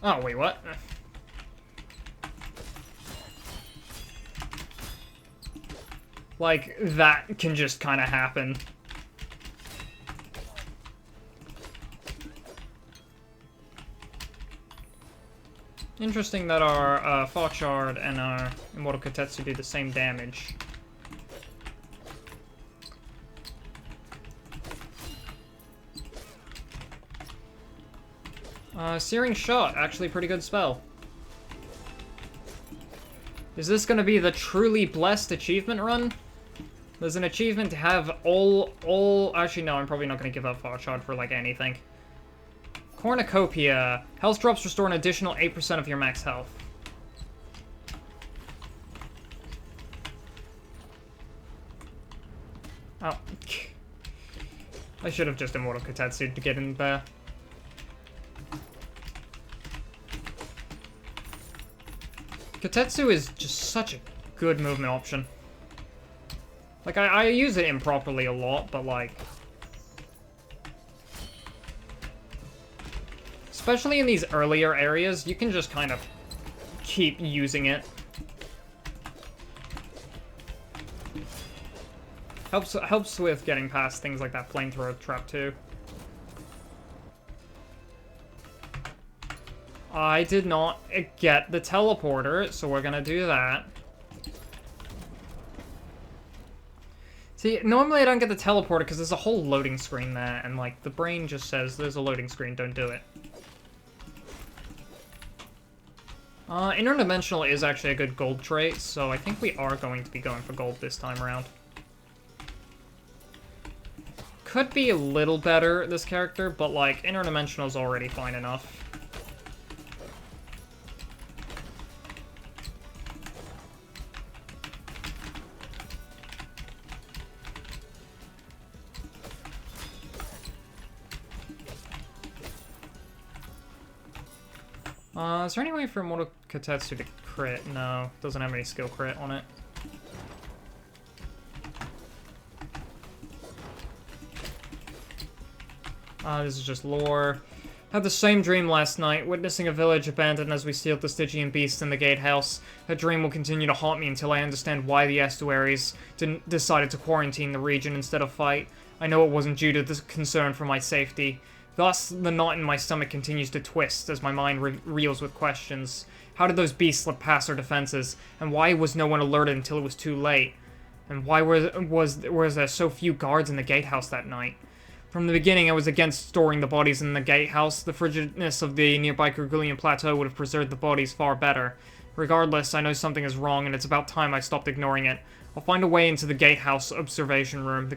Oh, wait, what? Like, that can just kind of happen. Interesting that our Fox Shard and our Immortal Kotetsu do the same damage. Searing Shot, actually a pretty good spell. Is this gonna be the truly blessed achievement run? There's an achievement to have actually no, I'm probably not gonna give up Fox Shard for like anything. Cornucopia. Health drops restore an additional 8% of your max health. Oh. I should have just Immortal Kotetsu to get in there. Kotetsu is just such a good movement option. Like, I use it improperly a lot, but like... Especially in these earlier areas, you can just kind of keep using it. Helps with getting past things like that flamethrower trap too. I did not get the teleporter, so we're gonna do that. See, normally I don't get the teleporter because there's a whole loading screen there, and like, the brain just says, there's a loading screen, don't do it. Interdimensional is actually a good gold trait, so I think we are going to be going for gold this time around. Could be a little better, this character, but like, interdimensional is already fine enough. Is there any way for Immortal Kotetsu to crit? No, doesn't have any skill crit on it. This is just lore. Had the same dream last night, witnessing a village abandoned as we sealed the Stygian beast in the gatehouse. That dream will continue to haunt me until I understand why the estuaries decided to quarantine the region instead of fight. I know it wasn't due to this concern for my safety. Thus, the knot in my stomach continues to twist as my mind reels with questions. How did those beasts slip past our defenses? And why was no one alerted until it was too late? And why was there so few guards in the gatehouse that night? From the beginning, I was against storing the bodies in the gatehouse. The frigidness of the nearby Kerguelen Plateau would have preserved the bodies far better. Regardless, I know something is wrong, and it's about time I stopped ignoring it. I'll find a way into the gatehouse observation room. The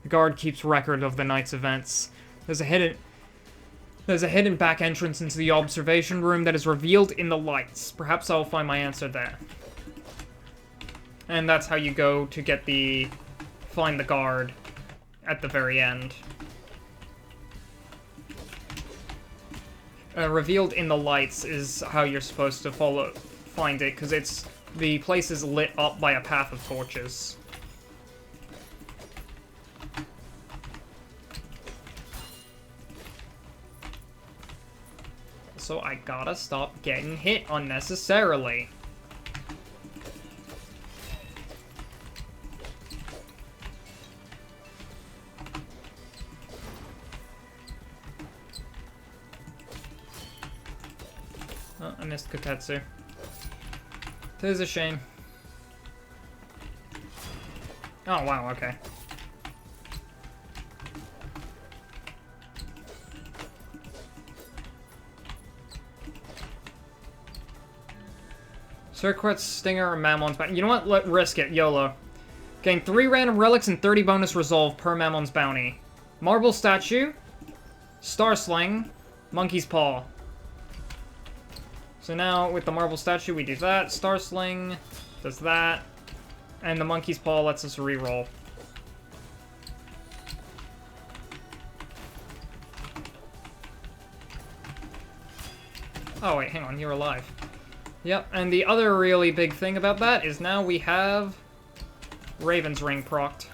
guard keeps record of the night's events. There's a hidden back entrance into the observation room that is revealed in the lights. Perhaps I'll find my answer there. And that's how you go to get the... find the guard at the very end. Revealed in the lights is how you're supposed to find it, because it's... the place is lit up by a path of torches. So I gotta stop getting hit unnecessarily. Oh, I missed Kotetsu. It is a shame. Oh, wow, okay. Circuit, Stinger, or Mammon's Bounty. You know what? Let risk it. YOLO. Gain 3 random relics and 30 bonus resolve per Mammon's Bounty. Marble Statue. Star Sling. Monkey's Paw. So now, with the Marble Statue, we do that. Star Sling does that. And the Monkey's Paw lets us reroll. Oh, wait, hang on. You're alive. Yep, and the other really big thing about that is now we have Raven's Ring procced.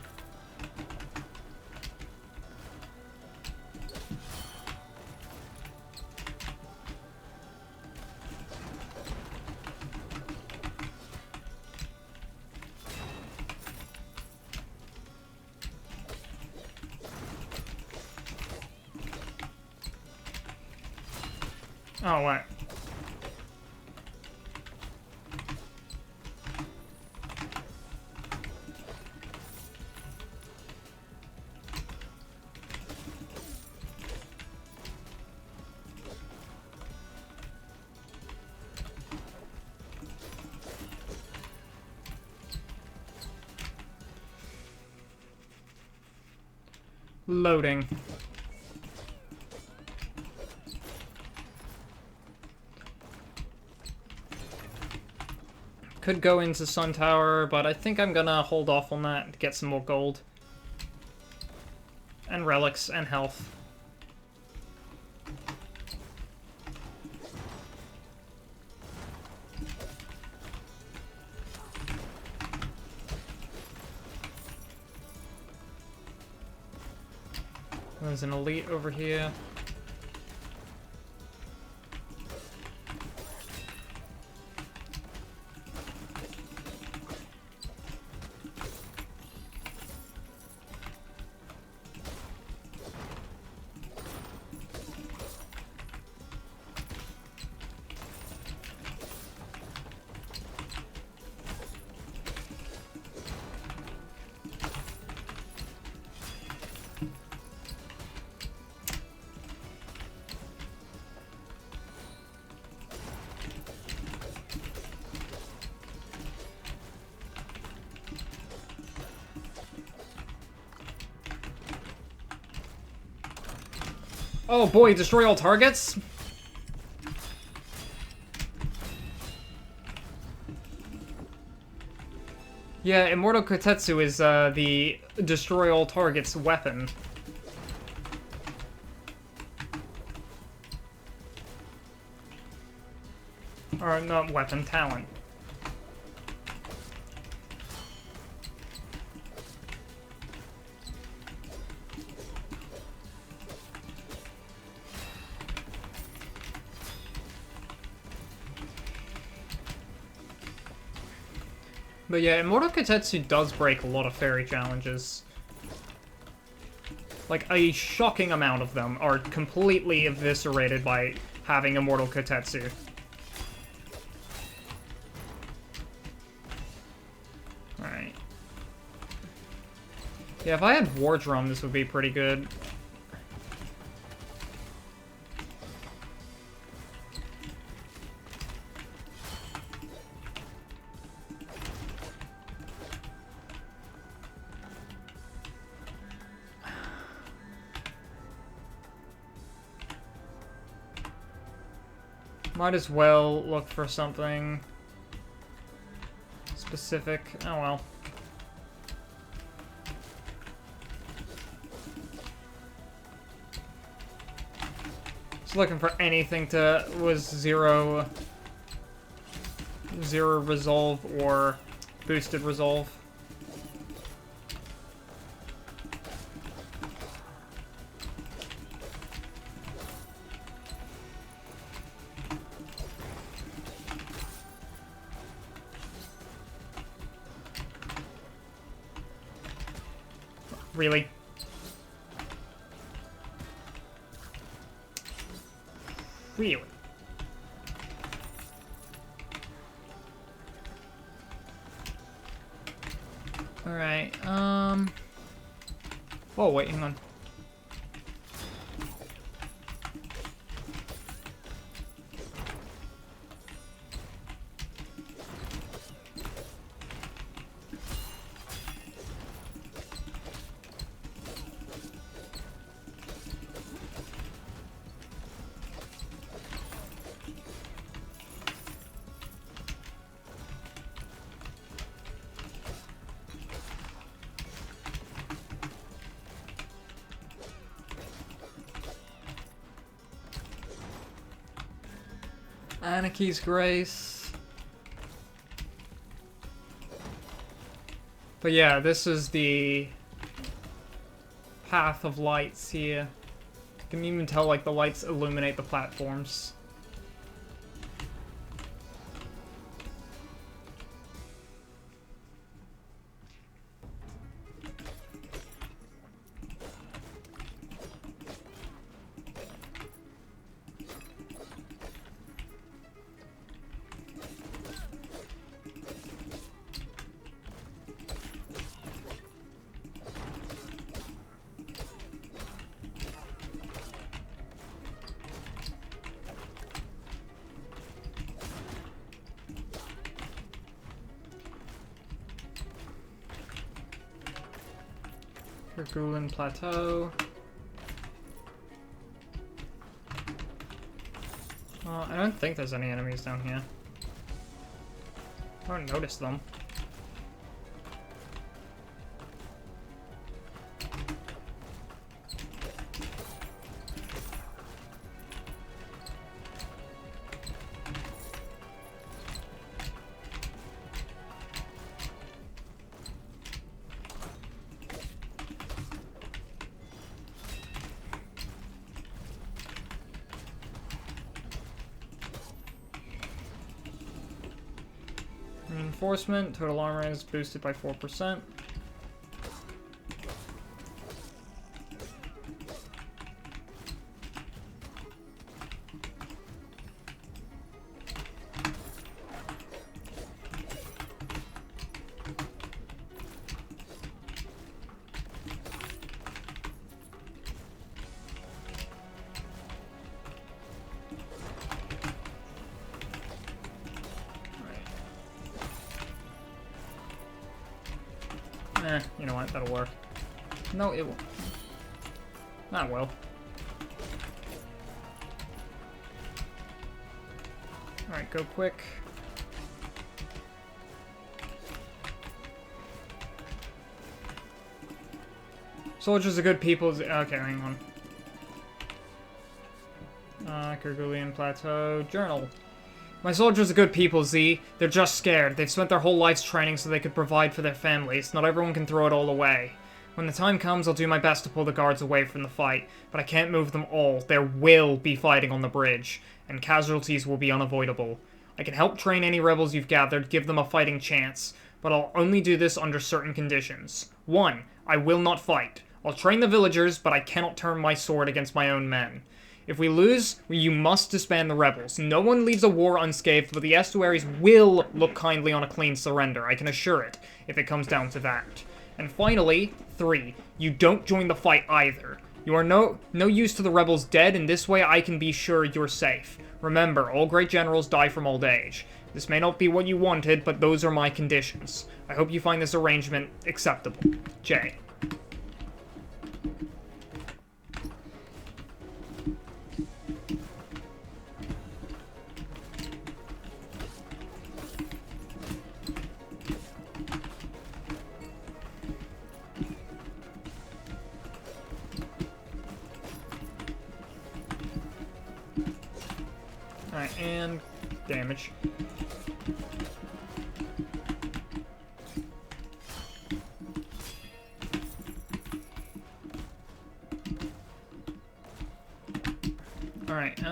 Oh, what? Loading. Could go into Sun Tower, but I think I'm gonna hold off on that to get some more gold. And relics and health. There's an elite over here. Oh boy, destroy all targets? Yeah, Immortal Kotetsu is the destroy all targets weapon. Or not weapon, talent. But yeah, Immortal Kotetsu does break a lot of fairy challenges. Like, a shocking amount of them are completely eviscerated by having Immortal Kotetsu. Alright. Yeah, if I had War Drum, this would be pretty good. Might as well look for something. specific. Oh well. Just looking for anything was zero resolve or boosted resolve. Really? Really? Alright, oh, wait, hang on. Anarchy's Grace. But yeah, this is the path of lights here. You can even tell, like, the lights illuminate the platforms. Herculean Plateau. I don't think there's any enemies down here. I haven't noticed them. Reinforcement, total armor is boosted by 4%. You know what? That'll work. No, it won't. Not well. Alright, go quick. Soldiers are good people. Okay, hang on. Kerguelian Plateau. Journal. My soldiers are good people, Z. They're just scared. They've spent their whole lives training so they could provide for their families. Not everyone can throw it all away. When the time comes, I'll do my best to pull the guards away from the fight, but I can't move them all. There will be fighting on the bridge, and casualties will be unavoidable. I can help train any rebels you've gathered, give them a fighting chance, but I'll only do this under certain conditions. 1. I will not fight. I'll train the villagers, but I cannot turn my sword against my own men. If we lose, you must disband the rebels. No one leaves a war unscathed, but the estuaries will look kindly on a clean surrender, I can assure it, if it comes down to that. And finally, 3. You don't join the fight either. You are no use to the rebels dead, and this way I can be sure you're safe. Remember, all great generals die from old age. This may not be what you wanted, but those are my conditions. I hope you find this arrangement acceptable. Jay. and damage. Alright,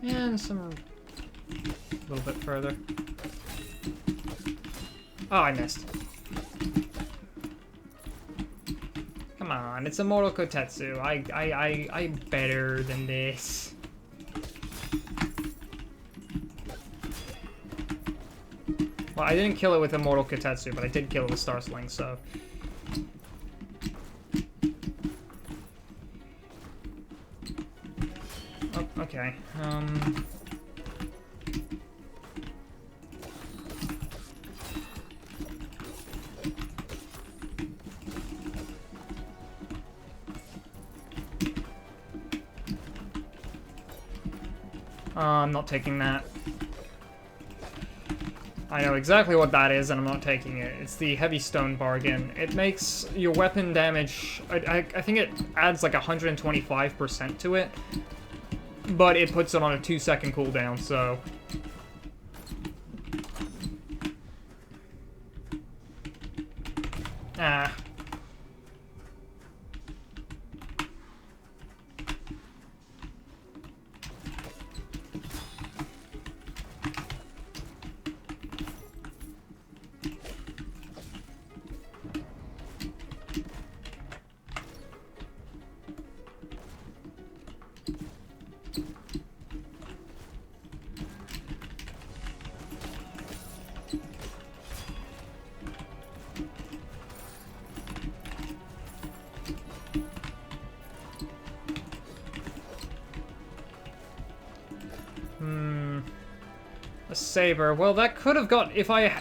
and some... a little bit further. Oh, I missed. Come on, it's a Mortal Kotetsu. I'm better than this. Well, I didn't kill it with a Mortal Kotetsu, but I did kill it with Star Sling, so... Oh, okay, I'm not taking that. I know exactly what that is, and I'm not taking it. It's the Heavy Stone Bargain. It makes your weapon damage... I think it adds like 125% to it, but it puts it on a 2-second cooldown, so... Ah. A saber. Well, that could have got... If I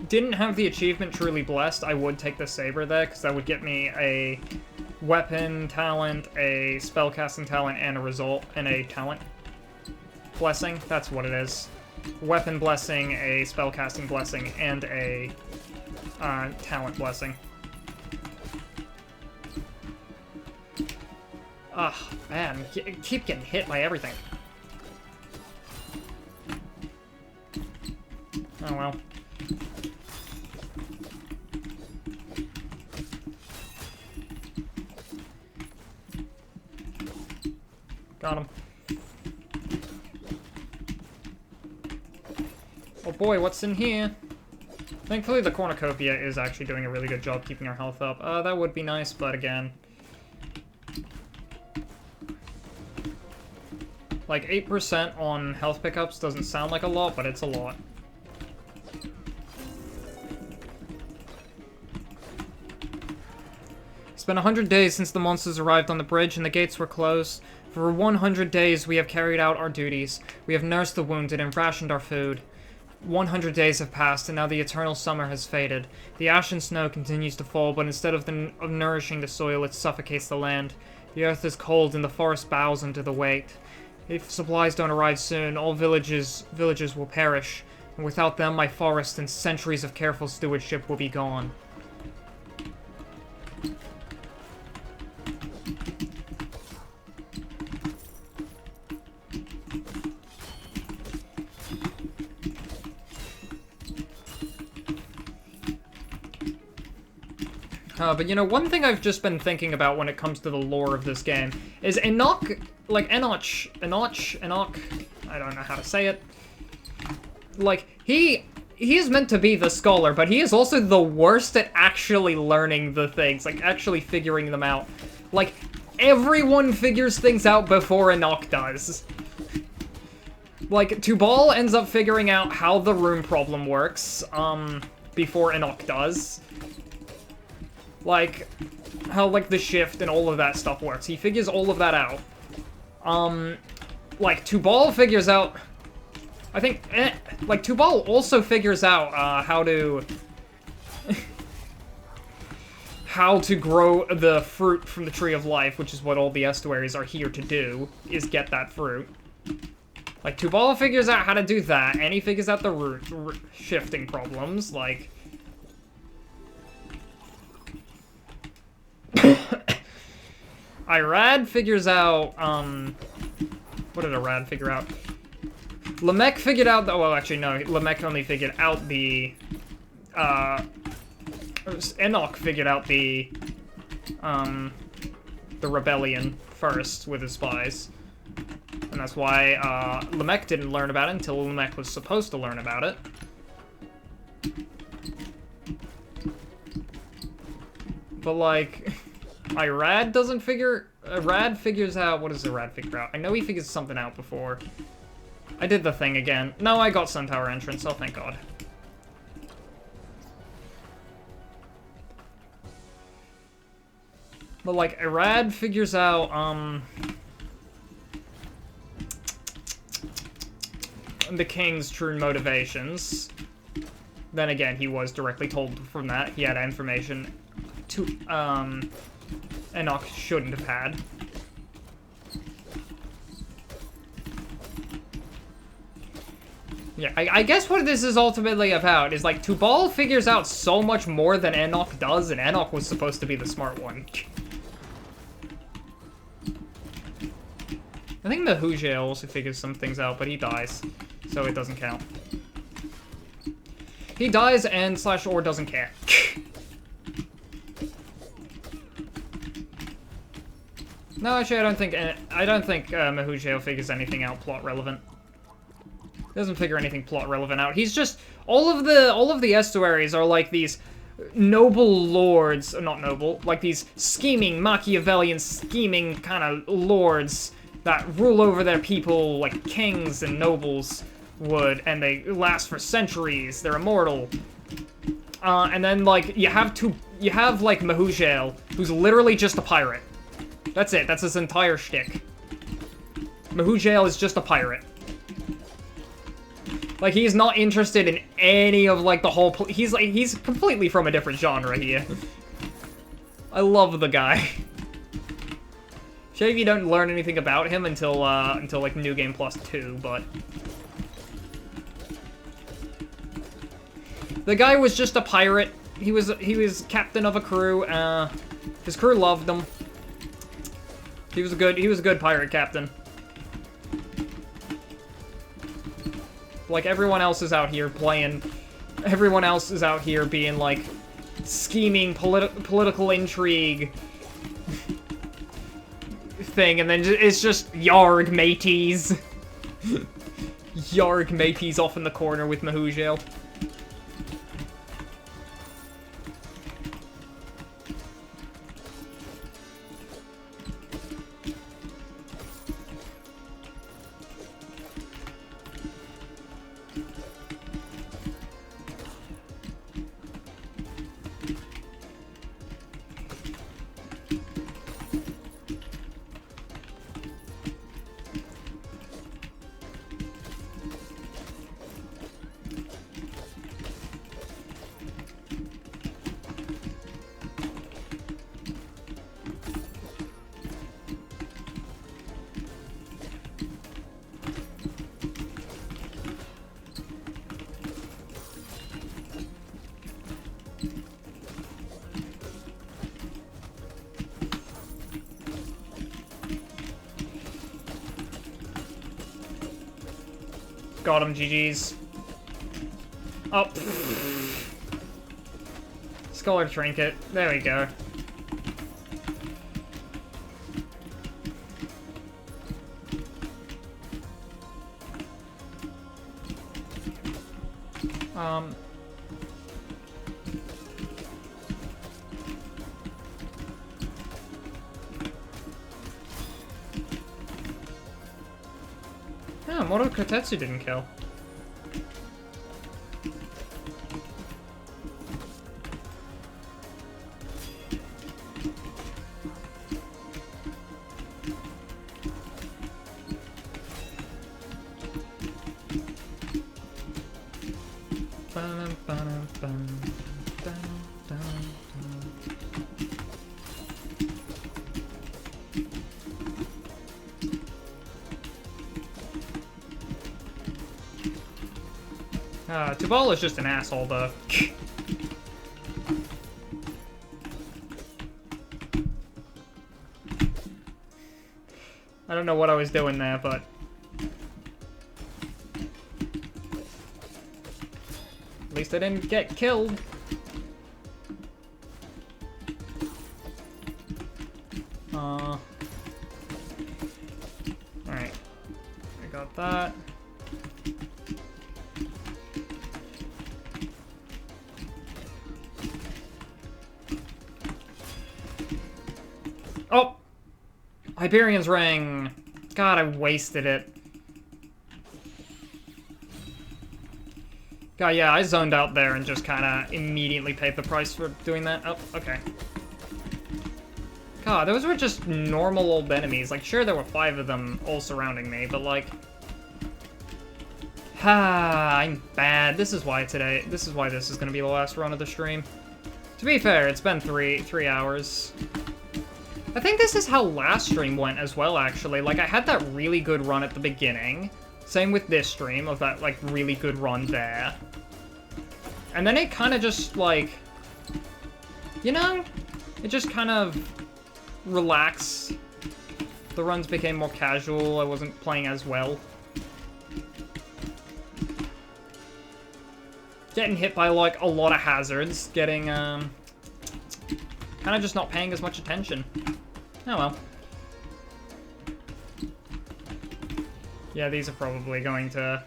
didn't have the achievement Truly Blessed, I would take the saber there, because that would get me a weapon talent, a spellcasting talent, and a result, and a talent blessing. That's what it is. Weapon blessing, a spellcasting blessing, and a talent blessing. Ugh, man, keep getting hit by everything. Oh well. Got him. Oh boy, what's in here? Thankfully the cornucopia is actually doing a really good job keeping our health up. That would be nice, but again... Like, 8% on health pickups doesn't sound like a lot, but it's a lot. It's been 100 days since the monsters arrived on the bridge and the gates were closed. For 100 days we have carried out our duties. We have nursed the wounded and rationed our food. 100 days have passed, and now the eternal summer has faded. The ash and snow continues to fall, but instead of nourishing the soil, it suffocates the land. The earth is cold, and the forest bows under the weight. If supplies don't arrive soon, all villages will perish, and without them, my forest and centuries of careful stewardship will be gone. But you know, one thing I've just been thinking about when it comes to the lore of this game is Enoch, Enoch, I don't know how to say it. Like, he is meant to be the scholar, but he is also the worst at actually learning the things, like, actually figuring them out. Like, everyone figures things out before Enoch does. Like, Tubal ends up figuring out how the room problem works, before Enoch does. Like, how, like, the shift and all of that stuff works. He figures all of that out. Like, Tubal figures out... I think, like, Tubal also figures out, how to... how to grow the fruit from the Tree of Life, which is what all the estuaries are here to do, is get that fruit. Like, Tubal figures out how to do that, and he figures out the root shifting problems, like... Irad figures out, what did Irad figure out? Lamech figured out the, well, actually, no, Lamech only figured out the, Enoch figured out the rebellion first with his spies. And that's why, Lamech didn't learn about it until Lamech was supposed to learn about it. But, like, Irad doesn't figure... Irad figures out... What does Irad figure out? I know he figures something out before. I did the thing again. No, I got Sun Tower entrance, oh thank god. But, like, Irad figures out, the king's true motivations. Then again, he was directly told from that. He had information to, Enoch shouldn't have had. Yeah, I guess what this is ultimately about is, like, Tubal figures out so much more than Enoch does, and Enoch was supposed to be the smart one. I think Mehujael also figures some things out, but he dies, so it doesn't count. He dies and /or doesn't care. No, actually, I don't think Mehujael figures anything out plot relevant. He doesn't figure anything plot relevant out. He's just all of the estuaries are like these noble lords, not noble, like these scheming Machiavellian scheming kind of lords that rule over their people like kings and nobles would, and they last for centuries. They're immortal. And then like you have like Mehujael, who's literally just a pirate. That's it. That's his entire shtick. Mehujael is just a pirate. Like, he's not interested in any of, like, the whole... He's completely from a different genre here. I love the guy. Shame you don't learn anything about him until like, New Game Plus 2, but... The guy was just a pirate. He was captain of a crew. His crew loved him. He was a good pirate captain. Like, everyone else is out here playing... Everyone else is out here being, like, scheming political intrigue thing, and then it's just Yarg mateys. Yarg mateys off in the corner with Mehujael. Got him, GG's. Oh. Scholar Trinket. There we go. Moro Kotetsu didn't kill. Tubal is just an asshole, though. I don't know what I was doing there, but... least I didn't get killed. Alright. I got that. Oh! Hyperion's Ring! God, I wasted it. God, yeah, I zoned out there and just kind of immediately paid the price for doing that. Oh, okay. God, those were just normal old enemies. Like, sure, there were 5 of them all surrounding me, but like... I'm bad. This is why this is gonna be the last run of the stream. To be fair, it's been three hours. I think this is how last stream went as well, actually. Like, I had that really good run at the beginning. Same with this stream, of that, like, really good run there. And then it kind of just, like... You know? It just kind of... relaxed. The runs became more casual. I wasn't playing as well. Getting hit by, like, a lot of hazards. Getting, kind of just not paying as much attention. Oh well. Yeah, these are probably going to...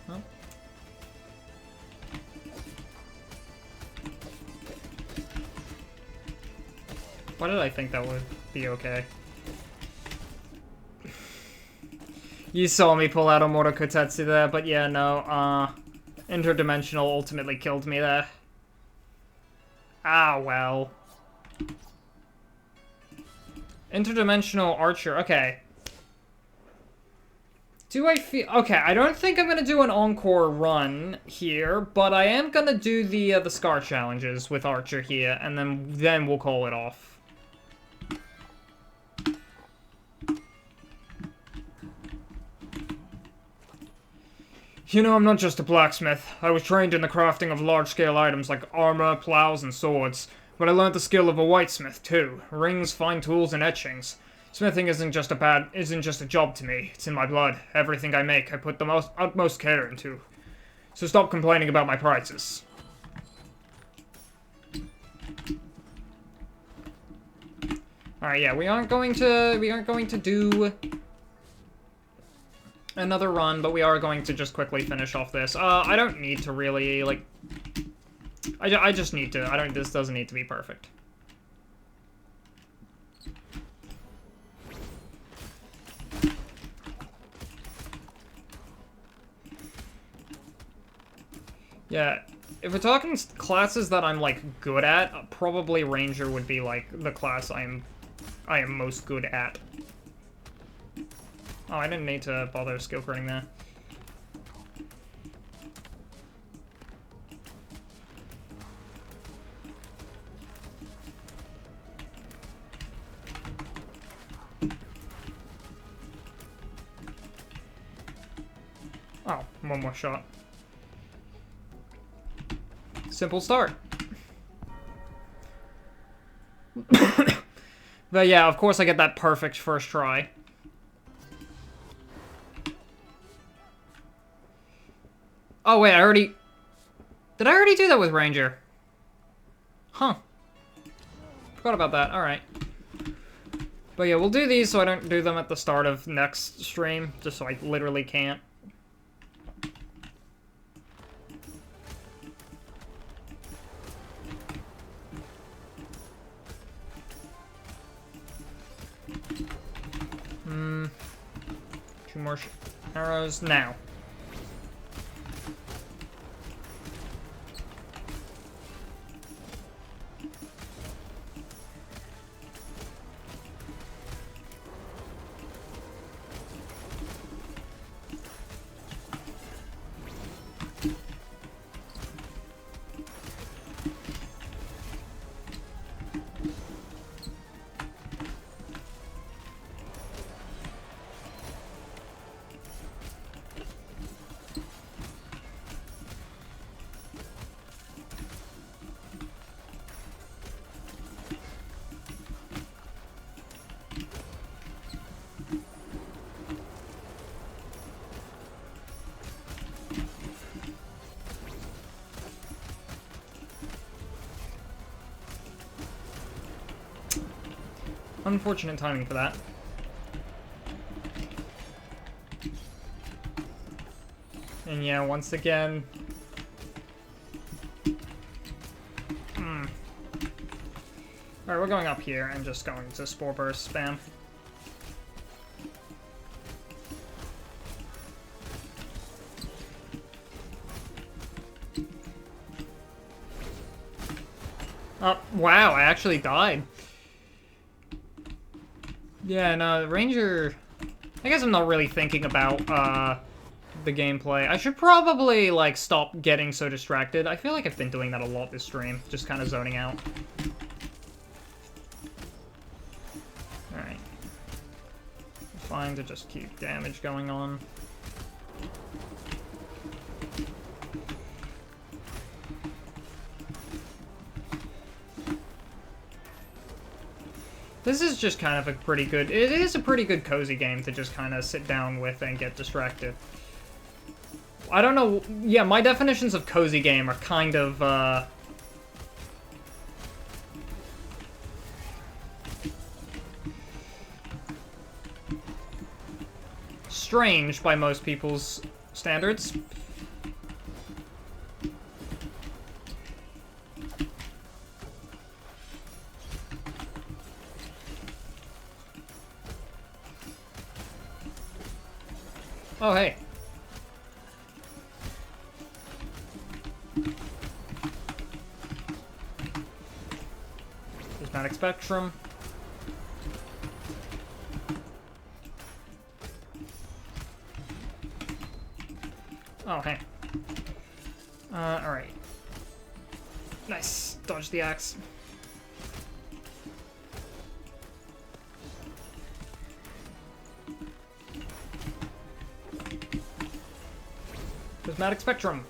Huh? Why did I think that would be okay? You saw me pull out a Morokotetsu there, but yeah, no, Interdimensional ultimately killed me there. Ah, well. Interdimensional Archer, okay. Do I feel... Okay, I don't think I'm gonna do an encore run here, but I am gonna do the Scar challenges with Archer here, and then we'll call it off. You know, I'm not just a blacksmith. I was trained in the crafting of large-scale items like armor, plows, and swords. But I learned the skill of a whitesmith, too. Rings, fine tools, and etchings. Smithing isn't just a job to me. It's in my blood. Everything I make, I put the utmost care into. So stop complaining about my prices. Alright, yeah, we aren't going to do... another run, but we are going to just quickly finish off this. I don't need to really, like... I just need to... This doesn't need to be perfect. Yeah, if we're talking classes that I'm, like, good at, probably Ranger would be, like, the class I am most good at. Oh, I didn't need to bother skill critting there. Oh, one more shot. Simple start. But yeah, of course I get that perfect first try. Oh wait, did I already do that with Ranger? Huh. Forgot about that, alright. But yeah, we'll do these so I don't do them at the start of next stream, just so I literally can't. Two more arrows now. Unfortunate timing for that. And yeah, once again... Alright, we're going up here and just going to Spore Burst spam. Oh, wow, I actually died. Yeah, no, the Ranger... I guess I'm not really thinking about, the gameplay. I should probably, like, stop getting so distracted. I feel like I've been doing that a lot this stream, just kind of zoning out. Alright. Fine to just keep damage going on. This is just kind of a pretty good... It is a pretty good cozy game to just kind of sit down with and get distracted. I don't know... Yeah, my definitions of cozy game are kind of, strange by most people's standards. Oh, hey. Prismatic Spectrum. Oh, hey. Alright. Nice. Dodge the axe. Prismatic Spectrum.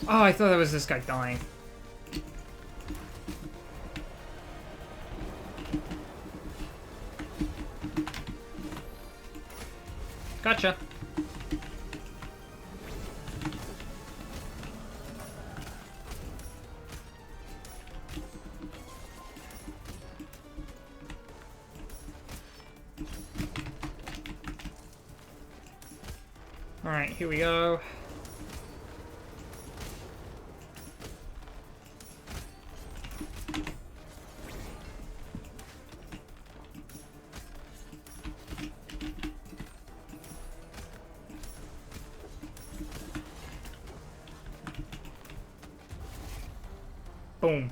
Oh, I thought that was this guy dying. Gotcha. Alright, here we go. Boom.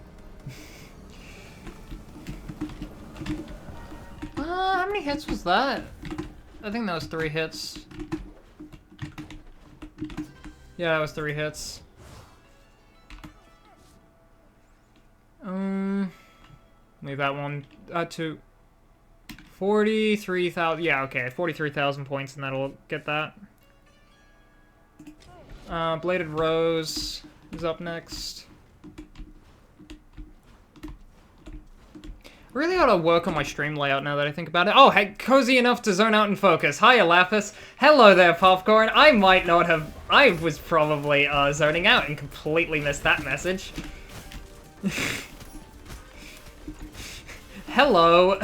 How many hits was that? I think that was 3 hits. Yeah, that was 3 hits. Leave that one to 43,000. Yeah, okay, 43,000 points, and that'll get that. Bladed Rose is up next. Really ought to work on my stream layout now that I think about it. Oh, hey, cozy enough to zone out and focus. Hiya, Lapis. Hello there, Popcorn. I might not have... I was probably zoning out and completely missed that message. Hello.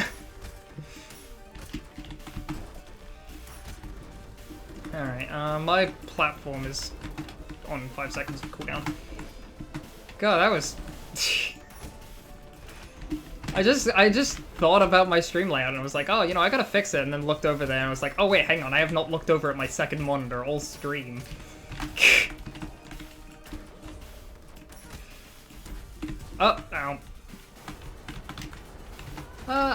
Alright, my platform is on 5 seconds of cooldown. God, that was... I just thought about my stream layout and I was like, oh, you know, I gotta fix it, and then looked over there and I was like, oh wait, hang on, I have not looked over at my second monitor all stream. Oh, ow.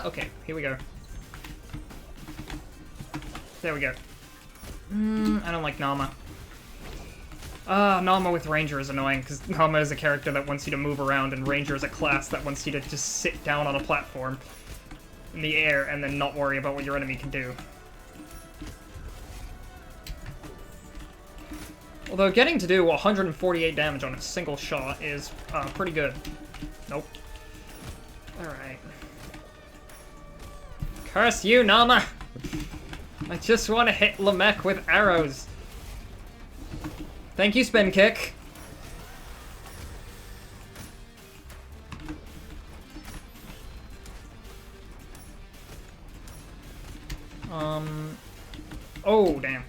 Okay, here we go. There we go. I don't like Nama. Nama with Ranger is annoying, because Nama is a character that wants you to move around, and Ranger is a class that wants you to just sit down on a platform in the air and then not worry about what your enemy can do. Although getting to do 148 damage on a single shot is pretty good. Nope. Alright. Curse you, Nama! I just want to hit Lamech with arrows. Thank you, spin kick. Oh, damn.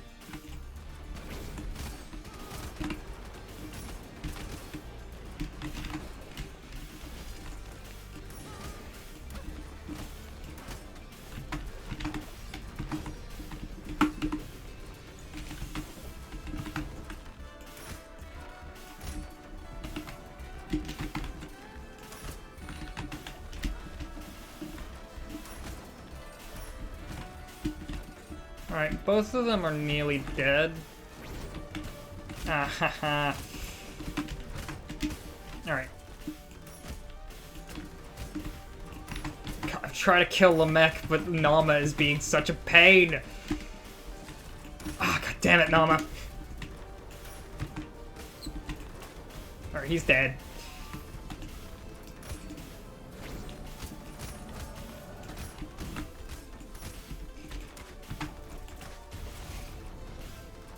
Alright, both of them are nearly dead. Ah, haha. Alright. I try to kill Lamech, but Nama is being such a pain. Ah, god damn it, Nama. Alright, he's dead.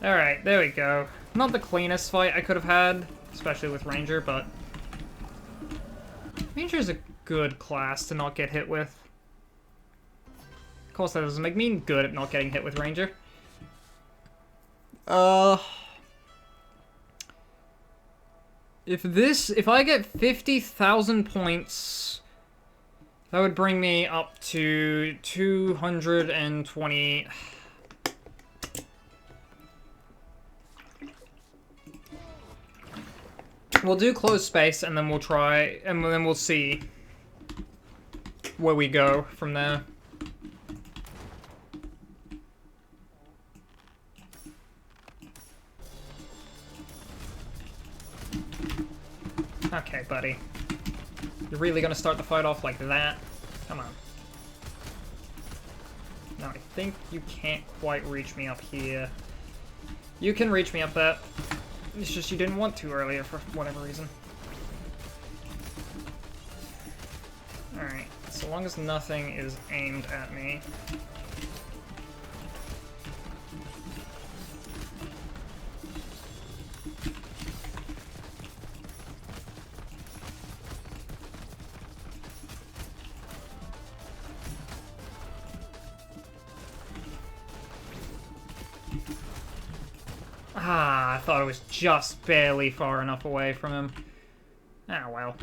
Alright, there we go. Not the cleanest fight I could have had, especially with Ranger, but... Ranger's a good class to not get hit with. Of course, that doesn't make me good at not getting hit with Ranger. If I get 50,000 points, that would bring me up to 220... We'll do closed space, and then we'll try, and then we'll see where we go from there. Okay, buddy. You're really gonna start the fight off like that? Come on. Now, I think you can't quite reach me up here. You can reach me up that. It's just you didn't want to earlier for whatever reason. Alright, so long as nothing is aimed at me. Ah, I thought it was just barely far enough away from him. Ah, well.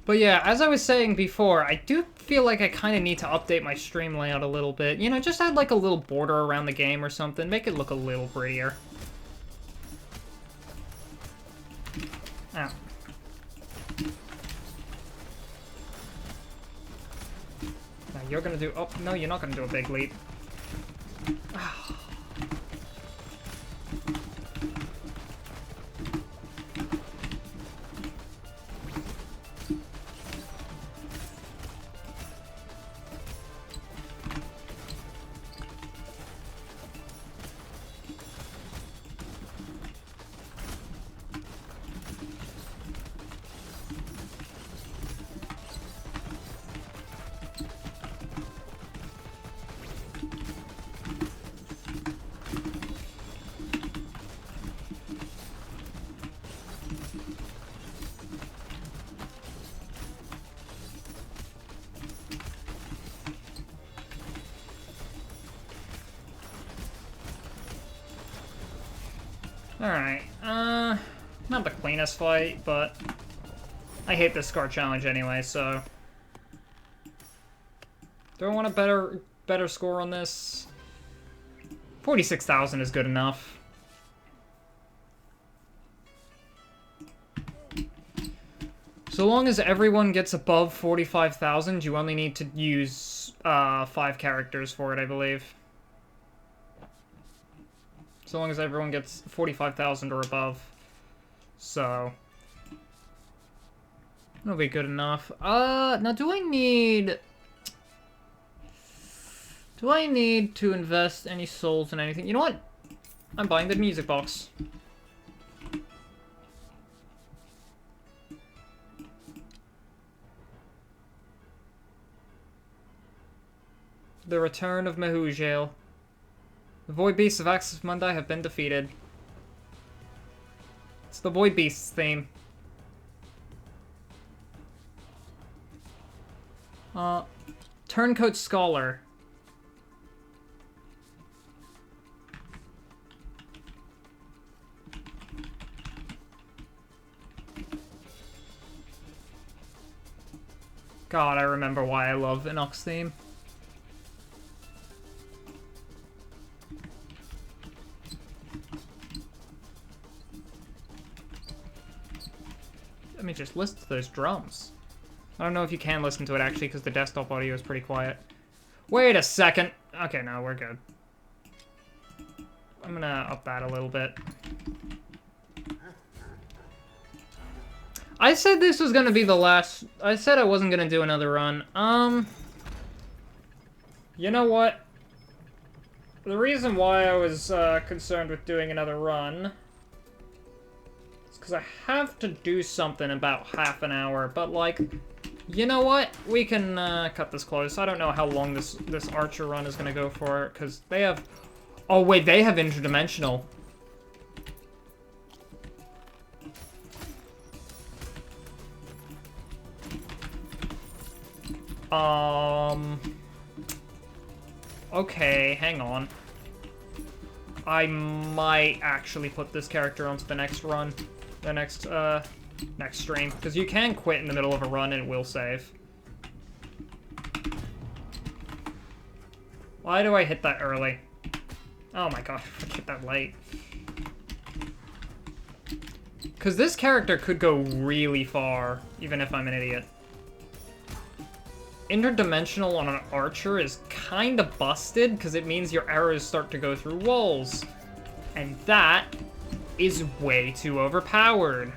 But yeah, as I was saying before, I do feel like I kind of need to update my stream layout a little bit. You know, just add like a little border around the game or something. Make it look a little prettier. Ow. Now you're gonna do... Oh, no, you're not gonna do a big leap. Alright, not the cleanest fight, but I hate this Scar challenge anyway, so... Do I want a better score on this? 46,000 is good enough. So long as everyone gets above 45,000, you only need to use 5 characters for it, I believe. So long as everyone gets 45,000 or above. So... that'll be good enough. Now do I need... Do I need to invest any souls in anything? You know what? I'm buying the music box. The return of Mehujail. The Void Beasts of Axis Mundi have been defeated. It's the Void Beasts theme. Turncoat Scholar. God, I remember why I love an Ox theme. Let me just listen to those drums. I don't know if you can listen to it, actually, because the desktop audio is pretty quiet. Wait a second. Okay, no, we're good. I'm gonna up that a little bit. I said this was gonna be the last... I said I wasn't gonna do another run. You know what? The reason why I was concerned with doing another run... because I have to do something in about half an hour, but, like, you know what? We can cut this close. I don't know how long this Archer run is going to go for, because they have... Oh, wait, they have interdimensional. Okay, hang on. I might actually put this character onto the next run. The next stream. Because you can quit in the middle of a run and it will save. Why do I hit that early? Oh my god, I hit that late. Because this character could go really far, even if I'm an idiot. Interdimensional on an archer is kind of busted, because it means your arrows start to go through walls. And that is way too overpowered.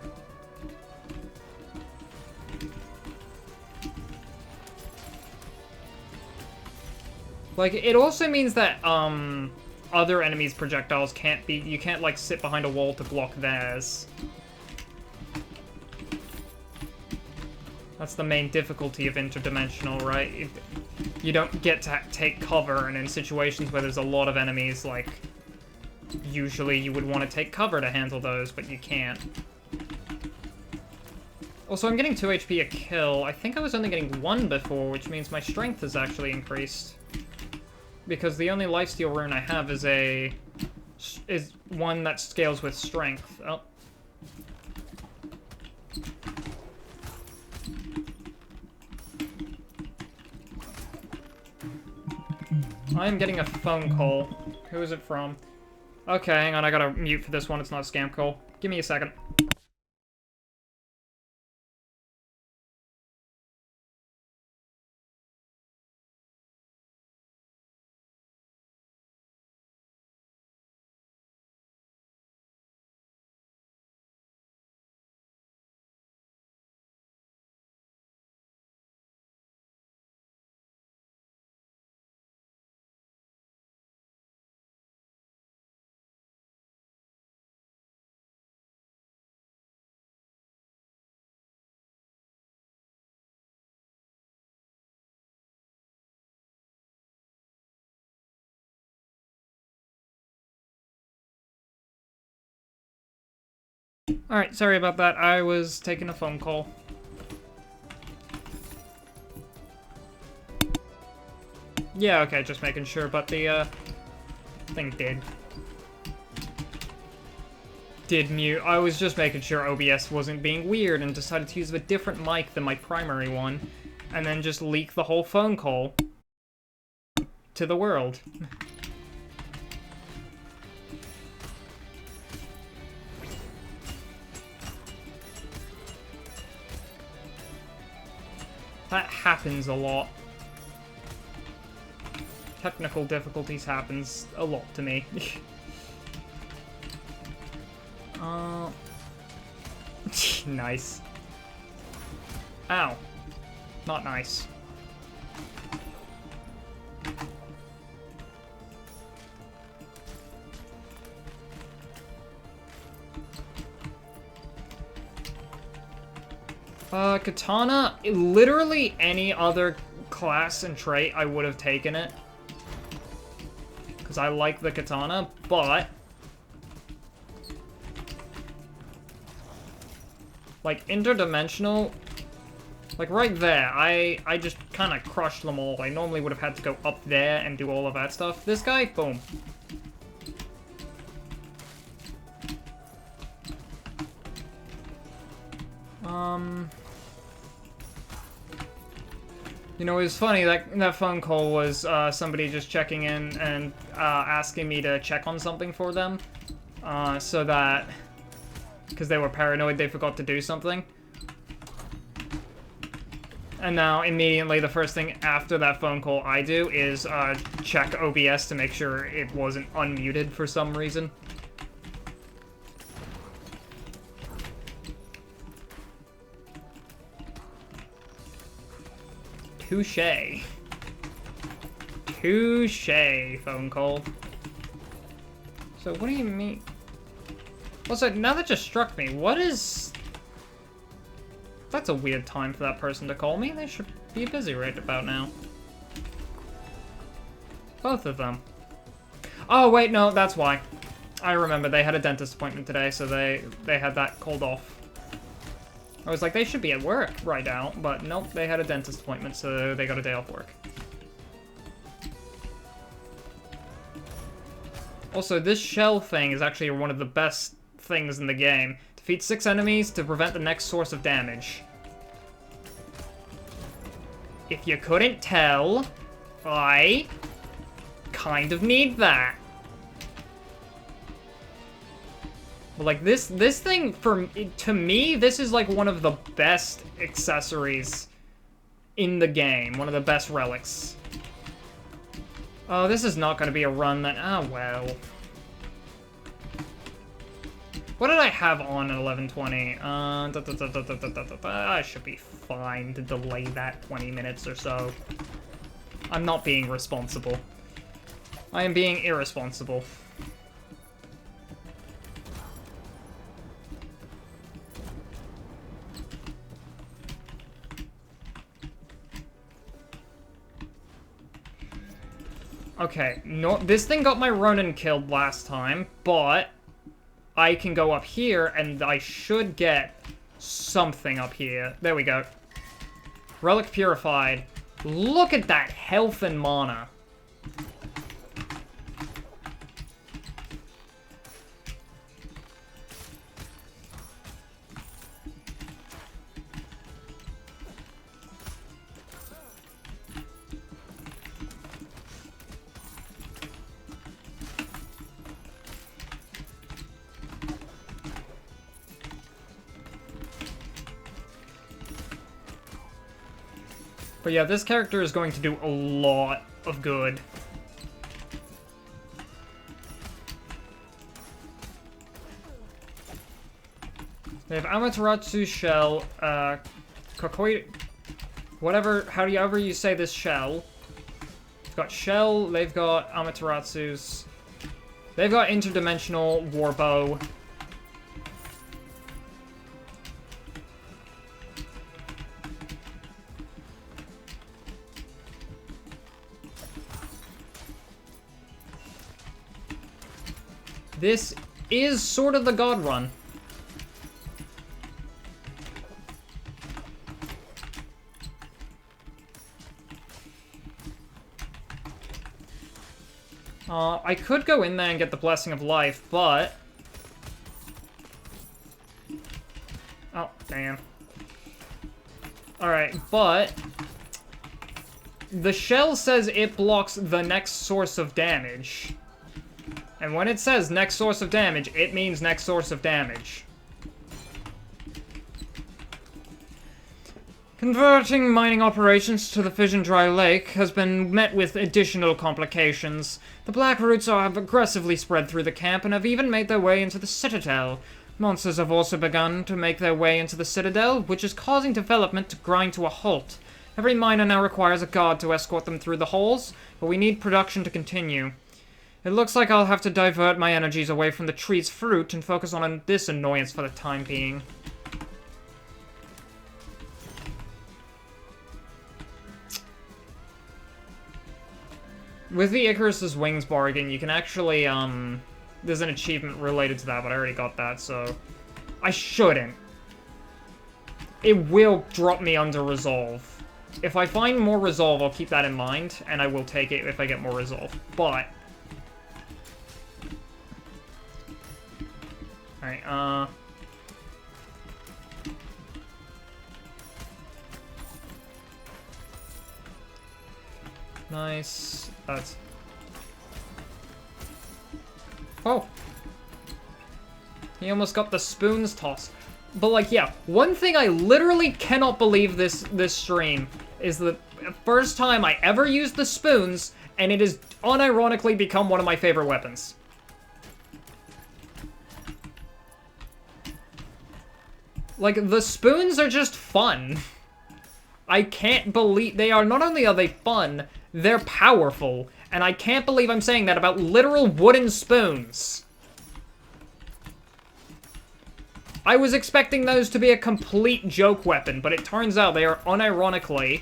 Like, it also means that, other enemies' projectiles can't be... You can't, like, sit behind a wall to block theirs. That's the main difficulty of interdimensional, right? You don't get to take cover, and in situations where there's a lot of enemies, like... Usually you would want to take cover to handle those, but you can't. Also, I'm getting 2 HP a kill. I think I was only getting 1 before, which means my strength has actually increased. Because the only lifesteal rune I have is one that scales with strength. Oh. I'm getting a phone call. Who is it from? Okay, hang on, I gotta mute for this one, it's not a scam call. Give me a second. Alright, sorry about that. I was taking a phone call. Yeah, okay, just making sure, but the, thing did mute. I was just making sure OBS wasn't being weird and decided to use a different mic than my primary one, and then just leak the whole phone call to the world. That happens a lot. Technical difficulties happens a lot to me. Nice. Ow. Not nice. Katana, literally any other class and trait, I would have taken it. because I like the katana, but like interdimensional, like right there, I just kind of crushed them all. I normally would have had to go up there and do all of that stuff. This guy, boom. You know, it was funny, that phone call was somebody just checking in and asking me to check on something for them. So that, because they were paranoid they forgot to do something. And now, immediately, the first thing after that phone call I do is check OBS to make sure it wasn't unmuted for some reason. Touché. Touché, phone call. So, what do you mean? Also, now that just struck me, what is... That's a weird time for that person to call me. They should be busy right about now. Both of them. Oh, wait, no, that's why. I remember, they had a dentist appointment today, so they had that called off. I was like, they should be at work right now, but nope, they had a dentist appointment, so they got a day off work. Also, this shell thing is actually one of the best things in the game. Defeat 6 enemies to prevent the next source of damage. If you couldn't tell, I kind of need that. But like this thing, to me, this is like one of the best accessories in the game. One of the best relics. Oh, this is not going to be a run that... Ah, well. What did I have on at 11:20? I should be fine to delay that 20 minutes or so. I'm not being responsible. I am being irresponsible. Okay, no, this thing got my Ronin killed last time, but I can go up here, and I should get something up here. There we go. Relic Purified. Look at that health and mana. But yeah, this character is going to do a lot of good. They have Amaterasu shell, Kokoi... Whatever, however you say this shell. They've got shell, they've got Amaterasu's. They've got interdimensional warbow. This is sort of the God Run. I could go in there and get the Blessing of Life, but... Oh, damn. Alright, but... The shell says it blocks the next source of damage. And when it says next source of damage, it means next source of damage. Converting mining operations to the Fission Dry Lake has been met with additional complications. The Black Roots have aggressively spread through the camp and have even made their way into the Citadel. Monsters have also begun to make their way into the Citadel, which is causing development to grind to a halt. Every miner now requires a guard to escort them through the halls, but we need production to continue. It looks like I'll have to divert my energies away from the tree's fruit and focus on this annoyance for the time being. With the Icarus's Wings bargain, you can actually, there's an achievement related to that, but I already got that, so... I shouldn't. It will drop me under Resolve. If I find more Resolve, I'll keep that in mind, and I will take it if I get more Resolve. But... Alright, nice. That's... Oh! He almost got the spoons tossed. But, like, yeah, one thing I literally cannot believe this stream is the first time I ever used the spoons, and it has unironically become one of my favorite weapons. Like, the spoons are just fun. I can't believe they are, not only are they fun, they're powerful. And I can't believe I'm saying that about literal wooden spoons. I was expecting those to be a complete joke weapon, but it turns out they are unironically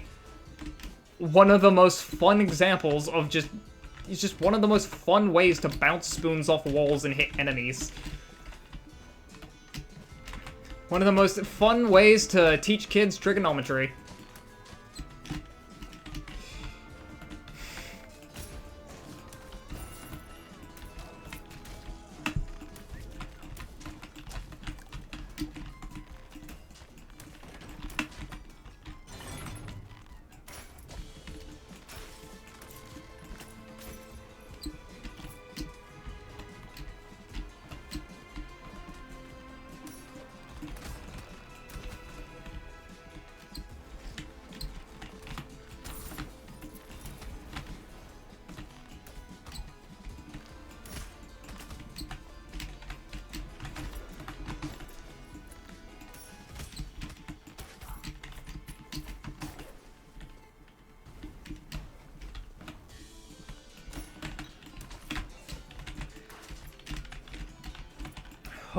one of the most fun examples of just... It's just one of the most fun ways to bounce spoons off walls and hit enemies. One of the most fun ways to teach kids trigonometry.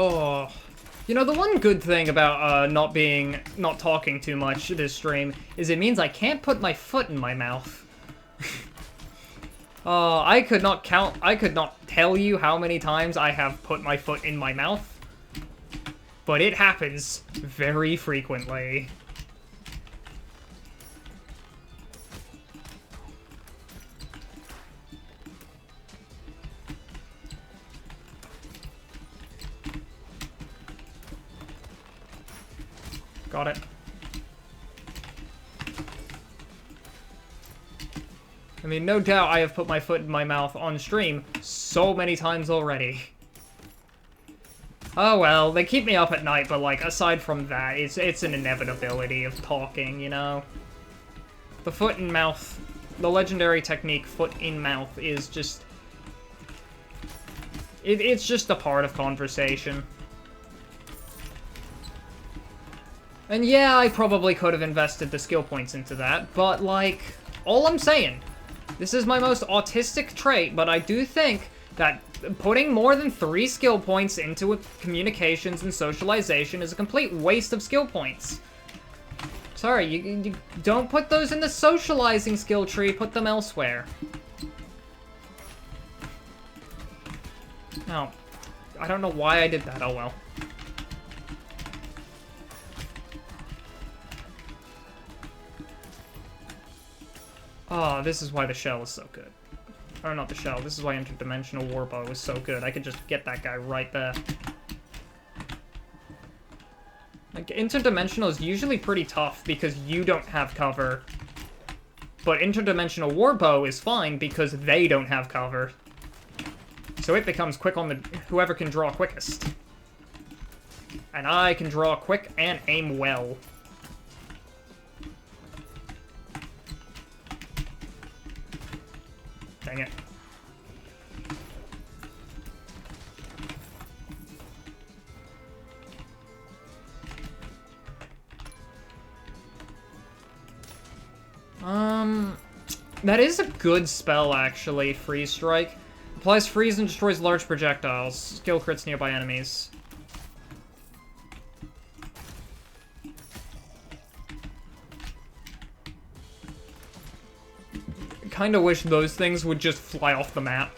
Oh, you know, the one good thing about not talking too much this stream is it means I can't put my foot in my mouth. I could not tell you how many times I have put my foot in my mouth, but it happens very frequently. Got it. I mean, no doubt I have put my foot in my mouth on stream so many times already. Oh well, they keep me up at night, but like, aside from that, it's an inevitability of talking, you know? The foot in mouth, the legendary technique foot in mouth is just... It's just a part of conversation. And yeah, I probably could have invested the skill points into that, but like, all I'm saying, this is my most autistic trait, but I do think that putting more than 3 skill points into communications and socialization is a complete waste of skill points. Sorry, you don't put those in the socializing skill tree, put them elsewhere. No, I don't know why I did that, oh well. Oh, this is why the shell is so good. Or not the shell, this is why interdimensional warbow is so good. I could just get that guy right there. Like, interdimensional is usually pretty tough because you don't have cover. But interdimensional warbow is fine because they don't have cover. So it becomes quick on the whoever can draw quickest. And I can draw quick and aim well. Dang it. That is a good spell, actually, Freeze Strike. Applies freeze and destroys large projectiles. Skill crits nearby enemies. kind of wish those things would just fly off the map.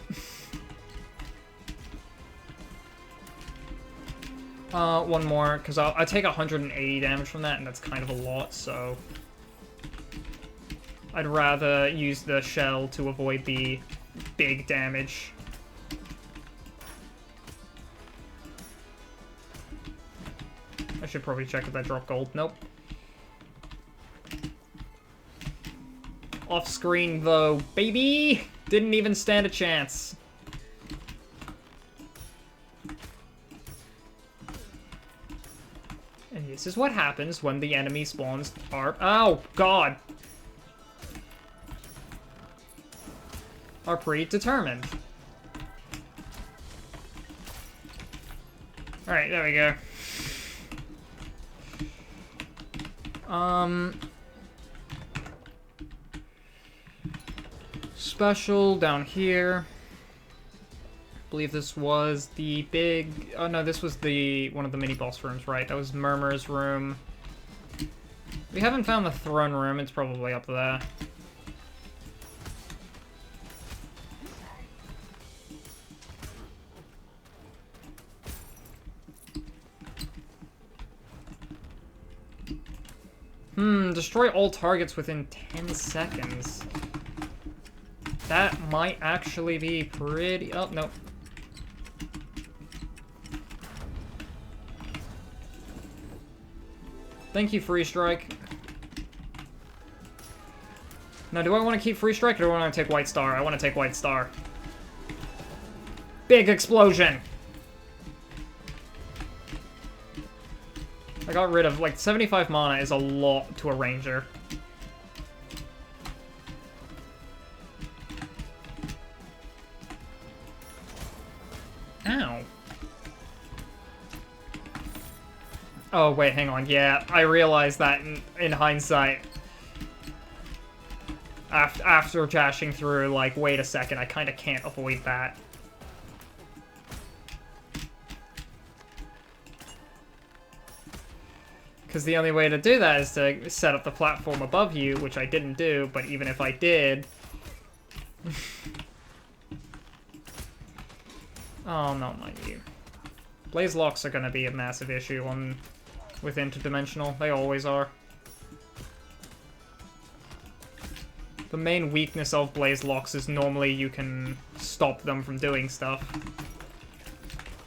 One more, because I take 180 damage from that, and that's kind of a lot, so... I'd rather use the shell to avoid the big damage. I should probably check if that dropped gold. Nope. Off screen, though, baby! Didn't even stand a chance. And this is what happens when the enemy spawns are... Oh, God! Are predetermined. Alright, there we go. Special down here. I believe this was the big... Oh no, this was the one of the mini-boss rooms, right? That was Murmur's room. We haven't found the throne room, it's probably up there. Destroy all targets within 10 seconds. That might actually be pretty... Oh, no. Thank you, Free Strike. Now, do I want to keep Free Strike or do I want to take White Star? I want to take White Star. Big explosion! I got rid of, like, 75 mana is a lot to a ranger. Ow. Oh, wait, hang on. Yeah, I realized that in hindsight. After dashing through, like, wait a second, I kind of can't avoid that. Because the only way to do that is to set up the platform above you, which I didn't do, but even if I did... Oh, not mind you. Blaze locks are going to be a massive issue with interdimensional. They always are. The main weakness of blaze locks is normally you can stop them from doing stuff.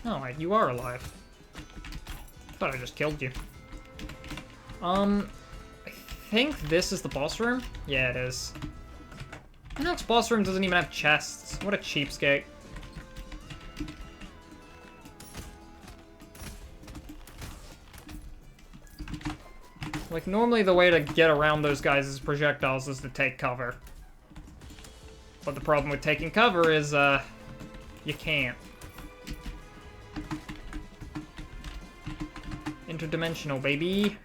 Oh, you are alive. Thought I just killed you. I think this is the boss room? Yeah, it is. The next boss room doesn't even have chests. What a cheapskate. Like, normally the way to get around those guys' projectiles is to take cover. But the problem with taking cover is, you can't. Interdimensional, baby.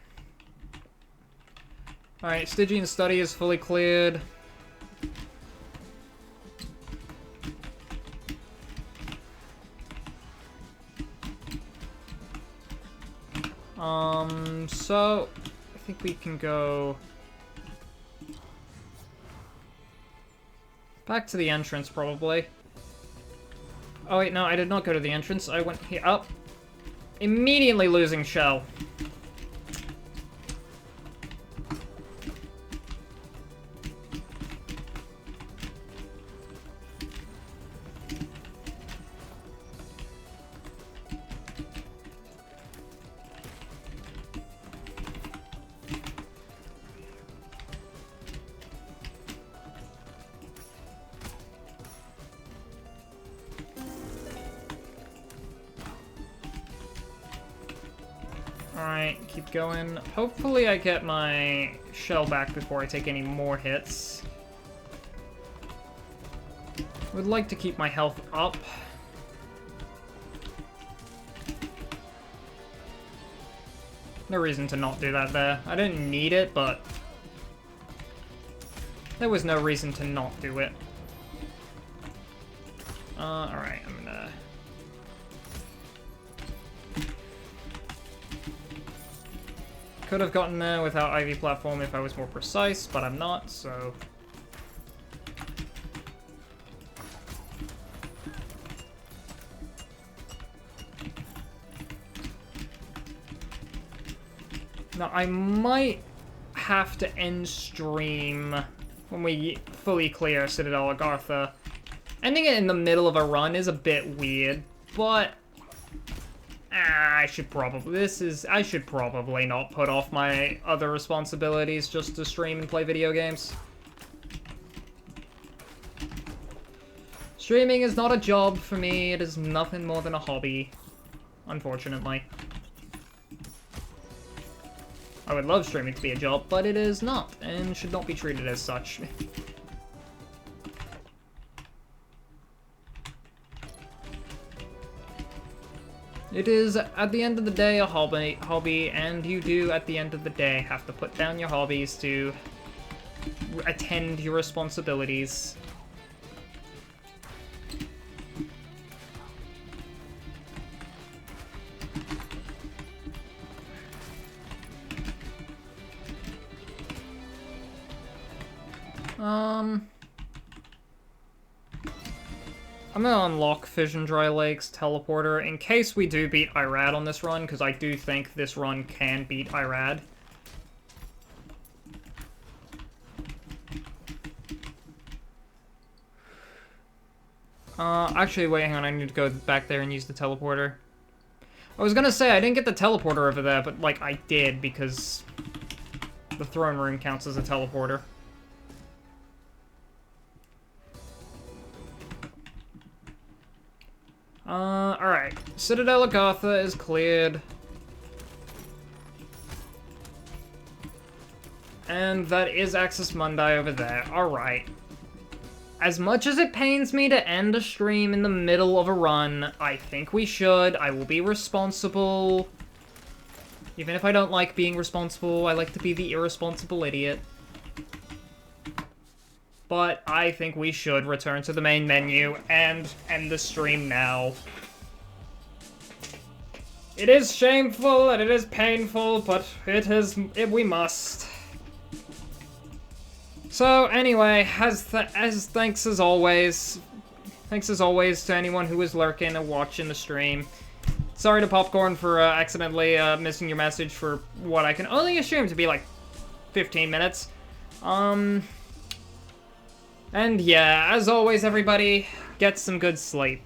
Alright, Stygian Study is fully cleared. So I think we can go back to the entrance, probably. Oh wait, no, I did not go to the entrance. I went here. Up. Immediately losing shell. Alright, keep going. Hopefully I get my shell back before I take any more hits. Would like to keep my health up. No reason to not do that there. I didn't need it, but there was no reason to not do it. Alright, I'm gonna... Could have gotten there without Ivy Platform if I was more precise, but I'm not, so... Now, I might have to end stream when we fully clear Citadel Agartha. Ending it in the middle of a run is a bit weird, but I should probably not put off my other responsibilities just to stream and play video games. Streaming is not a job for me, it is nothing more than a hobby, unfortunately. I would love streaming to be a job, but it is not, and should not be treated as such. It is, at the end of the day, a hobby, and you do, at the end of the day, have to put down your hobbies to attend your responsibilities. I'm gonna unlock Fission Dry Lake's teleporter in case we do beat Irad on this run, because I do think this run can beat Irad. Actually, wait, hang on, I need to go back there and use the teleporter. I was gonna say, I didn't get the teleporter over there, but, like, I did, because the throne room counts as a teleporter. Alright. Citadel Agartha is cleared. And that is Axis Mundi over there. Alright. As much as it pains me to end a stream in the middle of a run, I think we should. I will be responsible. Even if I don't like being responsible, I like to be the irresponsible idiot. But I think we should return to the main menu and end the stream now. It is shameful and it is painful, but we must. So anyway, thanks as always to anyone who was lurking and watching the stream. Sorry to Popcorn for accidentally missing your message for what I can only assume to be like 15 minutes. And yeah, as always, everybody, get some good sleep.